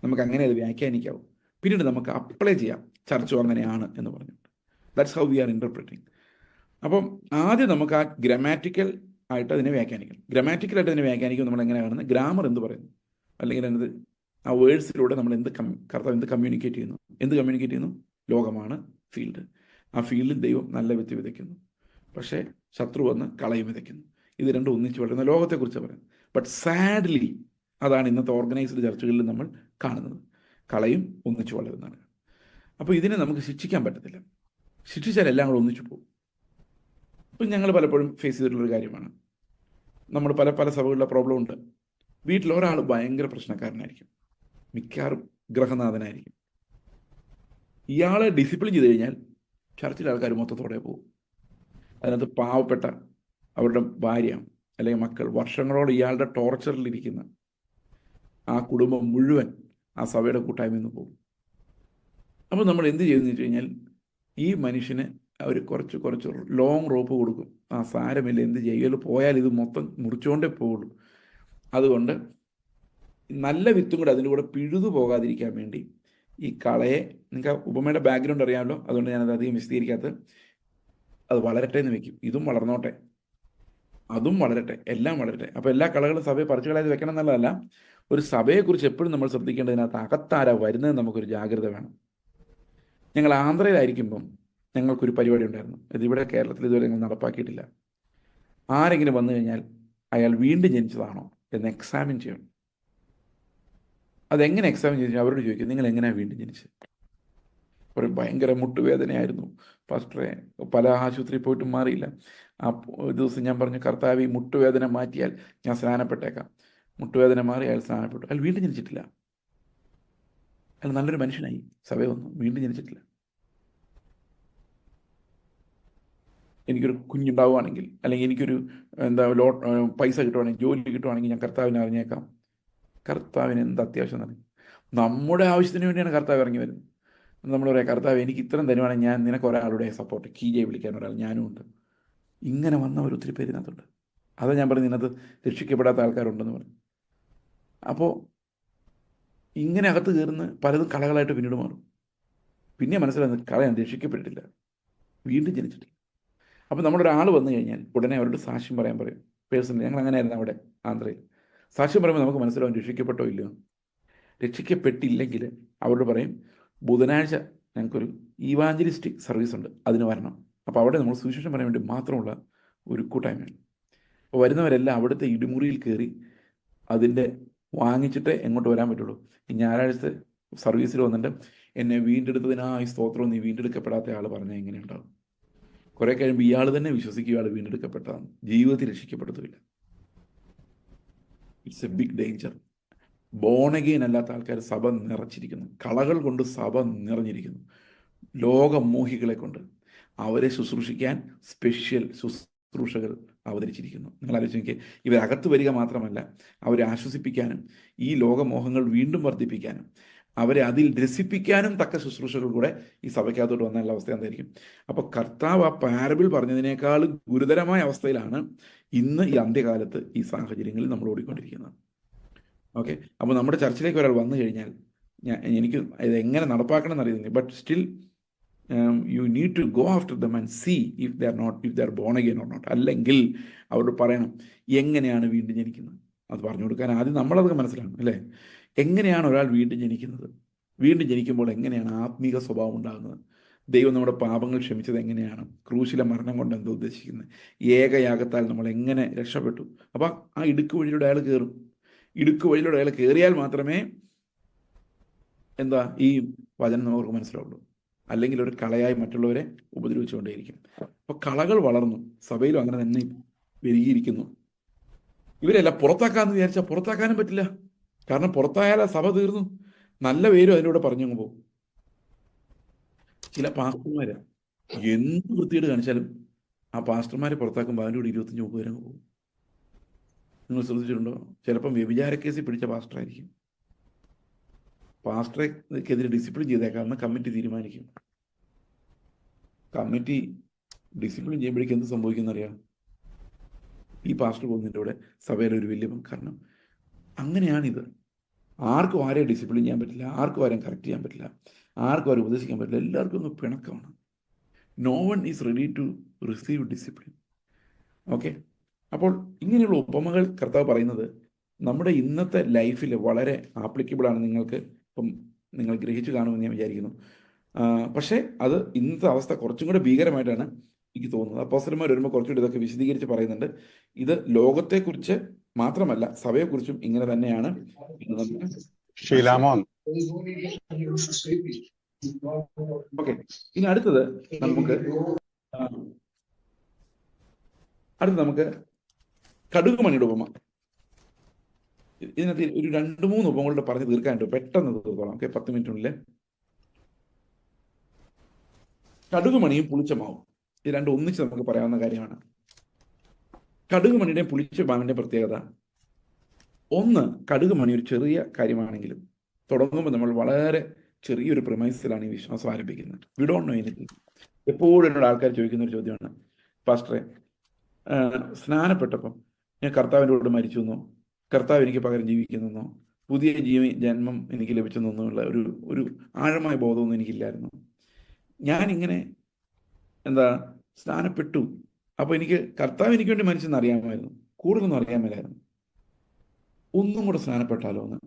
നമുക്ക് അങ്ങനെ അത് വ്യാഖ്യാനിക്കാവും. പിന്നീട് നമുക്ക് അപ്ലൈ ചെയ്യാം, ചർച്ചോ അങ്ങനെയാണ് എന്ന് പറഞ്ഞിട്ട്. That's how we are interpreting. അപ്പം ആദ്യം നമുക്ക് ആ ഗ്രാമാറ്റിക്കൽ ആയിട്ട് അതിനെ വ്യാഖ്യാനിക്കണം. ഗ്രാമാറ്റിക്കലായിട്ട് അതിനെ വ്യാഖ്യാനിക്കും നമ്മൾ എങ്ങനെ കാണുന്നത്? ഗ്രാമർ എന്ത് പറയുന്നു, അല്ലെങ്കിൽ എന്ത് ആ വേർഡ്സിലൂടെ നമ്മൾ കർത്താവ് എന്ത് കമ്മ്യൂണിക്കേറ്റ് ചെയ്യുന്നു? ലോകമാണ് ഫീൽഡ്. ആ ഫീൽഡിൽ ദൈവം നല്ല വിത്ത് വിതയ്ക്കുന്നു, പക്ഷേ ശത്രു വന്ന് കളയും വിതയ്ക്കുന്നു. ഇത് രണ്ടും ഒന്നിച്ച് വളരുന്ന ലോകത്തെക്കുറിച്ച് പറയുന്നത്. ബട്ട് സാഡ്ലി അതാണ് ഇന്നത്തെ ഓർഗനൈസ്ഡ് ചർച്ചകളിൽ നമ്മൾ കാണുന്നത്. കളയും ഒന്നിച്ച് വളരുന്നതാണ്. അപ്പോൾ ഇതിനെ നമുക്ക് ശിക്ഷിക്കാൻ പറ്റത്തില്ല. ശിക്ഷിച്ചാൽ എല്ലാം കൂടെ ഒന്നിച്ചു പോകും. ഇപ്പം ഞങ്ങൾ പലപ്പോഴും ഫേസ് ചെയ്തിട്ടുള്ളൊരു കാര്യമാണ്. നമ്മൾ പല സഭകളിലെ പ്രോബ്ലം ഉണ്ട്. വീട്ടിൽ ഒരാൾ ഭയങ്കര പ്രശ്നക്കാരനായിരിക്കും, മിക്കവാറും ഗ്രഹനാഥനായിരിക്കും. ഇയാളെ ഡിസിപ്ലിൻ ചെയ്ത് കഴിഞ്ഞാൽ ചർച്ചിലെ ആൾക്കാർ മൊത്തത്തോടെ പോകും. അതിനകത്ത് പാവപ്പെട്ട അവരുടെ ഭാര്യ അല്ലെങ്കിൽ മക്കൾ വർഷങ്ങളോട് ഇയാളുടെ ടോർച്ചറിലിരിക്കുന്ന ആ കുടുംബം മുഴുവൻ ആ സഭയുടെ കൂട്ടായ്മയിൽ നിന്ന് പോകും. അപ്പോൾ നമ്മൾ എന്ത് ചെയ്യുമെന്ന് വെച്ച് കഴിഞ്ഞാൽ ഈ മനുഷ്യന് അവർ കുറച്ച് ലോങ് റോപ്പ് കൊടുക്കും. ആ സാരമില്ല, എന്ത് ചെയ്യുമല്ലോ, പോയാൽ ഇത് മൊത്തം മുറിച്ചുകൊണ്ടേ പോവുള്ളൂ. അതുകൊണ്ട് നല്ല വിത്തും കൂടെ അതിൻ്റെ കൂടെ പിഴുതു പോകാതിരിക്കാൻ വേണ്ടി ഈ കളയെ, നിങ്ങൾക്ക് ഉപമയുടെ ബാക്ക്ഗ്രൗണ്ട് അറിയാമല്ലോ, അതുകൊണ്ട് ഞാനത് അധികം വിശദീകരിക്കാത്തത്, അത് വളരട്ടെ എന്ന് വെക്കും. ഇതും വളർന്നോട്ടെ, അതും വളരട്ടെ, എല്ലാം വളരട്ടെ. അപ്പോൾ എല്ലാ കളകളും സഭയെ പറിച്ചു കളയാതെ വെക്കണം എന്നുള്ളതല്ല. ഒരു സഭയെക്കുറിച്ച് എപ്പോഴും നമ്മൾ ശ്രദ്ധിക്കേണ്ടതിനകത്ത് അകത്താരാ വരുന്നത് നമുക്കൊരു ജാഗ്രത വേണം. ഞങ്ങൾ ആന്ധ്രയിലായിരിക്കുമ്പം ഞങ്ങൾക്കൊരു പരിപാടി ഉണ്ടായിരുന്നു. ഇതിവിടെ കേരളത്തിൽ ഇതുവരെ ഞങ്ങൾ നടപ്പാക്കിയിട്ടില്ല. ആരെങ്കിലും വന്നു കഴിഞ്ഞാൽ അയാൾ വീണ്ടും ജനിച്ചതാണോ എന്ന് എക്സാമിൻ ചെയ്യണം. അതെങ്ങനെ എക്സാമിൻ ചെയ്തു? അവരോട് ചോദിക്കും, നിങ്ങൾ എങ്ങനെയാണ് വീണ്ടും ജനിച്ചത്? ഒരു ഭയങ്കര മുട്ടുവേദനയായിരുന്നു പാസ്റ്ററെ, പല ആശുപത്രിയിൽ പോയിട്ടും മാറിയില്ല. ആ ദിവസം ഞാൻ പറഞ്ഞു, കർത്താവ് ഈ മുട്ടുവേദന മാറ്റിയാൽ ഞാൻ സ്നാനപ്പെട്ടേക്കാം. മുട്ടുവേദന മാറി അയാൾ സ്നാനപ്പെട്ടു. അയാൾ വീണ്ടും ജനിച്ചിട്ടില്ല. അയാൾ നല്ലൊരു മനുഷ്യനായി, സഭയിൽ വന്നു, വീണ്ടും ജനിച്ചിട്ടില്ല. എനിക്കൊരു കുഞ്ഞുണ്ടാവുകയാണെങ്കിൽ, അല്ലെങ്കിൽ എനിക്കൊരു പൈസ കിട്ടുവാണെങ്കിൽ, ജോലി കിട്ടുവാണെങ്കിൽ ഞാൻ കർത്താവിനെ അറിഞ്ഞേക്കാം. കർത്താവിന് എന്ത് അത്യാവശ്യം തന്നെ, നമ്മുടെ ആവശ്യത്തിന് വേണ്ടിയാണ് കർത്താവ് ഇറങ്ങി വരുന്നത്. നമ്മൾ പറയാം, കർത്താവ് എനിക്ക് ഇത്രയും തരുവാണെങ്കിൽ ഞാൻ നിനക്ക് ഒരാളുടെ സപ്പോർട്ട്, കീജയെ വിളിക്കാൻ ഒരാൾ ഞാനും ഉണ്ട്. ഇങ്ങനെ വന്നവർ ഒത്തിരി പേര് ഇതിനകത്തുണ്ട്. അതാ ഞാൻ പറഞ്ഞു, ഇതിനകത്ത് രക്ഷിക്കപ്പെടാത്ത ആൾക്കാരുണ്ടെന്ന് പറഞ്ഞു. അപ്പോൾ ഇങ്ങനെ അകത്ത് കയറുന്ന പലതും കളകളായിട്ട് പിന്നീട് മാറും. പിന്നെ മനസ്സിലാകുന്നത് കളയാൻ രക്ഷിക്കപ്പെട്ടിട്ടില്ല, വീണ്ടും ജനിച്ചിട്ടില്ല. അപ്പോൾ നമ്മളൊരാൾ വന്നു കഴിഞ്ഞാൽ ഉടനെ അവരോട് സാക്ഷ്യം പറയാൻ പറയും. പേഴ്സണലി ഞങ്ങൾ അങ്ങനെയായിരുന്നു അവിടെ ആന്ധ്രയിൽ. സാക്ഷ്യം പറയുമ്പോൾ നമുക്ക് മനസ്സിലാവും രക്ഷിക്കപ്പെട്ടോ ഇല്ലയോ. രക്ഷിക്കപ്പെട്ടില്ലെങ്കിൽ അവരോട് പറയും, ബുധനാഴ്ച ഞങ്ങൾക്കൊരു ഈവാഞ്ചലിസ്റ്റിക് സർവീസ് ഉണ്ട്, അതിന് വരണം. അപ്പോൾ അവിടെ നമ്മൾ സുവിശേഷം പറയാൻ വേണ്ടി മാത്രമുള്ള ഒരു കൂട്ടായ്മയാണ്. അപ്പോൾ വരുന്നവരെല്ലാം അവിടുത്തെ ഇടിമുറിയിൽ കയറി അതിൻ്റെ വാങ്ങിച്ചിട്ടേ എങ്ങോട്ട് വരാൻ പറ്റുള്ളൂ. ഈ ഞായറാഴ്ച സർവീസിൽ വന്നിട്ട് എന്നെ വീണ്ടെടുത്തതിനായി സ്തോത്രം, നീ വീണ്ടെടുക്കപ്പെടാത്ത ആൾ പറഞ്ഞാൽ എങ്ങനെയുണ്ടാവും? കുറെ കഴിയുമ്പോൾ ഇയാൾ തന്നെ വിശ്വസിക്കുക ഇയാൾ വീണ്ടെടുക്കപ്പെട്ടതാണ്, ജീവിതത്തിൽ രക്ഷിക്കപ്പെടുത്തില്ല. It's a big danger. Born again അല്ലാത്ത ആൾക്കാർ സഭ നിറച്ചിരിക്കുന്നു, കളകൾ കൊണ്ട് സഭ നിറഞ്ഞിരിക്കുന്നു, ലോകമോഹികളെ കൊണ്ട്. അവരെ ശുശ്രൂഷിക്കാൻ സ്പെഷ്യൽ ശുശ്രൂഷകൾ അവതരിച്ചിരിക്കുന്നു. നിങ്ങൾ ആലോചിച്ച് നോക്കിയേ, ഇവരകത്ത് വരിക മാത്രമല്ല, അവരെ ആശ്വസിപ്പിക്കാനും ഈ ലോകമോഹങ്ങൾ വീണ്ടും വർദ്ധിപ്പിക്കാനും അവരെ അതിൽ രസിപ്പിക്കാനും തക്ക ശുശ്രൂഷകൾ കൂടെ ഈ സഭയ്ക്കകത്തോട്ട് വന്നുള്ള അവസ്ഥ എന്തായിരിക്കും? അപ്പോൾ കർത്താവ് ആ പാരബിൾ പറഞ്ഞതിനേക്കാളും ഗുരുതരമായ അവസ്ഥയിലാണ് ഇന്ന് ഈ അന്ത്യകാലത്ത് ഈ സാഹചര്യങ്ങളിൽ നമ്മൾ ഓടിക്കൊണ്ടിരിക്കുന്നത്. ഓക്കെ, അപ്പോൾ നമ്മുടെ ചർച്ചിലേക്ക് ഒരാൾ വന്നു കഴിഞ്ഞാൽ എനിക്ക് ഇത് എങ്ങനെ നടപ്പാക്കണം എന്നറിയുന്നില്ല, but still you need to go after them and see if they are born again or not. അല്ലെങ്കിൽ അവരോട് പറയണം എങ്ങനെയാണ് വീണ്ടും ജനിക്കുന്നത്. അത് പറഞ്ഞു കൊടുക്കാൻ ആദ്യം നമ്മളതൊക്കെ മനസ്സിലാക്കണം, അല്ലേ? എങ്ങനെയാണ് ഒരാൾ വീണ്ടും ജനിക്കുന്നത്? വീണ്ടും ജനിക്കുമ്പോൾ എങ്ങനെയാണ് ആത്മീക സ്വഭാവം ഉണ്ടാകുന്നത്? ദൈവം നമ്മുടെ പാപങ്ങൾ ക്ഷമിച്ചത് എങ്ങനെയാണ്? ക്രൂശിലെ മരണം കൊണ്ട് എന്താ ഉദ്ദേശിക്കുന്നത്? ഏകയാഗത്താൽ നമ്മൾ എങ്ങനെ രക്ഷപ്പെട്ടു? അപ്പം ആ ഇടുക്ക് വഴിയിലൂടെ അയാൾ കയറും. ഇടുക്ക് വഴിയിലൂടെ അയാൾ കയറിയാൽ മാത്രമേ എന്താ ഈ വചനം അവർക്ക് മനസ്സിലാവുള്ളൂ. അല്ലെങ്കിൽ ഒരു കളയായി മറ്റുള്ളവരെ ഉപദ്രവിച്ചുകൊണ്ടേയിരിക്കും. അപ്പോൾ കളകൾ വളർന്നു, സഭയിലും അങ്ങനെ തന്നെ പെരുകിയിരിക്കുന്നു. ഇവരെല്ലാം പുറത്താക്കാന്ന് വിചാരിച്ചാൽ പുറത്താക്കാനും പറ്റില്ല. കാരണം പുറത്തായാൽ ആ സഭ തീർന്നു. നല്ല പേരും അതിലൂടെ പറഞ്ഞങ്ങ് പോകും. ചില പാസ്റ്റർമാര് എന്ത് വൃത്തിയോട് കാണിച്ചാലും ആ പാസ്റ്റർമാരെ പുറത്താക്കുമ്പോൾ അതിൻ്റെ കൂടെ 25-30 പേര് അങ്ങ് പോകും. നിങ്ങൾ ശ്രദ്ധിച്ചിട്ടുണ്ടോ? ചിലപ്പം വ്യഭിചാര കേസിൽ പിടിച്ച പാസ്റ്ററായിരിക്കും. പാസ്റ്ററെക്കെതിരെ ഡിസിപ്ലിൻ ചെയ്തേക്കാമെന്ന് കമ്മിറ്റി തീരുമാനിക്കും. കമ്മിറ്റി ഡിസിപ്ലിൻ ചെയ്യുമ്പോഴേക്കും എന്ത് സംഭവിക്കുന്നറിയാം? ഈ പാസ്റ്റർ പോകുന്നതിൻ്റെ കൂടെ സഭയിലെ ഒരു വലിയ കാരണം അങ്ങനെയാണിത്. ആർക്കും ആരെയും ഡിസിപ്ലിൻ ചെയ്യാൻ പറ്റില്ല, ആർക്കും ആരെയും കറക്റ്റ് ചെയ്യാൻ പറ്റില്ല, ആർക്കും ആരും ഉപദേശിക്കാൻ പറ്റില്ല. എല്ലാവർക്കും ഒന്ന് പിണക്കമാണ്. No one is ready to receive discipline. Okay, അപ്പോൾ ഇങ്ങനെയുള്ള ഉപമകൾ കർത്താവ് പറയുന്നത് നമ്മുടെ ഇന്നത്തെ ലൈഫിൽ വളരെ ആപ്ലിക്കബിൾ ആണ്. നിങ്ങൾക്ക് ഇപ്പം നിങ്ങൾ ഗ്രഹിച്ചു കാണുമെന്ന് ഞാൻ വിചാരിക്കുന്നു. പക്ഷേ അത് ഇന്നത്തെ അവസ്ഥ കുറച്ചും കൂടെ ഭീകരമായിട്ടാണ് എനിക്ക് തോന്നുന്നത്. അപ്പോസ്തലന്മാർ വരുമ്പോൾ കുറച്ചുകൂടി ഇതൊക്കെ വിശദീകരിച്ച് പറയുന്നുണ്ട്. ഇത് ലോകത്തെക്കുറിച്ച് മാത്രമല്ല സഭയെക്കുറിച്ചും ഇങ്ങനെ തന്നെയാണ് എന്ന് നമുക്ക് ഷീലാമോൻ. ഓക്കെ, ഇനി അടുത്തത് നമുക്ക് കടുകുമണിയുടെ ഉപമ. ഇതിനകത്ത് ഒരു 2-3 ഉപമകളുടെ പറഞ്ഞ് തീർക്കാനുണ്ട്. പെട്ടെന്ന് തീർത്തോളാം. ഓക്കെ, 10 മിനിറ്റിനുള്ളിൽ. കടുകുമണിയും പുളിച്ചമാവും, ഇത് രണ്ടും ഒന്നിച്ച് നമുക്ക് പറയാവുന്ന കാര്യമാണ്. കടുകുമണിയുടെയും പുളിച്ച മാവിൻ്റെയും പ്രത്യേകത ഒന്ന്, കടുകുമണി ഒരു ചെറിയ കാര്യമാണെങ്കിലും തുടങ്ങുമ്പോൾ നമ്മൾ വളരെ ചെറിയൊരു പ്രമൈസിലാണ് ഈ വിശ്വാസം ആരംഭിക്കുന്നത്. We don't know anything. എപ്പോഴും എന്നോട് ആൾക്കാർ ചോദിക്കുന്ന ഒരു ചോദ്യമാണ്, പാസ്റ്ററെ സ്നാനപ്പെട്ടപ്പം ഞാൻ കർത്താവിൻ്റെ കൂടെ മരിച്ചു എന്നോ, കർത്താവ് എനിക്ക് പകരം ജീവിക്കുന്നെന്നോ, പുതിയ ജന്മം എനിക്ക് ലഭിച്ചെന്നുള്ള ഒരു ആഴമായ ബോധമൊന്നും എനിക്കില്ലായിരുന്നു. ഞാനിങ്ങനെ സ്നാനപ്പെട്ടു, അപ്പോൾ എനിക്ക് കർത്താവ് എനിക്ക് വേണ്ടി മരിച്ചെന്ന് അറിയാമായിരുന്നു, കൂടുതലൊന്നും അറിയാൻ മേലായിരുന്നു. ഒന്നും കൂടെ സ്നാനപ്പെട്ടാലോ എന്ന്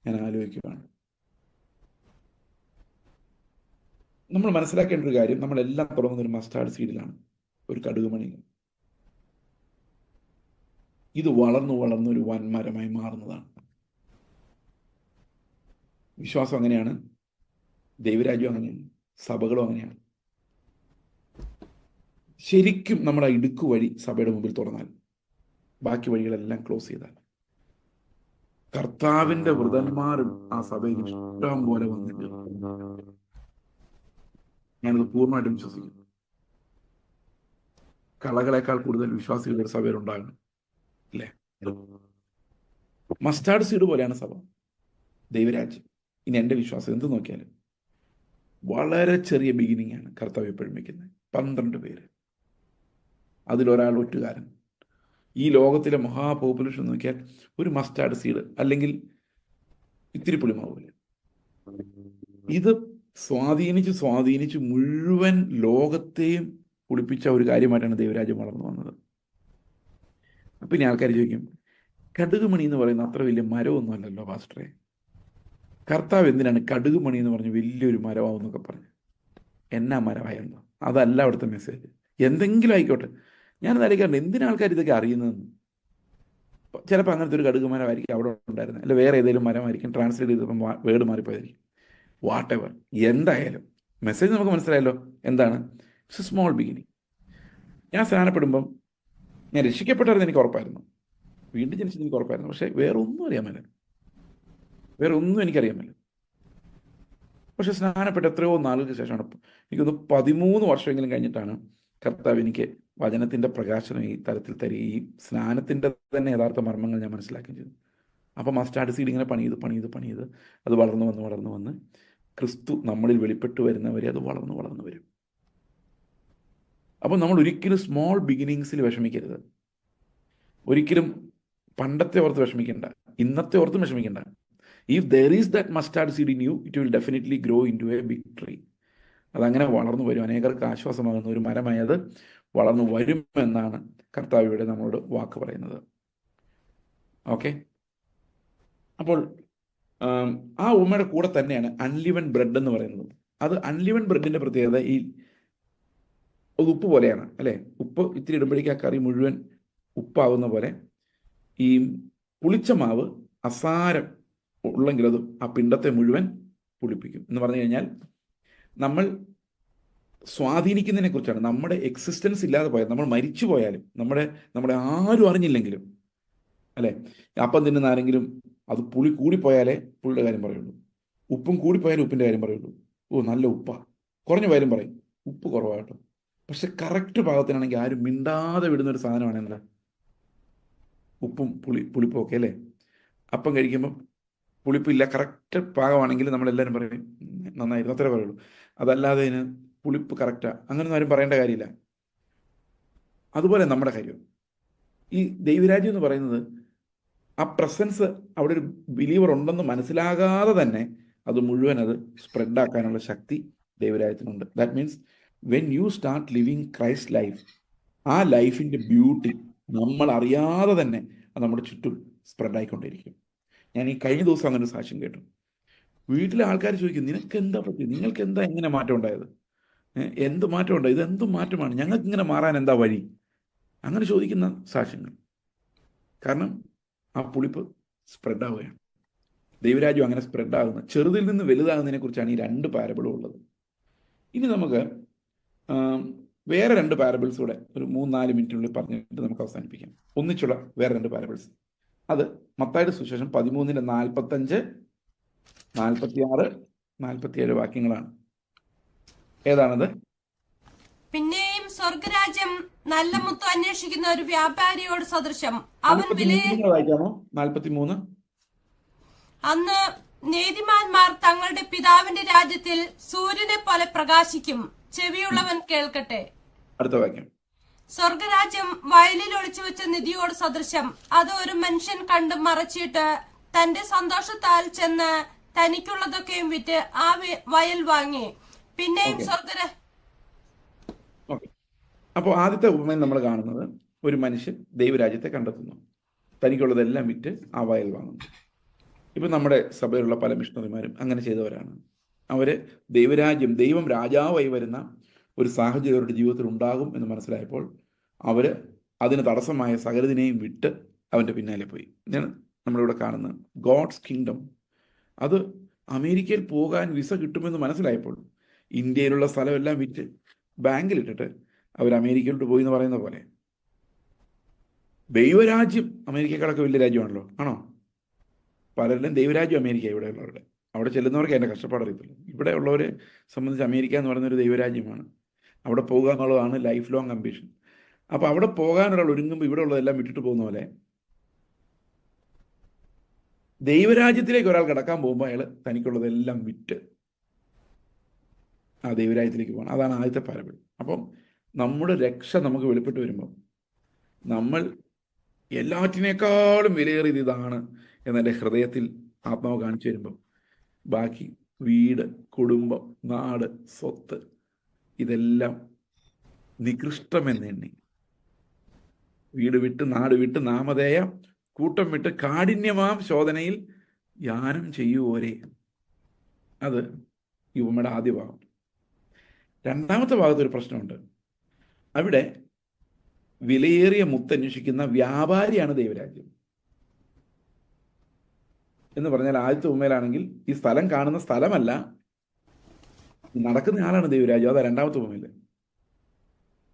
ഞാൻ ആലോചിക്കുകയാണ്. നമ്മൾ മനസ്സിലാക്കേണ്ട ഒരു കാര്യം, നമ്മളെല്ലാം തുടങ്ങുന്ന ഒരു മസ്റ്റാർഡ് സീഡിലാണ്, ഒരു കടുകുമണിയിൽ. ഇത് വളർന്നു വളർന്നു ഒരു വൻമരമായി മാറുന്നതാണ്. വിശ്വാസം അങ്ങനെയാണ്, ദൈവരാജ്യം അങ്ങനെയാണ്, സഭകളും അങ്ങനെയാണ്. ശരിക്കും നമ്മുടെ ഇടുക്ക് വഴി സഭയുടെ മുമ്പിൽ തുറന്നാൽ, ബാക്കി വഴികളെല്ലാം ക്ലോസ് ചെയ്താൽ, കർത്താവിന്റെ വൃതന്മാർ ആ സഭയിൽ ഇഷ്ടം പോലെ വന്നിട്ട്, ഞാനത് പൂർണ്ണമായിട്ടും വിശ്വസിക്കുന്നു. കളകളേക്കാൾ കൂടുതൽ വിശ്വാസികളുടെ സഭയിൽ ഉണ്ടാകണം, അല്ലേ? മസ്റ്റാർഡ് സീഡ് പോലെയാണ് സഭ, ദൈവരാജ്യം. ഇനി എൻ്റെ വിശ്വാസം എന്ത് നോക്കിയാലും വളരെ ചെറിയ ബിഗിനിങ് ആണ് കർത്താവ് എപ്പോഴും വയ്ക്കുന്നത്. 12 പേര്, അതിലൊരാൾ ഒറ്റുകാരൻ. ഈ ലോകത്തിലെ മഹാ പോപ്പുലേഷൻ നോക്കിയാൽ ഒരു മസ്റ്റാർഡ് സീഡ് അല്ലെങ്കിൽ ഇത്തിരി പുളിമാവില്ല. ഇത് സ്വാധീനിച്ച് മുഴുവൻ ലോകത്തെയും കുളിപ്പിച്ച ഒരു കാര്യമായിട്ടാണ് ദൈവരാജ്യം വളർന്നു വന്നത്. പിന്നെ ആൾക്കാർ ചോദിക്കും, കടുകുമണി എന്ന് പറയുന്ന അത്ര വലിയ മരമൊന്നും അല്ലല്ലോ പാസ്റ്ററെ, കർത്താവ് എന്തിനാണ് കടുകുമണി എന്ന് പറഞ്ഞ് വലിയൊരു മരമാവെന്നൊക്കെ പറഞ്ഞു? എന്നാ മരമായെന്നോ? അതല്ല അവിടുത്തെ മെസ്സേജ്. എന്തെങ്കിലും ആയിക്കോട്ടെ, ഞാനത് അറിയിക്കാറുണ്ട് എന്തിനാ ആൾക്കാർ ഇതൊക്കെ അറിയുന്നതെന്ന്. ചിലപ്പോൾ അങ്ങനത്തെ ഒരു കടുക് മരമായിരിക്കും അവിടെ ഉണ്ടായിരുന്നത്, അല്ല വേറെ ഏതെങ്കിലും മരമായിരിക്കും, ട്രാൻസ്ലേറ്റ് ചെയ്തപ്പം വേർഡ് മാറിപ്പോയതായിരിക്കും. വാട്ട് എവർ, എന്തായാലും മെസ്സേജ് നമുക്ക് മനസ്സിലായല്ലോ. എന്താണ്? It's A small beginning. ഞാൻ സ്നാനപ്പെടുമ്പം ഞാൻ രക്ഷിക്കപ്പെട്ടായിരുന്നു, എനിക്ക് ഉറപ്പായിരുന്നു. വീണ്ടും ജനിച്ചത് എനിക്ക് ഉറപ്പായിരുന്നു. പക്ഷേ വേറെ ഒന്നും അറിയാൻ മേല, വേറെ ഒന്നും എനിക്കറിയാൻ മേല. പക്ഷെ സ്നാനപ്പെട്ട എത്രയോ നാളുകൾക്ക് ശേഷമാണ്, എനിക്കൊന്ന് 13 വർഷമെങ്കിലും കഴിഞ്ഞിട്ടാണ് കർത്താവ് എനിക്ക് വചനത്തിൻ്റെ പ്രകാശനം ഈ തരത്തിൽ തരികയും സ്നാനത്തിൻ്റെ തന്നെ യഥാർത്ഥ മർമ്മങ്ങൾ ഞാൻ മനസ്സിലാക്കുകയും ചെയ്തു. അപ്പോൾ മസ്റ്റാർഡ് സീഡ് ഇങ്ങനെ പണിയത് അത് വളർന്നു വന്ന് ക്രിസ്തു നമ്മളിൽ വെളിപ്പെട്ട് വരുന്നവരെ അത് വളർന്നു വരും. അപ്പോൾ നമ്മൾ ഒരിക്കലും സ്മോൾ ബിഗിനിങ്സിൽ വിഷമിക്കരുത്. ഒരിക്കലും പണ്ടത്തെ ഓർത്ത് വിഷമിക്കേണ്ട, ഇന്നത്തെ ഓർത്തും വിഷമിക്കേണ്ട. If there is that mustard seed in you, it will definitely grow into a big tree. അതങ്ങനെ വളർന്നു വരും. അനേകർക്ക് ആശ്വാസമാകുന്ന ഒരു മരമായി അത് വളർന്നു വരും എന്നാണ് കർത്താവ് ഇവിടെ നമ്മളോട് വാക്ക് പറയുന്നത്. ഓക്കെ, അപ്പോൾ ആ ഉമ്മയുടെ കൂടെ തന്നെയാണ് അൺലിവൻ ബ്രെഡ് എന്ന് പറയുന്നത്. അത് അൺലിവൻ ബ്രെഡിന്റെ പ്രത്യേകത ഈ ഉപ്പ് പോലെയാണ് അല്ലേ. ഉപ്പ് ഇത്തിരി ഇടുമ്പോഴേക്കും ആ കറി മുഴുവൻ ഉപ്പാവുന്ന പോലെ ഈ പുളിച്ച മാവ് അസാരം ഉള്ളെങ്കിൽ അത് ആ പിണ്ടത്തെ മുഴുവൻ പുളിപ്പിക്കും എന്ന് പറഞ്ഞു കഴിഞ്ഞാൽ നമ്മൾ സ്വാധീനിക്കുന്നതിനെ കുറിച്ചാണ്. നമ്മുടെ എക്സിസ്റ്റൻസ് ഇല്ലാതെ പോയാൽ, നമ്മൾ മരിച്ചു പോയാലും, നമ്മളെ ആരും അറിഞ്ഞില്ലെങ്കിലും അല്ലേ, അപ്പം തിന്നുന്ന ആരെങ്കിലും അത് പുളി കൂടിപ്പോയാലേ പുളിയുടെ കാര്യം പറയുള്ളൂ, ഉപ്പും കൂടിപ്പോയാലും ഉപ്പിൻ്റെ കാര്യം പറയുള്ളൂ. ഓ നല്ല ഉപ്പാ, കുറഞ്ഞ കാര്യം പറയും ഉപ്പ് കുറവാട്ടോ. പക്ഷെ കറക്റ്റ് പാകത്തിനാണെങ്കിൽ ആരും മിണ്ടാതെ വിടുന്നൊരു സാധനമാണ് എന്താ, ഉപ്പും പുളിപ്പും ഒക്കെ അല്ലേ. അപ്പം കഴിക്കുമ്പം പുളിപ്പില്ല, കറക്റ്റ് പാകമാണെങ്കിൽ നമ്മളെല്ലാവരും പറയും നന്നായിരുന്നു, അത്രേ പറയുള്ളൂ. അതല്ലാതെ അതിന് പുളിപ്പ് കറക്റ്റാ അങ്ങനെയൊന്നും ആരും പറയേണ്ട കാര്യമില്ല. അതുപോലെ നമ്മുടെ കാര്യം ഈ ദൈവരാജ്യം എന്ന് പറയുന്നത് ആ പ്രസൻസ് അവിടെ ഒരു ബിലീവർ ഉണ്ടെന്ന് മനസ്സിലാകാതെ തന്നെ അത് മുഴുവൻ അത് സ്പ്രെഡാക്കാനുള്ള ശക്തി ദൈവരാജ്യത്തിനുണ്ട്. That means when you start living Christ life, ആ ലൈഫിൻ്റെ ബ്യൂട്ടി നമ്മൾ അറിയാതെ തന്നെ അത് നമ്മുടെ ചുറ്റും സ്പ്രെഡായിക്കൊണ്ടിരിക്കും. ഞാൻ ഈ കഴിഞ്ഞ ദിവസം അങ്ങനെ ഒരു സാക്ഷ്യം കേട്ടു. വീട്ടിലെ ആൾക്കാർ ചോദിക്കും, നിനക്ക് എന്താ പറ്റി, നിങ്ങൾക്ക് എന്താ എങ്ങനെ മാറ്റം ഉണ്ടായത്, എന്ത് മാറ്റം ഉണ്ടായത്, ഇതെന്ത് മാറ്റമാണ്, ഞങ്ങൾക്ക് ഇങ്ങനെ മാറാൻ എന്താ വഴി, അങ്ങനെ ചോദിക്കുന്ന സാക്ഷ്യങ്ങൾ. കാരണം ആ പുളിപ്പ് സ്പ്രെഡാവുകയാണ്. ദൈവരാജ്യം അങ്ങനെ സ്പ്രെഡാകുന്ന, ചെറുതിൽ നിന്ന് വലുതാകുന്നതിനെ കുറിച്ചാണ് ഈ 2 പാരബിളും ഉള്ളത്. ഇനി നമുക്ക് വേറെ 2 പാരബിൾസ് കൂടെ ഒരു 3-4 മിനിറ്റിനുള്ളിൽ പറഞ്ഞിട്ട് നമുക്ക് അവസാനിപ്പിക്കാം. ഒന്നിച്ചുള്ള വേറെ 2 പാരബിൾസ്. അത് മത്തായിയുടെ സുവിശേഷം 13:45, 46, 47 വാക്യങ്ങളാണ്. ഏതാണത്? പിന്നെയും സ്വർഗരാജ്യം നല്ല മുത്ത് അന്വേഷിക്കുന്ന ഒരു വ്യാപാരിയോട് സദൃശം. അവൻ വായിക്കാമോ? 43. അന്ന് നീതിമാന്മാർ തങ്ങളുടെ പിതാവിന്റെ രാജ്യത്തിൽ സൂര്യനെ പോലെ പ്രകാശിക്കും. ചെവിയുള്ളവൻ കേൾക്കട്ടെ. അടുത്ത വാക്യം. സ്വർഗരാജ്യം വയലിൽ ഒളിച്ചു വെച്ച നിധിയോട് സദൃശം. അത് ഒരു മനുഷ്യൻ കണ്ട് മറച്ചിട്ട് തന്റെ സന്തോഷത്താൽ ചെന്ന് തനിക്കുള്ളതൊക്കെയും വിറ്റ് ആ വയൽ വാങ്ങി. പിന്നെയും അപ്പോൾ ആദ്യത്തെ ഉപമയിൽ നമ്മൾ കാണുന്നത് ഒരു മനുഷ്യൻ ദൈവരാജ്യത്തെ കണ്ടെത്തുന്നു, തനിക്കുള്ളതെല്ലാം വിറ്റ് ആ വയൽ വാങ്ങുന്നു. ഇപ്പം നമ്മുടെ സഭയിലുള്ള പല മിഷണറിമാരും അങ്ങനെ ചെയ്തവരാണ്. അവർ ദൈവം രാജാവായി വരുന്ന ഒരു സാഹചര്യം അവരുടെ ജീവിതത്തിൽ ഉണ്ടാകും എന്ന് മനസ്സിലായപ്പോൾ അവർ അതിന് തടസ്സമായ സകലതിനെയും വിട്ട് അവൻ്റെ പിന്നാലെ പോയി. ഞാൻ നമ്മളിവിടെ കാണുന്ന ഗോഡ്സ് കിങ്ഡം, അത് അമേരിക്കയിൽ പോകാൻ വിസ കിട്ടുമെന്ന് മനസ്സിലായപ്പോൾ ഇന്ത്യയിലുള്ള സ്ഥലമെല്ലാം വിറ്റ് ബാങ്കിലിട്ടിട്ട് അവർ അമേരിക്കയിലോട്ട് പോയി എന്ന് പറയുന്ന പോലെ. ദൈവരാജ്യം അമേരിക്കക്കാളൊക്കെ വലിയ രാജ്യമാണല്ലോ, ആണോ? പലരുടെയും ദൈവരാജ്യം അമേരിക്ക, ഇവിടെയുള്ളവരുടെ. അവിടെ ചെല്ലുന്നവർക്ക് അതിൻ്റെ കഷ്ടപ്പാട് അറിയത്തില്ല. ഇവിടെ ഉള്ളവരെ സംബന്ധിച്ച് അമേരിക്ക എന്ന് പറയുന്നൊരു ദൈവരാജ്യമാണ്. അവിടെ പോകുക എന്നുള്ളതാണ് ലൈഫ് ലോങ് അംബിഷൻ. അപ്പോൾ അവിടെ പോകാനൊരാൾ ഒരുങ്ങുമ്പോൾ ഇവിടെ ഉള്ളതെല്ലാം വിട്ടിട്ട് പോകുന്ന പോലെ ദൈവരാജ്യത്തിലേക്ക് ഒരാൾ കടക്കാൻ പോകുമ്പോൾ അയാൾ തനിക്കുള്ളതെല്ലാം വിറ്റ് ആ ദൈവരാജ്യത്തിലേക്ക് പോകണം. അതാണ് ആദ്യത്തെ പാരബിൾ. അപ്പം നമ്മുടെ രക്ഷ നമുക്ക് വെളിപ്പെട്ട് വരുമ്പോൾ നമ്മൾ എല്ലാറ്റിനേക്കാളും വിലയേറിയത് ഇതാണ് എന്നെൻ്റെ ഹൃദയത്തിൽ ആത്മാവ് കാണിച്ചു വരുമ്പോൾ ബാക്കി വീട്, കുടുംബം, നാട്, സ്വത്ത് ഇതെല്ലാം നികൃഷ്ടമെന്നെണ്ണി വീട് വിട്ട് നാട് വിട്ട് നാമധേയ കൂട്ടം വിട്ട് കാഠിന്യമാം ശോധനയിൽ യാനം ചെയ്യുവോരെ. അത് ഈ ഉപമയുടെ ആദ്യ ഭാഗം. രണ്ടാമത്തെ ഭാഗത്തൊരു പ്രശ്നമുണ്ട്. അവിടെ വിലയേറിയ മുത്തന്വേഷിക്കുന്ന വ്യാപാരിയാണ് ദൈവരാജ്യം എന്ന് പറഞ്ഞാൽ, ആദ്യത്തെ ഉപമയിലാണെങ്കിൽ ഈ സ്ഥലം കാണുന്ന സ്ഥലമല്ല, നടക്കുന്ന ആളാണ് ദൈവരാജ്യം. അതാ രണ്ടാമത്തെ ഉപമയിൽ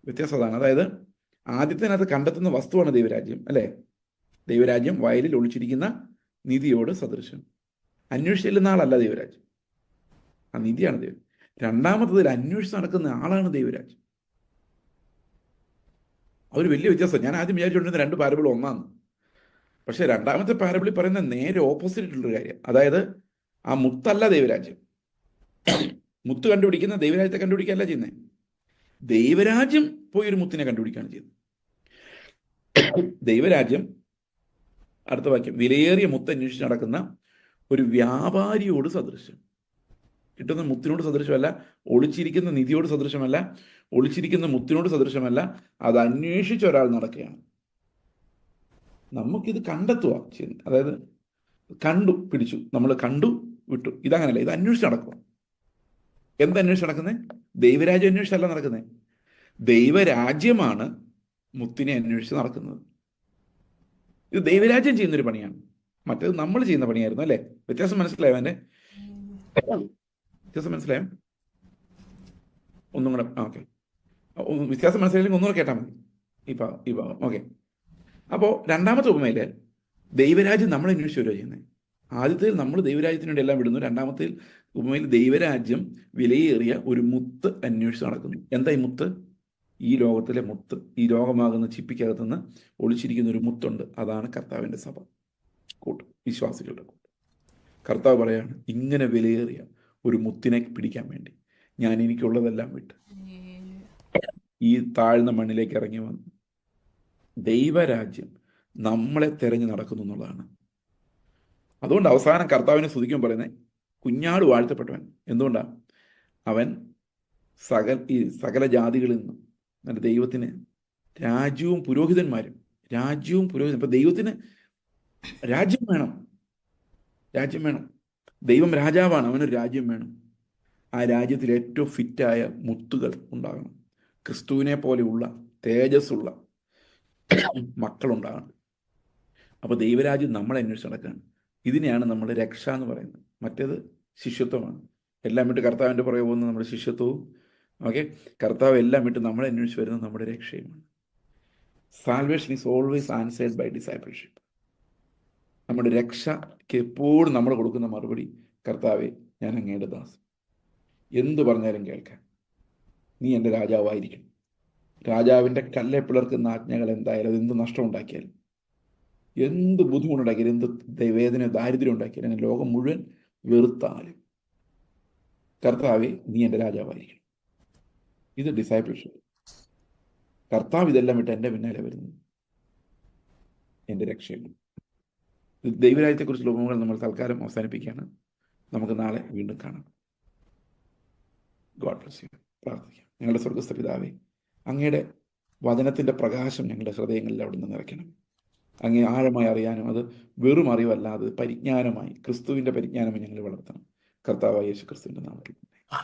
വ്യത്യാസം അതാണ്. അതായത് ആദ്യത്തിനകത്ത് കണ്ടെത്തുന്ന വസ്തുവാണ് ദൈവരാജ്യം അല്ലേ. ദൈവരാജ്യം വയലിൽ ഒളിച്ചിരിക്കുന്ന നിധിയോട് സദൃശം. അന്വേഷിച്ച് ചെല്ലുന്ന ആളല്ല ദൈവരാജ്യം, ആ നിധിയാണ് ദൈവം. രണ്ടാമത്തതിൽ അന്വേഷിച്ച് നടക്കുന്ന ആളാണ് ദൈവരാജ്യം. അതൊരു വലിയ വ്യത്യാസം. ഞാൻ ആദ്യം വിചാരിച്ചുകൊണ്ടിരുന്ന 2 പാരബിൾ ഒന്നാണ്. പക്ഷെ രണ്ടാമത്തെ പാരബിളിൽ പറയുന്ന നേരെ ഓപ്പോസിറ്റ് ഉള്ളൊരു കാര്യം. അതായത് ആ മുത്തല്ല ദൈവരാജ്യം. മുത്ത് കണ്ടുപിടിക്കുന്ന ദൈവരാജ്യത്തെ കണ്ടുപിടിക്കുകയല്ല ചെയ്യുന്നത്. ദൈവരാജ്യം പോയി ഒരു മുത്തിനെ കണ്ടുപിടിക്കുകയാണ് ചെയ്യുന്നത്. ദൈവരാജ്യം, അടുത്ത വാക്യം, വിലയേറിയ മുത്ത് അന്വേഷിച്ച് നടക്കുന്ന ഒരു വ്യാപാരിയോട് സദൃശ്യം. കിട്ടുന്ന മുത്തിനോട് സദൃശമല്ല, ഒളിച്ചിരിക്കുന്ന നിധിയോട് സദൃശമല്ല, ഒളിച്ചിരിക്കുന്ന മുത്തിനോട് സദൃശമല്ല, അത് അന്വേഷിച്ച ഒരാൾ നടക്കുകയാണ്. നമുക്കിത് കണ്ടെത്തുക ചെയ്യുന്നത്. അതായത് കണ്ടു പിടിച്ചു, നമ്മൾ കണ്ടു വിട്ടു, ഇതങ്ങനല്ല, ഇത് അന്വേഷിച്ച് നടക്കുക. എന്തന്വേഷിച്ച് നടക്കുന്നത്? ദൈവരാജ്യം അന്വേഷിച്ചല്ല നടക്കുന്നത്. ദൈവരാജ്യമാണ് മുത്തിനെ അന്വേഷിച്ച് നടക്കുന്നത്. ഇത് ദൈവരാജ്യം ചെയ്യുന്നൊരു പണിയാണ്, മറ്റേത് നമ്മൾ ചെയ്യുന്ന പണിയായിരുന്നു. അല്ലേ? വ്യത്യാസം മനസ്സിലായോ? എൻ്റെ വ്യത്യാസം മനസ്സിലായോ? ഒന്നും കൂടെ ഓക്കെ. വ്യത്യാസം മനസ്സിലായില്ലെങ്കിൽ ഒന്നുകൂടെ കേട്ടാൽ മതി ഈ ഭാഗം. ഓക്കെ. അപ്പോൾ രണ്ടാമത്തെ ഉപമയിൽ ദൈവരാജ്യം നമ്മളെ അന്വേഷിച്ച് വരിക ചെയ്യുന്നത്. ആദ്യത്തിൽ നമ്മൾ ദൈവരാജ്യത്തിന് വേണ്ടി എല്ലാം വിടുന്നു. രണ്ടാമത്തെ ഉപമയിൽ ദൈവരാജ്യം വിലയേറിയ ഒരു മുത്ത് അന്വേഷിച്ച് നടക്കുന്നു. എന്താ ഈ മുത്ത്? ഈ ലോകത്തിലെ മുത്ത്, ഈ ലോകമാകുന്ന ചിപ്പിക്കകത്തുനിന്ന് ഒളിച്ചിരിക്കുന്ന ഒരു മുത്തുണ്ട്. അതാണ് കർത്താവിൻ്റെ സഭ, കൂട്ട്, വിശ്വാസികളുടെ കൂട്ട്. കർത്താവ് പറയാണ്, ഇങ്ങനെ വിലയേറിയ ഒരു മുത്തിനെ പിടിക്കാൻ വേണ്ടി ഞാൻ എനിക്കുള്ളതെല്ലാം വിട്ട് ഈ താഴ്ന്ന മണ്ണിലേക്ക് ഇറങ്ങി വന്നു. ദൈവരാജ്യം നമ്മളെ തെരഞ്ഞു നടക്കുന്നു എന്നുള്ളതാണ്. അതുകൊണ്ട് അവസാനം കർത്താവിനെ സ്തുതിക്കാൻ പറയുന്നത്, കുഞ്ഞാട് വാഴ്ത്തപ്പെട്ടവൻ. എന്തുകൊണ്ടാണ്? അവൻ സകല ജാതികളിൽ നിന്നും നല്ല ദൈവത്തിന് രാജ്യവും പുരോഹിതന്മാരും. ഇപ്പൊ ദൈവത്തിന് രാജ്യം വേണം. ദൈവം രാജാവാണ്, അവനൊരു രാജ്യം വേണം. ആ രാജ്യത്തിൽ ഏറ്റവും ഫിറ്റായ മുത്തുകൾ ഉണ്ടാകണം. ക്രിസ്തുവിനെ പോലെയുള്ള തേജസ്സുള്ള മക്കളുണ്ടാകണം. അപ്പോൾ ദൈവരാജ്യം നമ്മളെ അന്വേഷിച്ച് നടക്കുകയാണ്. ഇതിനെയാണ് നമ്മൾ രക്ഷ എന്ന് പറയുന്നത്. മറ്റേത് ശിഷ്യത്വമാണ്. എല്ലാം വിട്ട് കർത്താവിൻ്റെ പുറകെ പോകുന്നത് നമ്മുടെ ശിഷ്യത്വവും. ഓക്കെ, കർത്താവ് എല്ലാം വിട്ട് നമ്മളെ അന്വേഷിച്ച് വരുന്നത് നമ്മുടെ രക്ഷയുമാണ്. Salvation is always answered by discipleship. നമ്മുടെ രക്ഷയ്ക്ക് എപ്പോഴും നമ്മൾ കൊടുക്കുന്ന മറുപടി, കർത്താവെ, ഞാൻ അങ്ങയുടെ ദാസൻ, എന്തു പറഞ്ഞാലും കേൾക്കാൻ, നീ എൻ്റെ രാജാവായിരിക്കും. രാജാവിൻ്റെ കല്ലെ പിളർക്കുന്ന ആജ്ഞകൾ എന്തായാലും, അത് എന്ത് നഷ്ടം ഉണ്ടാക്കിയാലും, എന്ത് ബുദ്ധിമുട്ടുണ്ടാക്കിയാലും, എന്ത് വേദന ദാരിദ്ര്യം ഉണ്ടാക്കിയാലും, അങ്ങനെ ലോകം മുഴുവൻ വെറുത്താലും, കർത്താവെ, നീ എൻ്റെ രാജാവായിരിക്കും. ഇത് ഡിസൈപ്പിൾഷിപ്പ്. കർത്താവ് ഇതെല്ലാം വിട്ട് എൻ്റെ പിന്നാലെ വരുന്നു, എൻ്റെ രക്ഷയുണ്ട്. ദൈവരാജ്യത്തെക്കുറിച്ചുള്ള ഉപമകൾ നമ്മൾ തൽക്കാലം അവസാനിപ്പിക്കുകയാണ്. നമുക്ക് നാളെ വീണ്ടും കാണാം. God bless you. പ്രാർത്ഥിക്കാം. ഞങ്ങളുടെ സ്വർഗ്ഗസ്ഥ പിതാവേ, അങ്ങയുടെ വചനത്തിൻ്റെ പ്രകാശം ഞങ്ങളുടെ ഹൃദയങ്ങളിൽ അവിടെ നിന്ന് നിറയ്ക്കണം. അങ്ങേ ആഴമായി അറിയാനും അത് വെറും അറിവല്ലാതെ പരിജ്ഞാനമായി, ക്രിസ്തുവിൻ്റെ പരിജ്ഞാനമായി ഞങ്ങൾ വളർത്തണം. കർത്താവായ യേശു ക്രിസ്തുവിൻ്റെ നാമത്തിൽ.